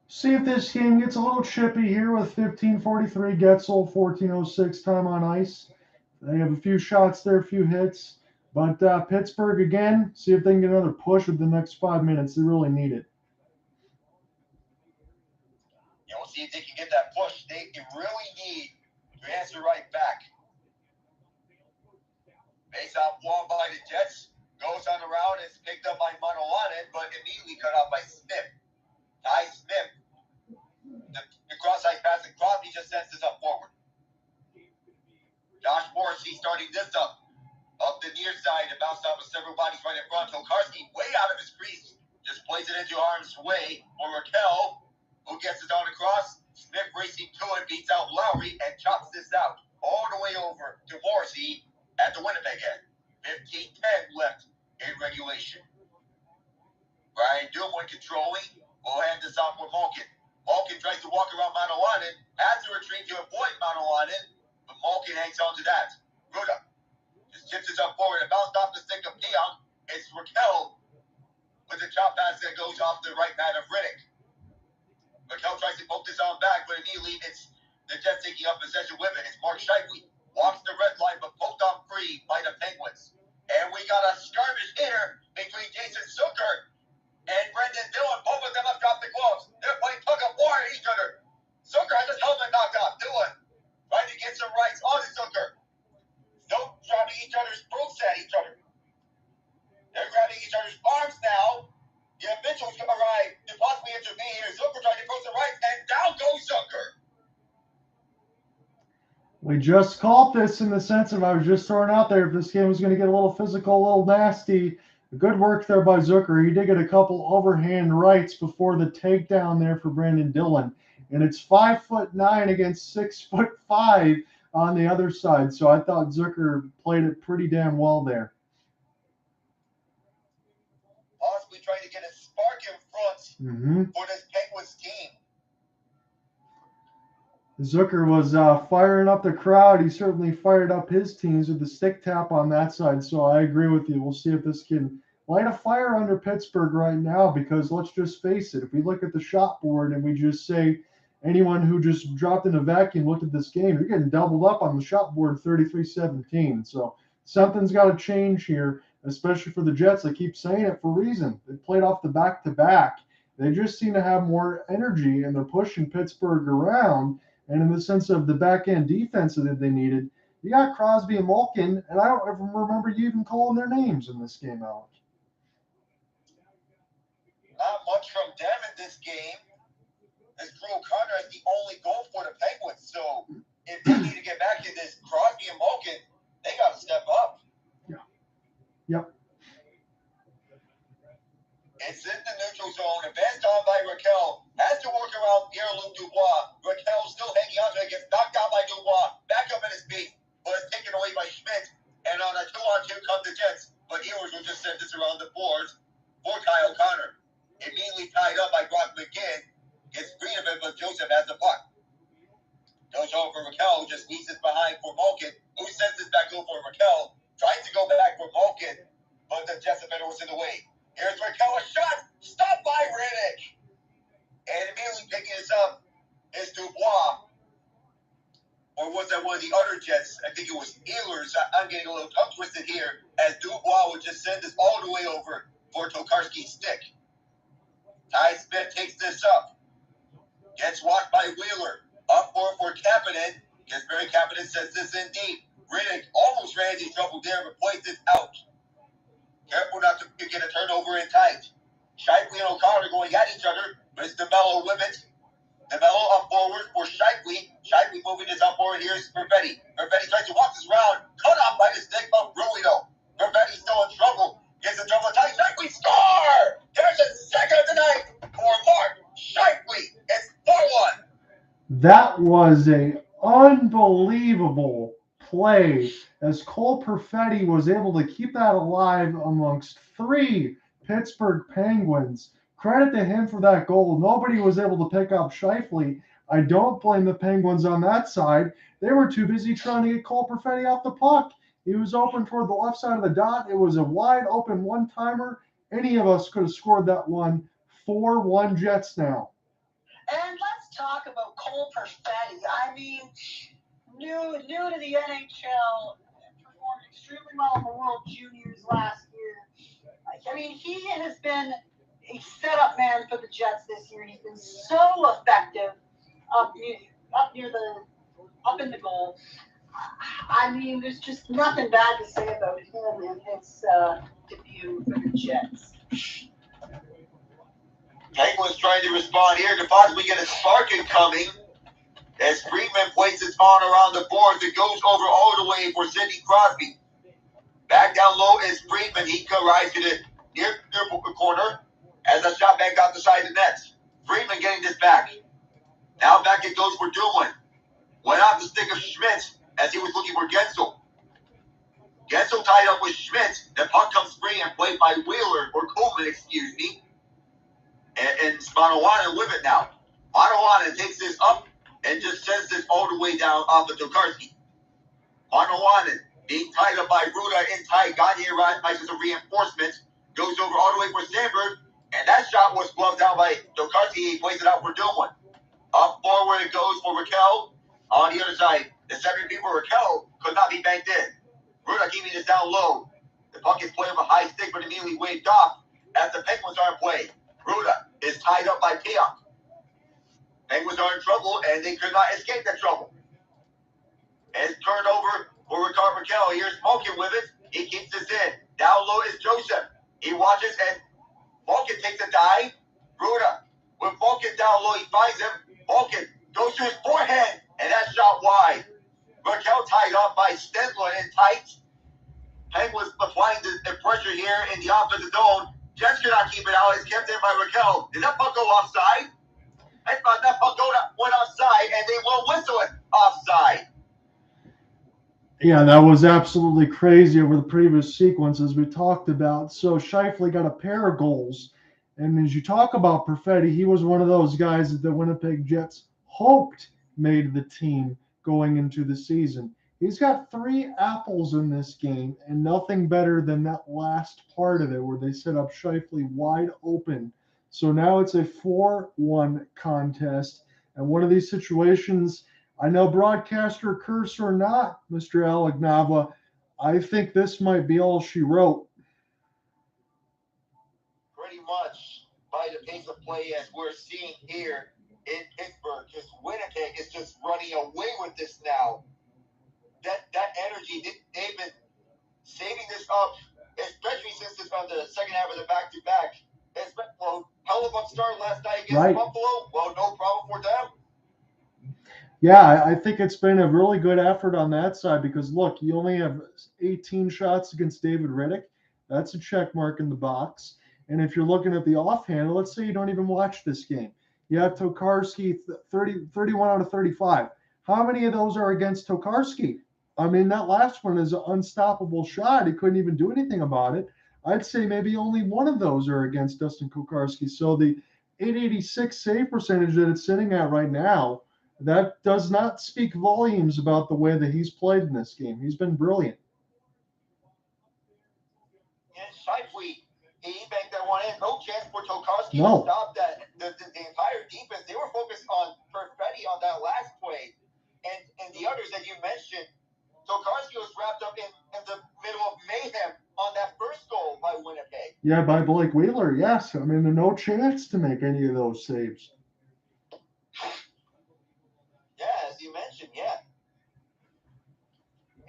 See if this game gets a little chippy here with 15:43 Guentzel, 14:06 time on ice. They have a few shots there, a few hits. But Pittsburgh, again, see if they can get another push with the next 5 minutes. They really need it. You know, see if they can get that push. They really need to answer right back. Face off wall by the Jets. Goes on around. It's picked up by Manolanen, but immediately cut off by Smith. Ty Smith. The cross-ice pass, and Crosby just sends this up forward. Josh Morrissey starting this up. Up the near side, it bounced off with several bodies right in front. Tokarski way out of his crease. Just plays it into harm's way for Rakell, who gets it on across. Smith racing to it, beats out Lowry, and chops this out all the way over to Morrissey at the Winnipeg end. 15-10 left in regulation. Bryan Dubois controlling. Will hand this off for Malkin. Malkin tries to walk around Manolanen. Has to retreat to avoid Manolanen, but Malkin hangs on to that. Ruda just chips it up forward and bounced off the stick of Keon. It's Rakell with the chop pass that goes off the right pad of Riddick. Rakell tries to poke this on back, but immediately it's the Jets taking up possession with it. It's Mark Scheifele. Walks the red line, but poked on free by the Penguins. And we got a skirmish here between Jason Zucker and Brendan Dillon. Both of them have dropped the gloves. They're playing tug of war at each other. Zucker has his helmet knocked off. Dillon trying to get some rights on Zucker. Don't dropping each other's throats at each other. They're grabbing each other's arms now. The officials arrive to possibly intervene here. Zucker trying to approach the right, and down goes Zucker. We just called this in the sense of I was just throwing out there if this game was going to get a little physical, a little nasty. Good work there by Zucker. He did get a couple overhand rights before the takedown there for Brandon Dillon. And it's 5'9" against 6'5" on the other side. So I thought Zucker played it pretty damn well there. Possibly trying to get a spark in front for this Penguins team. Zucker was firing up the crowd. He certainly fired up his teams with the stick tap on that side. So I agree with you. We'll see if this can light a fire under Pittsburgh right now, because let's just face it. If we look at the shot board and we just say anyone who just dropped in a vacuum looked at this game, you're getting doubled up on the shot board 33-17. So something's got to change here, especially for the Jets. I keep saying it for a reason. They played off the back-to-back. They just seem to have more energy, and they're pushing Pittsburgh around. And in the sense of the back-end defense that they needed, you got Crosby and Malkin, and I don't ever remember you even calling their names in this game, Alec. Not much from them in this game. As Drew O'Connor is the only goal for the Penguins. So if they need to get back in this, Crosby and Malkin, they got to step up. Yeah. Yep. It's in the neutral zone. Advanced on by Rakell. Has to work around Pierre Luc Dubois. Rakell still hanging on to it. Gets knocked out by Dubois. Back up in his feet. But it's taken away by Schmidt. And on a 2-on-2 come the Jets. But Ehlers will just send this around the boards for Kyle O'Connor. Immediately tied up by Brock McGinn. Gets free of it, but Joseph has the puck. Goes over for Rakell. Just leaves it behind for Malkin. Who sends this back over for Rakell. Tries to go back for Malkin. But the Jets defender was in the way. Here's Rakell, a shot, stopped by Riddick. And immediately picking this up is Dubois. Or was that one of the other Jets? I think it was Ehlers. I'm getting a little tongue twisted here, as Dubois would just send this all the way over for Tokarski's stick. Ty Smith takes this up. Gets walked by Wheeler. Up for Kapanen. Gets very Kapanen, sends this in deep. Riddick almost ran into trouble there, but plays it out. Careful not to get a turnover in tight. Scheifele and O'Connor going at each other, but it's DeMello with it. DeMello up forward for Scheifele. Scheifele moving this up forward. Here's Perfetti. Perfetti tries to walk this round. Cut off by the stick of Ruido. Perfetti still in trouble. Gets in trouble tight. Scheifele score! There's a second of the night for Mark Scheifele. It's 4-1. That was a unbelievable play, as Cole Perfetti was able to keep that alive amongst 3 Pittsburgh Penguins. Credit to him for that goal. Nobody was able to pick up Scheifele. I don't blame the Penguins on that side. They were too busy trying to get Cole Perfetti off the puck. He was open toward the left side of the dot. It was a wide open one-timer. Any of us could have scored that one. 4-1 Jets now. And let's talk about Cole Perfetti. I mean, new to the NHL, performed extremely well in the World Juniors last year. I mean, he has been a setup man for the Jets this year. He's been so effective. up in the goal. I mean, there's just nothing bad to say about him and his debut for the Jets. Penguins trying to respond here. DeFox, we get a spark incoming as Friedman places his arm around the boards. It goes over all the way for Sidney Crosby. Back down low is Friedman. He arrives to the near corner as a shot back out the side of the net. Friedman getting this back. Now back it goes for Dumoulin. Went off the stick of Schmidt as he was looking for Guentzel. Guentzel tied up with Schmidt. The puck comes free and played by Wheeler, or Coleman, excuse me. And Manowanen with it now. Manowanen takes this up and just sends this all the way down off of Tokarski. Manowanen being tied up by Ruda and Ty Gagne rises a reinforcement. Goes over all the way for Sandberg. And that shot was gloved out by Tokarski. He plays it out for Dumoulin. Up forward it goes for Rakell. On the other side, the 7 people Rakell could not be banked in. Ruda keeping this down low. The puck is played with a high stick, but immediately waved off as the Penguins are in play. Ruda is tied up by Pionk. Penguins are in trouble, and they could not escape that trouble. It's turned over for Rickard Rakell. Here's Malkin with it. He keeps this in. Down low is Joseph. He watches, and Malkin takes a dive. Ruda, with Malkin down low, he finds him. Malkin goes to his forehand, and that shot wide. Rakell tied up by Stendler in tight. Penguins applying the pressure here in the offensive zone. Jets cannot keep it out. It's kept in by Rakell. Did that puck go offside? I thought that puck went offside, and they won't whistle it offside. Yeah, that was absolutely crazy over the previous sequences we talked about. So Scheifele got a pair of goals. And as you talk about Perfetti, he was one of those guys that the Winnipeg Jets hoped made the team going into the season. He's got 3 apples in this game, and nothing better than that last part of it where they set up Scheifele wide open. So now it's a 4-1 contest. And one of these situations, I know broadcaster curse or not, Mr. Alec Nava, I think this might be all she wrote. Pretty much by the pace of play as we're seeing here in Pittsburgh, just Winnipeg is just running away with this now. That energy, they've been saving this up, especially since it's on the second half of the back-to-back. Well, hell of a start last night against Buffalo. Well, no problem for them. Yeah, I think it's been a really good effort on that side because, look, you only have 18 shots against David Rittich. That's a check mark in the box. And if you're looking at the offhand, let's say you don't even watch this game. You have Tokarski 31 out of 35. How many of those are against Tokarski? I mean, that last one is an unstoppable shot. He couldn't even do anything about it. I'd say maybe only one of those are against Dustin Tokarski. So the 886 save percentage that it's sitting at right now, that does not speak volumes about the way that he's played in this game. He's been brilliant. And Scheifele, he banked that one in. No chance for Tokarski No. to stop that. The entire defense, they were focused on Perfetti on that last play. And the others that you mentioned, Tokarski was wrapped up in the middle of mayhem on that first goal by Winnipeg. Yeah, by Blake Wheeler, yes. I mean, there's no chance to make any of those saves. Yeah, as you mentioned, yeah.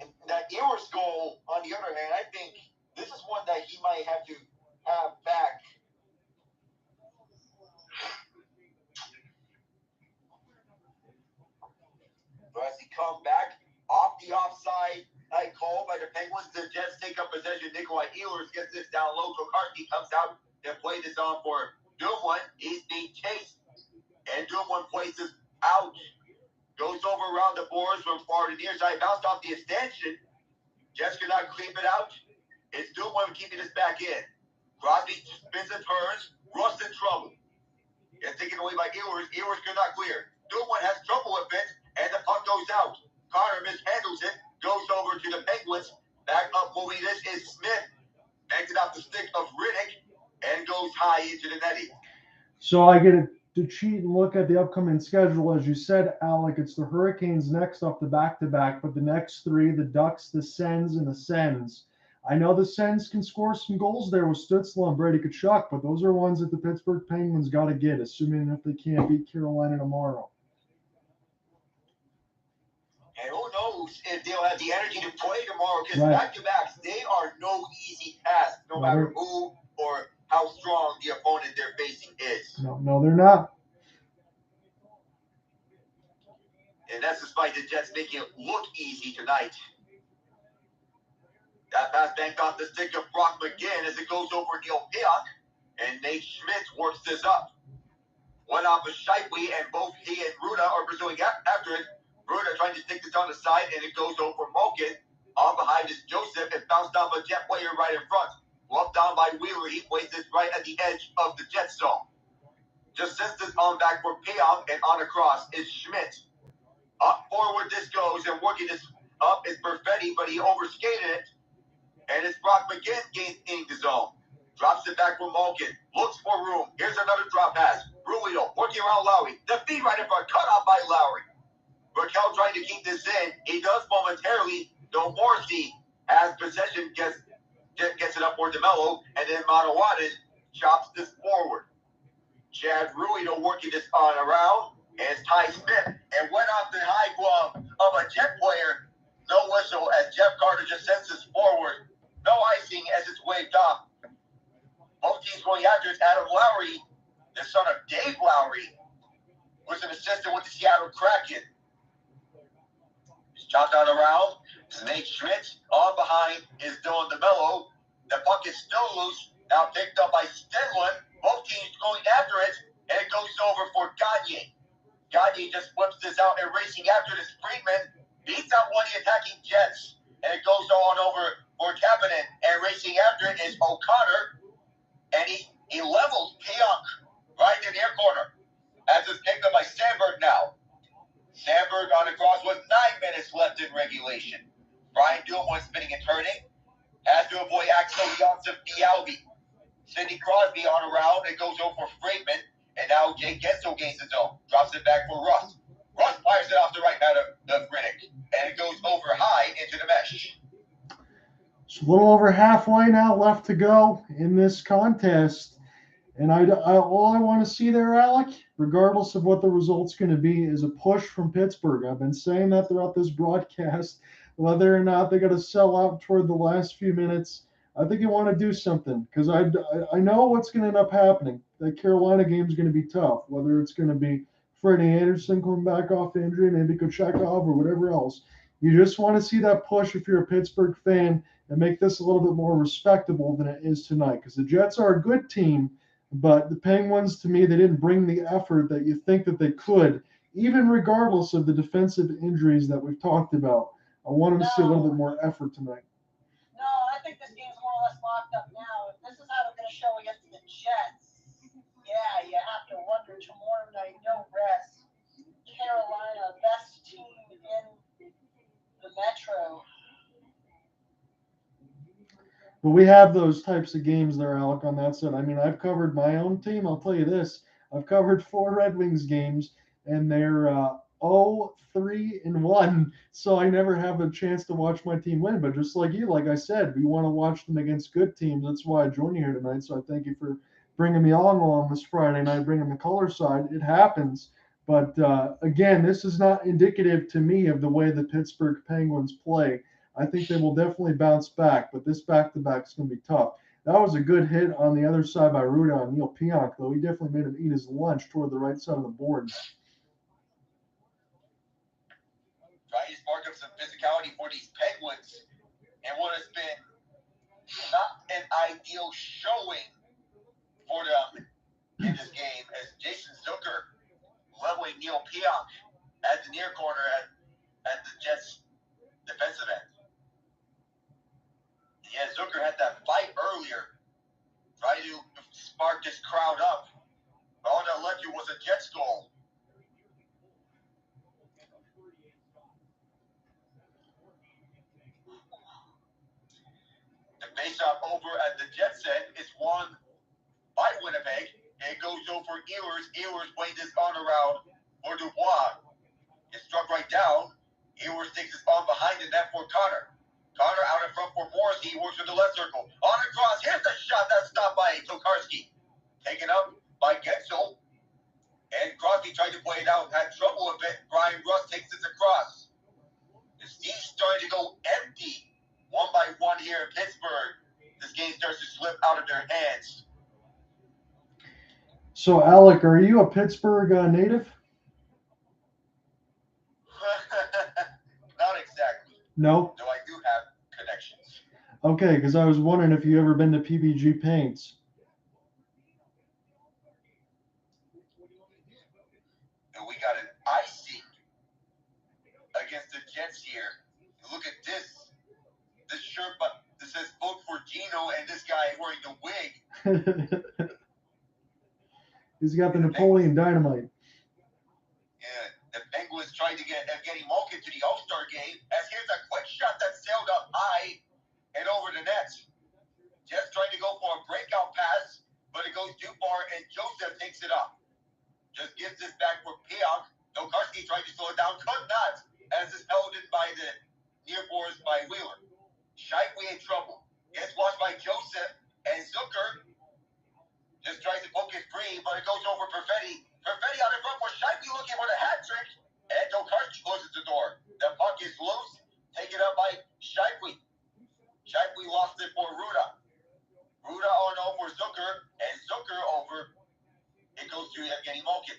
And that Ehlers goal, on the other hand, I think this is one that he might have to have back. But as he comes back off the offside call by the Penguins, the Jets take up possession. Nikolaj Ehlers gets this down low. Tokarski comes out and plays this on for Dumoulin. He's being chased, and Dumoulin places out. Goes over around the boards from far to near side. Bounced off the extension. Jets cannot clean it out. It's Dumoulin keeping this back in. Crosby spins and turns. Russ in trouble. It's taken away by Ehlers. Ehlers cannot clear. Dumoulin has trouble with it, and the puck goes out. Connor mishandles it. Goes over to the Penguins. Back up moving. This is Smith. Banks it off the stick of Rittich and goes high into the netting. So I get to cheat and look at the upcoming schedule. As you said, Alec, it's the Hurricanes next off the back-to-back, but the next 3, the Ducks, the Sens, and the Sens. I know the Sens can score some goals there with Stützle and Brady Tkachuk, but those are ones that the Pittsburgh Penguins got to get, assuming that they can't beat Carolina tomorrow. And who knows if they'll have the energy to play tomorrow, because Right. back-to-backs, they are no easy task, no matter who or how strong the opponent they're facing is. No, they're not. And that's despite the Jets making it look easy tonight. That pass banked off the stick of Brock McGinn as it goes over Neil Pionk, and Nate Schmidt works this up. One off of Scheifele, and both he and Ruda are pursuing after it. Ruda trying to stick this on the side, and it goes over Malkin. On behind is Joseph, and bounced off a Jet player right in front. Fluffed down by Wheeler, he plays this right at the edge of the Jet zone. Just sends this on back for Pionk, and on across is Schmidt. Up forward this goes, and working this up is Perfetti, but he overskated it. And it's Brock McGinn gaining the zone. Drops it back for Malkin. Looks for room. Here's another drop pass. Ruido working around Lowry. The feed right in front. Cut off by Lowry. Rakell trying to keep this in. He does momentarily, though Morrissey has possession, gets it up for DeMello, and then Manawatis chops this forward. Chad Ruido working this on around, and it's Ty Smith, and went off the high glove of a Jet player. No whistle as Jeff Carter just sends this forward. No icing as it's waved off. Both teams going after it. Adam Lowry, the son of Dave Lowry, was an assistant with the Seattle Kraken. He's chopped on around. It's Nate Schmidt. On behind is Dylan DeMello. The puck is still loose. Now picked up by Stenlund. Both teams going after it, and it goes over for Gagne. Gagne just whips this out and racing after this. Friedman beats out one of the attacking Jets, and it goes on over for Kapanen, and racing after it is O'Connor, and he levels Pionk right in the air corner as it's picked up by Sandberg now. Sandberg on the cross with 9 minutes left in regulation. Bryan doing one spinning and turning. Has to avoid Axel Jonsson Dialbi. Sidney Crosby on around. It goes over for Friedman. And now Jake Guentzel gains his own. Drops it back for Russ. Russ fires it off the right side of Riddick. And it goes over high into the mesh. It's a little over halfway now left to go in this contest. And all I want to see there, Alec, regardless of what the result's going to be, is a push from Pittsburgh. I've been saying that throughout this broadcast. Whether or not they got to sell out toward the last few minutes, I think you want to do something, because I know what's going to end up happening. That Carolina game is going to be tough, whether it's going to be Freddie Anderson coming back off injury, maybe Kochekov or whatever else. You just want to see that push if you're a Pittsburgh fan and make this a little bit more respectable than it is tonight, because the Jets are a good team, but the Penguins, to me, they didn't bring the effort that you think that they could, even regardless of the defensive injuries that we've talked about. I want them to see a little bit more effort tonight. No, I think this game's more or less locked up now. If this is how they're going to show against the Jets, yeah, you have to wonder tomorrow night, no rest. Carolina, best team in the Metro. But we have those types of games there, Alec, on that side. I mean, I've covered my own team. I'll tell you this. I've covered 4 Red Wings games, and they're 0-3-1. So I never have a chance to watch my team win. But just like you, like I said, we want to watch them against good teams. That's why I joined you here tonight. So I thank you for bringing me along this Friday night, bringing the color side. It happens. But again, this is not indicative to me of the way the Pittsburgh Penguins play. I think they will definitely bounce back, but this back-to-back is going to be tough. That was a good hit on the other side by Ruda on Neil Pionk, though. He definitely made him eat his lunch toward the right side of the boards. Trying to spark up some physicality for these Penguins, and what has been not an ideal showing for them in this game as Jason Zucker leveling Neil Pionk at the near corner at the Jets' defensive end. Yeah, Zucker had that fight earlier, trying to spark this crowd up. All that led you was a Jets goal. The face-off over at the Jets end is won by Winnipeg. It goes over Ehlers. Ehlers played this on around for Dubois. It's struck right down. Ehlers takes his on behind the net for Connor. Connor out in front for Morrissey. He works with the left circle. On across. Here's the shot that's stopped by Tokarski. Taken up by Guentzel. And Crosby tried to play it out. Had trouble with it. Brian Russ takes this across. starting to go empty one by one here in Pittsburgh. This game starts to slip out of their hands. So, Alec, are you a Pittsburgh native? Not exactly. No? Though I do have connections. Okay, because I was wondering if you ever been to PBG Paints. And we got an icing against the Jets here. Look at this. This shirt that says vote for Gino and this guy wearing the wig. He's got the Napoleon Dynamite. Yeah, the Penguins trying to get Evgeni Malkin to the All-Star game. As here's a quick shot that sailed up high and over the net. Jets trying to go for a breakout pass, but it goes too far and Joseph takes it up. Just gives this back for Pierre. Tokarski tried to slow it down, could not, as is held in by the near boards by Wheeler. Scheifele in trouble. Gets watched by Joseph and Zucker. Just tries to poke it free, but it goes over Perfetti. Perfetti out in front for Scheifele looking for the hat trick. And Tokarski closes the door. The puck is loose. Taken up by Scheifele. Scheifele lost it for Ruda. Ruda on over Zucker. And Zucker over. It goes to Evgeni Malkin.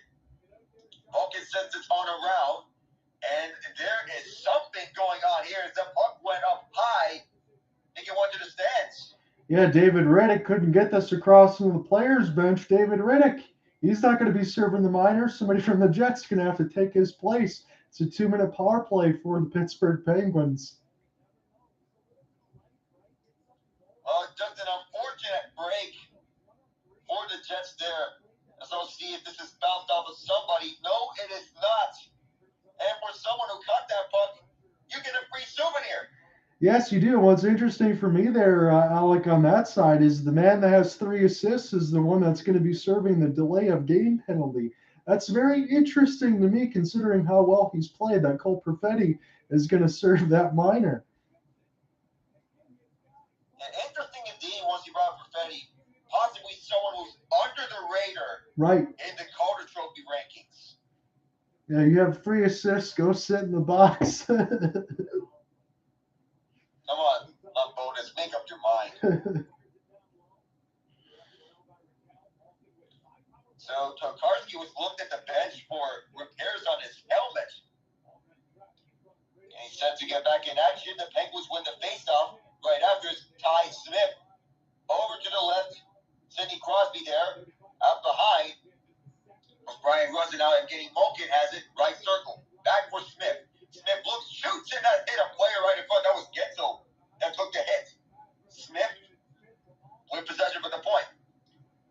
Malkin sends it on around. And there is something going on here as the puck went up high. I think it went to the stands. Yeah, David Riddick couldn't get this across from the players' bench. David Riddick, he's not going to be serving the minors. Somebody from the Jets is going to have to take his place. It's a 2-minute power play for the Pittsburgh Penguins. Well, just an unfortunate break for the Jets there. So we'll see if this is bounced off of somebody. No, it is not. And for someone who caught that puck, you get a free souvenir. Yes, you do. What's interesting for me there, Alec, on that side is the man that has 3 assists is the one that's going to be serving the delay of game penalty. That's very interesting to me, considering how well he's played. That Cole Perfetti is going to serve that minor. And interesting indeed once you brought Perfetti, possibly someone who's under the radar Right. in the Calder Trophy rankings. Yeah, you have 3 assists. Go sit in the box. Come on, Bowness, make up your mind. So Tokarski was looked at the bench for repairs on his helmet. And he's set to get back in action. The Penguins win the faceoff. Right after is Ty Smith. Over to the left. Sidney Crosby there. Out behind. Bryan runs it out and getting Malkin has it. Right circle. Back for Smith. Smith looks, shoots, and that hit a player right in front. That was Guentzel that took the hit. Smith with possession for the point.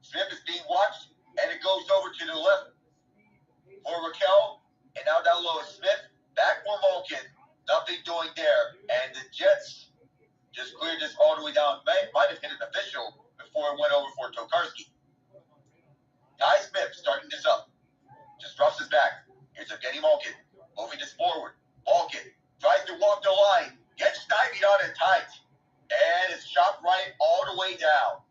Smith is being watched, and it goes over to the left for Rakell. And now down low is Smith. Back for Malkin. Nothing doing there. And the Jets just cleared this all the way down. Might have hit an official before it went over for Tokarski. Ty Smith starting this up. Just drops his back. Here's Evgeni Malkin. Moving this forward. Malkin tries to walk the line. Gets stymied on it tight. And it's shot right all the way down.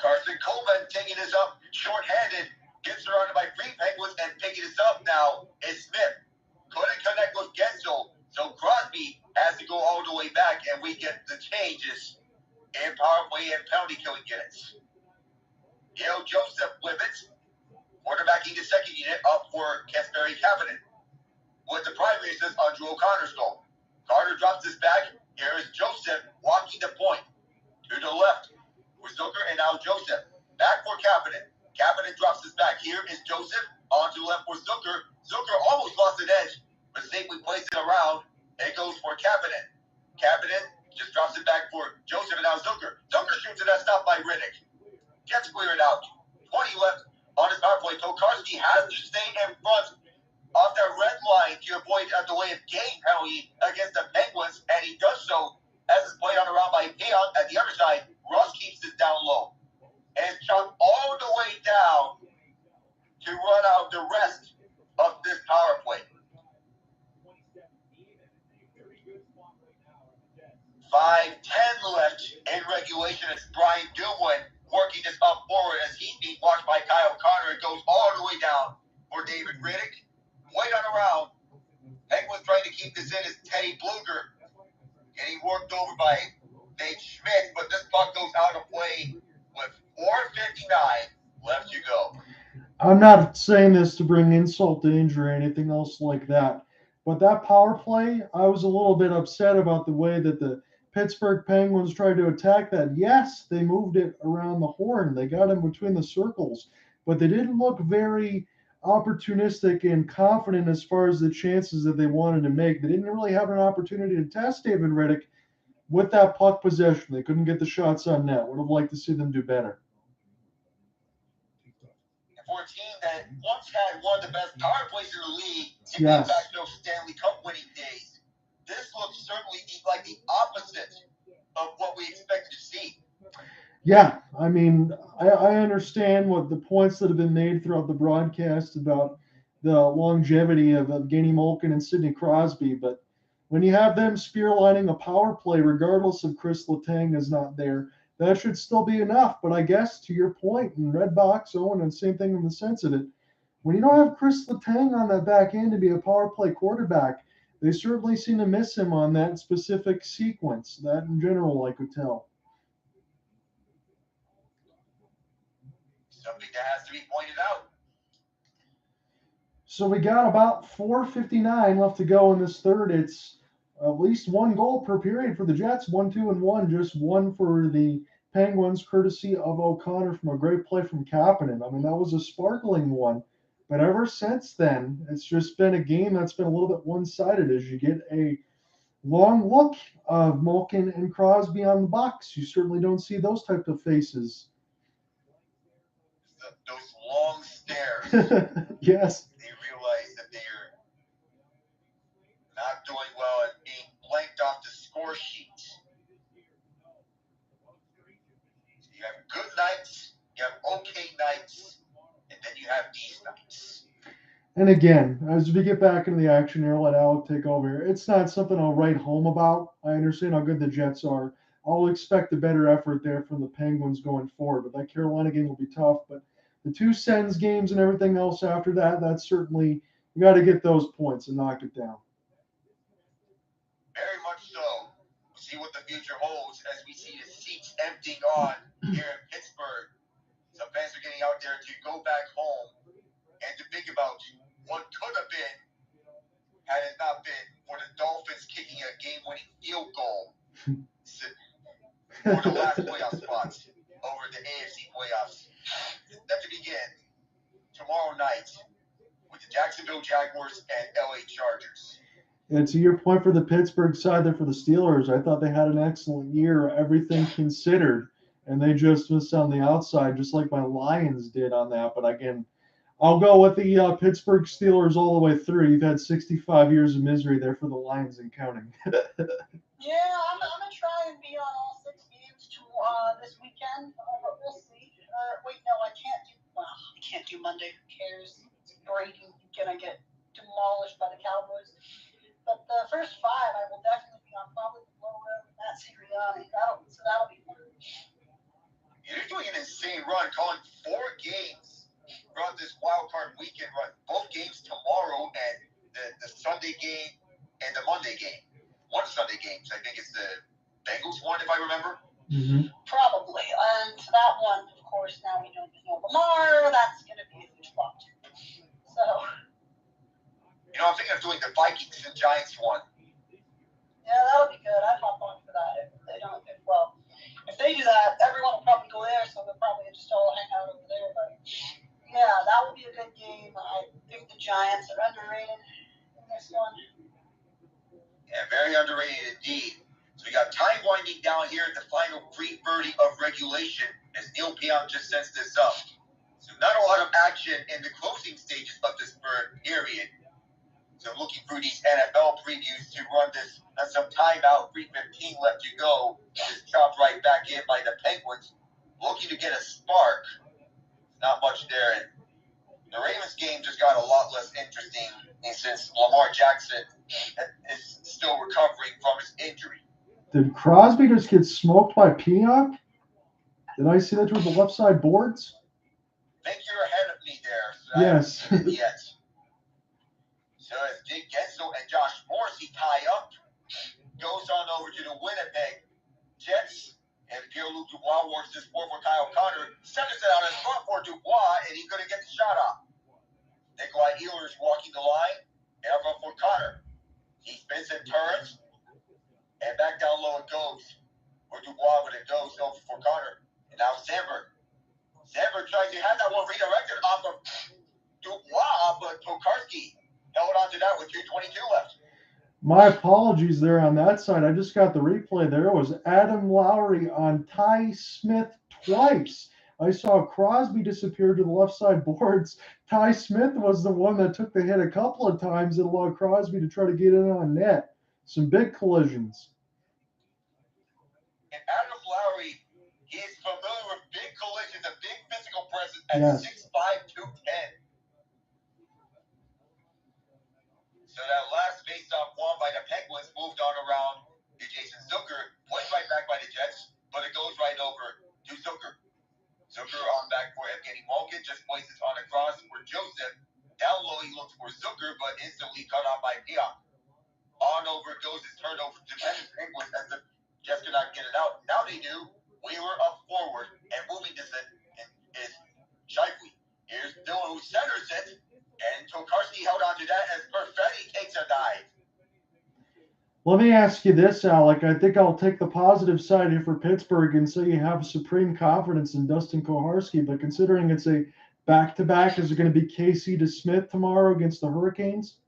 Carson Coleman taking this up short-handed. Gets surrounded by 3 Penguins and picking this up now is Smith. Couldn't connect with Guentzel. So Crosby has to go all the way back and we get the changes in power play and penalty killing units. Joseph with it. Quarterbacking the second unit up for Kasperi Kapanen. With the primary assist on Drew O'Connor's goal. Carter drops his back. Here is Joseph walking the point. To the left with Zucker and now Joseph. Back for Kapanen. Kapanen drops his back. Here is Joseph. On to the left for Zucker. Zucker almost lost an edge, but safely plays it around. It goes for Kapanen. Kapanen just drops it back for Joseph and now Zucker. Zucker shoots it. That's stopped by Riddick. Gets cleared out. 20 left on his power play. Tokarski has to stay in front off that red line to avoid the way of game penalty against the Penguins, and he does so as it's played on around by Pierre. At the other side, Russ keeps it down low and chopped all the way down to run out the rest of this power play. 5:10 left in regulation. It's Brian Dubois working this up forward as he's being watched by Kyle Connor. It goes all the way down for David Riddick. Wait on around. Penguins trying to keep keep this in is Teddy Bluger getting worked over by Nate Schmidt, but this puck goes out of play with 4:59 left to go. I'm not saying this to bring insult to injury or anything else like that, but that power play, I was a little bit upset about the way that the Pittsburgh Penguins tried to attack that. Yes, they moved it around the horn. They got in between the circles, but they didn't look very opportunistic and confident as far as the chances that they wanted to make. They didn't really have an opportunity to test David Rittich with that puck possession. They couldn't get the shots on net. Would have liked to see them do better. For a team that once had one of the best power plays in the league, to Yes. back those Stanley Cup winning days, this looks certainly like the opposite of what we expected to see. Yeah, I mean, I understand what the points that have been made throughout the broadcast about the longevity of Evgeni Malkin and Sidney Crosby, but when you have them spearlining a power play, regardless of Kris Letang is not there, that should still be enough. But I guess to your point, in Red Box, Owen, and same thing in the sense of it, when you don't have Kris Letang on that back end to be a power play quarterback, they certainly seem to miss him on that specific sequence. That in general, I could tell. Something that has to be pointed out. So we got about 4:59 left to go in this third. It's at least one goal per period for the Jets, 1, 2, and 1. Just one for the Penguins, courtesy of O'Connor from a great play from Kapanen. I mean, that was a sparkling one. But ever since then, it's just been a game that's been a little bit one-sided as you get a long look of Malkin and Crosby on the box. You certainly don't see those type of faces. Those long stares. Yes. They realize that they're not doing well and being blanked off the score sheet. So you have good nights, you have okay nights, and then you have these nights. And again, as we get back into the action here, let Alec take over. It's not something I'll write home about. I understand how good the Jets are. I'll expect a better effort there from the Penguins going forward. But that Carolina game will be tough. But the two Sens games and everything else after that, that's certainly, you got to get those points and knock it down. Very much so. We'll see what the future holds as we see the seats emptying on here in Pittsburgh. Some fans are getting out there to go back home and to think about what could have been had it not been for the Dolphins kicking a game-winning field goal for the last playoff spots over the AFC playoffs. Set to begin tomorrow night with the Jacksonville Jaguars and LA Chargers. And to your point for the Pittsburgh side there for the Steelers, I thought they had an excellent year, everything considered, and they just missed on the outside, just like my Lions did on that. But again, I'll go with the Pittsburgh Steelers all the way through. You've had 65 years of misery there for the Lions and counting. Yeah, I'm gonna try and be on all 6 games this weekend. But we'll see. Wait, no, I can't do. Well, I can't do Monday. Who cares? It's Brady gonna get demolished by the Cowboys. But the first 5, I will definitely be on, probably the lower with Matt Sirianni. That'll be fun. You're doing an insane run, calling 4 games throughout this wild card weekend run. Both games tomorrow and the Sunday game and the Monday game. One Sunday games. I think it's the Bengals one, if I remember. Mm-hmm. Probably. And that one, of course, now we know there's no Lamar. That's going to be a huge flop. So. I'm thinking of doing the Vikings and Giants one. Yeah, that'll be good. I'd hop on for that if they don't. If they do that, everyone will probably go there, so they'll probably just all hang out over there. But yeah, that will be a good game. I think the Giants are underrated in this one. Yeah, very underrated indeed. So we got time winding down here at the final 3:30 of regulation as Neil Pionk just sets this up. So not a lot of action in the closing stages of this third period. So looking through these NFL previews to run this on some timeout, 3:15 left to go. Just chopped right back in by the Penguins, looking to get a spark. Not much there. And the Ravens game just got a lot less interesting since Lamar Jackson is still recovering from his injury. Did Crosby just get smoked by Pionk? Did I see that through the left side boards? I think you're ahead of me there. So yes. Yes. So as Guentzel and Josh Morrissey Edmondson turns, and back down low it goes. For Dubois, but it goes over for Connor. And now Sandberg. Sandberg tries to have that one redirected off of Dubois, but Tokarski held on to that with 2:22 left. My apologies there on that side. I just got the replay there. It was Adam Lowry on Ty Smith twice. I saw Crosby disappear to the left side boards. Ty Smith was the one that took the hit a couple of times that allowed Crosby to try to get in on net. Some big collisions. And Adam Lowry, he is familiar with big collisions, a big physical presence at Yes. 6'5", 210. So that last face-off won by the Penguins moved on around to Jason Zucker, played right back by the Jets, but it goes right over to Zucker. Zucker on back for Evgeni Malkin, just places on a cross for Joseph. Down low, he looks for Zucker, but instantly cut off by Pierre. On over goes his turnover to the Penguins as the Jets could not get it out. Now they do. Wheeler up forward, and moving this is Scheifele. Here's Dylan who centers it, and Tokarski held on to that as Perfetti takes a dive. Let me ask you this, Alec. I think I'll take the positive side here for Pittsburgh and say you have supreme confidence in Dustin Koharski, but considering it's a back-to-back, is it going to be Casey DeSmith tomorrow against the Hurricanes?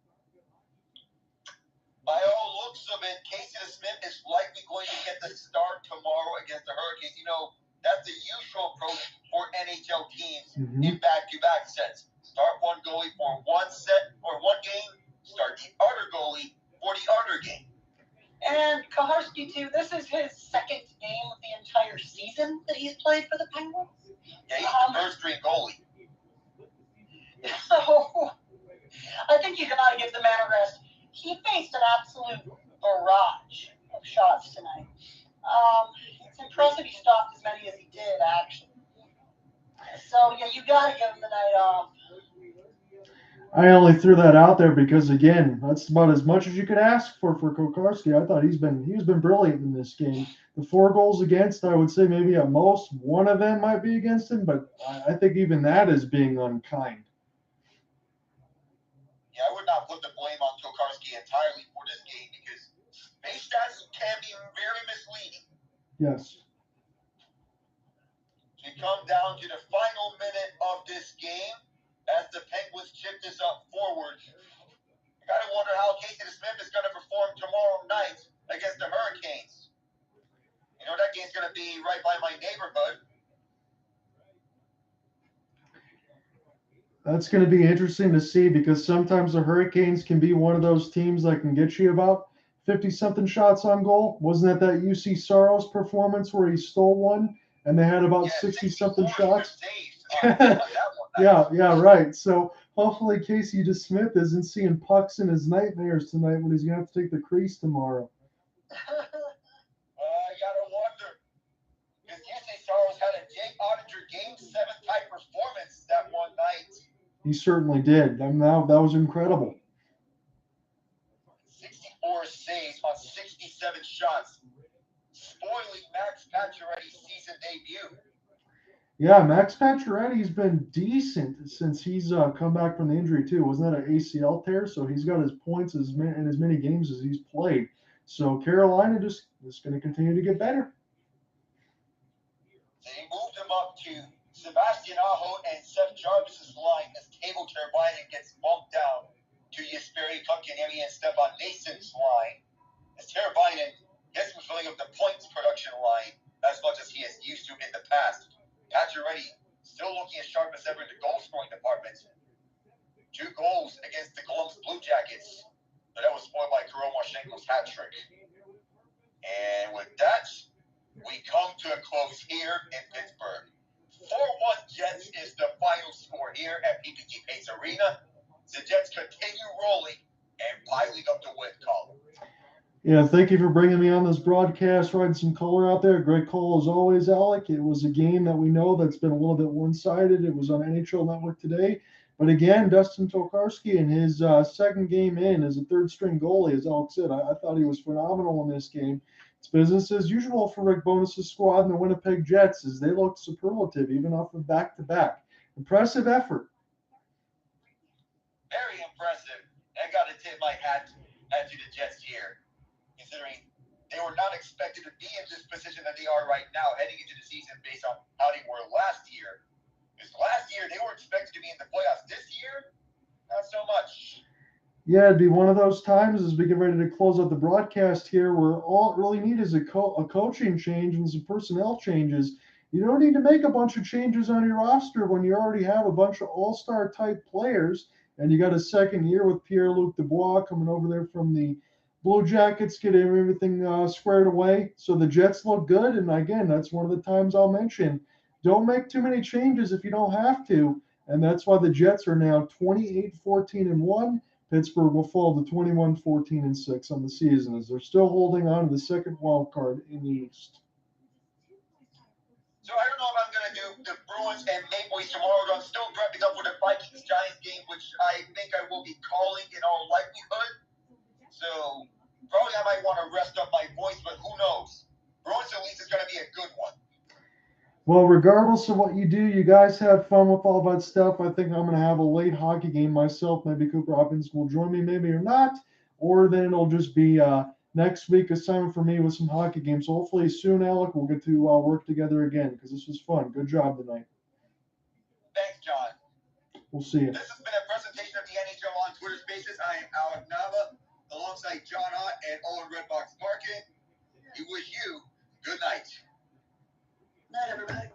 By all looks of it, Casey DeSmith is likely going to get the start tomorrow against the Hurricanes. You know, that's the usual approach for NHL teams in back-to-back sets. Start one goalie for one set or one game, start the other goalie for the other game. And Koharski, too, this is his second game of the entire season that he's played for the Penguins. Yeah, he's the first-string goalie. So, I think you got to give the man a rest. He faced an absolute barrage of shots tonight. It's impressive he stopped as many as he did, actually. So, yeah, you got to give him the night off. I only threw that out there because, again, that's about as much as you could ask for Koharski. I thought he's been brilliant in this game. The 4 goals against, I would say maybe at most one of them might be against him, but I think even that is being unkind. Yeah, I would not put the blame on Tokarski entirely for this game because base stats can be very misleading. Yes. We come down to the final minute of this game as the Penguins chip this up forward. I gotta wonder how Casey DeSmith is gonna perform tomorrow night against the Hurricanes. You know, that game's gonna be right by my neighborhood. That's going to be interesting to see because sometimes the Hurricanes can be one of those teams that can get you about 50-something shots on goal. Wasn't that UC Saros performance where he stole one and they had about 60-something shots? Yeah, right. So hopefully Casey DeSmith isn't seeing pucks in his nightmares tonight when he's going to have to take the crease tomorrow. I gotta wonder. Because UC Saros had a Jake Ottinger Game 7 type performance that one night. He certainly did. And that was incredible. 64 saves on 67 shots, spoiling Max Pacioretty's season debut. Yeah, Max Pacioretty's been decent since he's come back from the injury too. Wasn't that an ACL tear? So he's got his points in as many games as he's played. So Carolina just is going to continue to get better. They moved him up to Sebastian Aho and Seth Jarvis's line as Table Turbine gets bumped down to Jesperi Kotkaniemi and Stefan Nason's line as Turbine gets fulfilling of the points production line as much as he is used to in the past. Pacioretty still looking as sharp as ever in the goal-scoring department. 2 goals against the Columbus Blue Jackets, but that was spoiled by Kirill Marchenko's hat trick. And with that, we come to a close here in Pittsburgh. 4-1 Jets is the final score here at PPG Pace Arena. The Jets continue rolling and piling up the win column. Yeah, thank you for bringing me on this broadcast, riding some color out there. Great call as always, Alec. It was a game that we know that's been a little bit one-sided. It was on NHL Network today. But again, Dustin Tokarski in his second game in as a third-string goalie, as Alec said, I thought he was phenomenal in this game. It's business as usual for Rick Bowness' squad and the Winnipeg Jets as they look superlative, even off of back-to-back. Impressive effort. Very impressive. I got to tip my hat to the Jets here. considering they were not expected to be in this position that they are right now heading into the season based on how they were last year. Because last year they were expected to be in the playoffs. This year, not so much. Yeah, it'd be one of those times as we get ready to close out the broadcast here where all it really need is a coaching change and some personnel changes. You don't need to make a bunch of changes on your roster when you already have a bunch of all-star type players and you got a second year with Pierre Luc Dubois coming over there from the Blue Jackets, getting everything squared away. So the Jets look good. And again, that's one of the times I'll mention, don't make too many changes if you don't have to. And that's why the Jets are now 28-14-1. Pittsburgh will fall to 21-14-6 on the season as they're still holding on to the second wild card in the East. So I don't know if I'm going to do the Bruins and Maple Leafs tomorrow, but I'm still prepping up for the Vikings-Giants game, which I think I will be calling in all likelihood. So probably I might want to rest up my voice, but who knows? Bruins and Leafs is going to be a good one. Well, regardless of what you do, you guys have fun with all that stuff. I think I'm going to have a late hockey game myself. Maybe Cooper Robbins will join me, maybe or not. Or then it'll just be next week assignment for me with some hockey games. So hopefully soon, Alec, we'll get to work together again because this was fun. Good job tonight. Thanks, John. We'll see you. This has been a presentation of the NHL on Twitter Spaces. I am Alec Nava, alongside John Ott and Owen Redbox Market. We wish you good night. Night, everybody.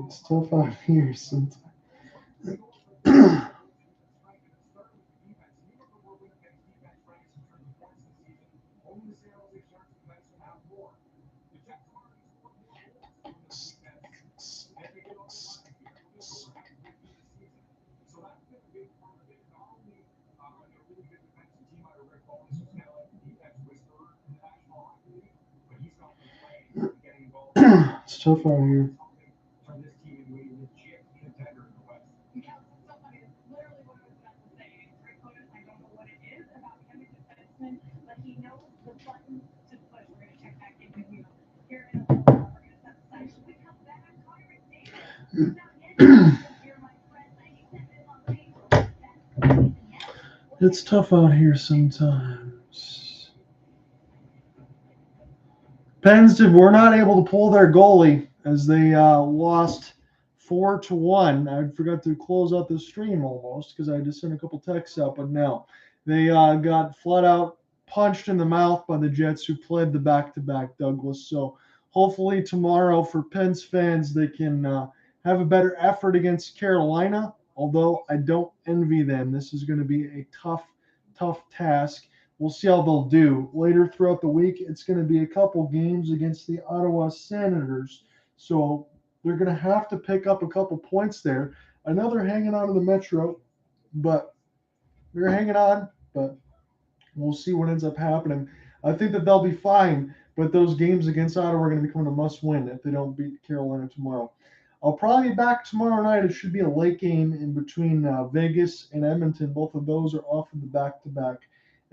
It's tough out here sometimes. It's tough out here. It's tough out here sometimes. Pens were not able to pull their goalie as they lost 4-1. I forgot to close out the stream almost because I just sent a couple texts out, but no. They got flat out punched in the mouth by the Jets who played the back-to-back Douglas. So hopefully tomorrow for Pens fans, they can have a better effort against Carolina, although I don't envy them. This is going to be a tough task. We'll see how they'll do. Later throughout the week, it's going to be a couple games against the Ottawa Senators. So they're going to have to pick up a couple points there. I know they're hanging on to the Metro, but they're hanging on, but we'll see what ends up happening. I think that they'll be fine, but those games against Ottawa are going to become a must-win if they don't beat Carolina tomorrow. I'll probably be back tomorrow night. It should be a late game in between Vegas and Edmonton. Both of those are off of the back-to-back.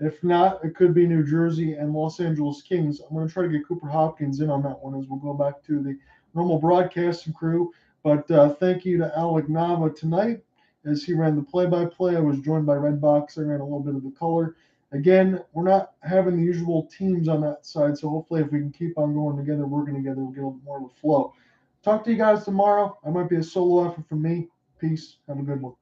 If not, it could be New Jersey and Los Angeles Kings. I'm going to try to get Cooper Hopkins in on that one as we'll go back to the normal broadcasting crew. But thank you to Alec Nava tonight as he ran the play-by-play. I was joined by Redbox. I ran a little bit of the color. Again, we're not having the usual teams on that side, so hopefully if we can keep on going together, working together, we'll get a little more of a flow. Talk to you guys tomorrow. I might be a solo effort from me. Peace. Have a good one.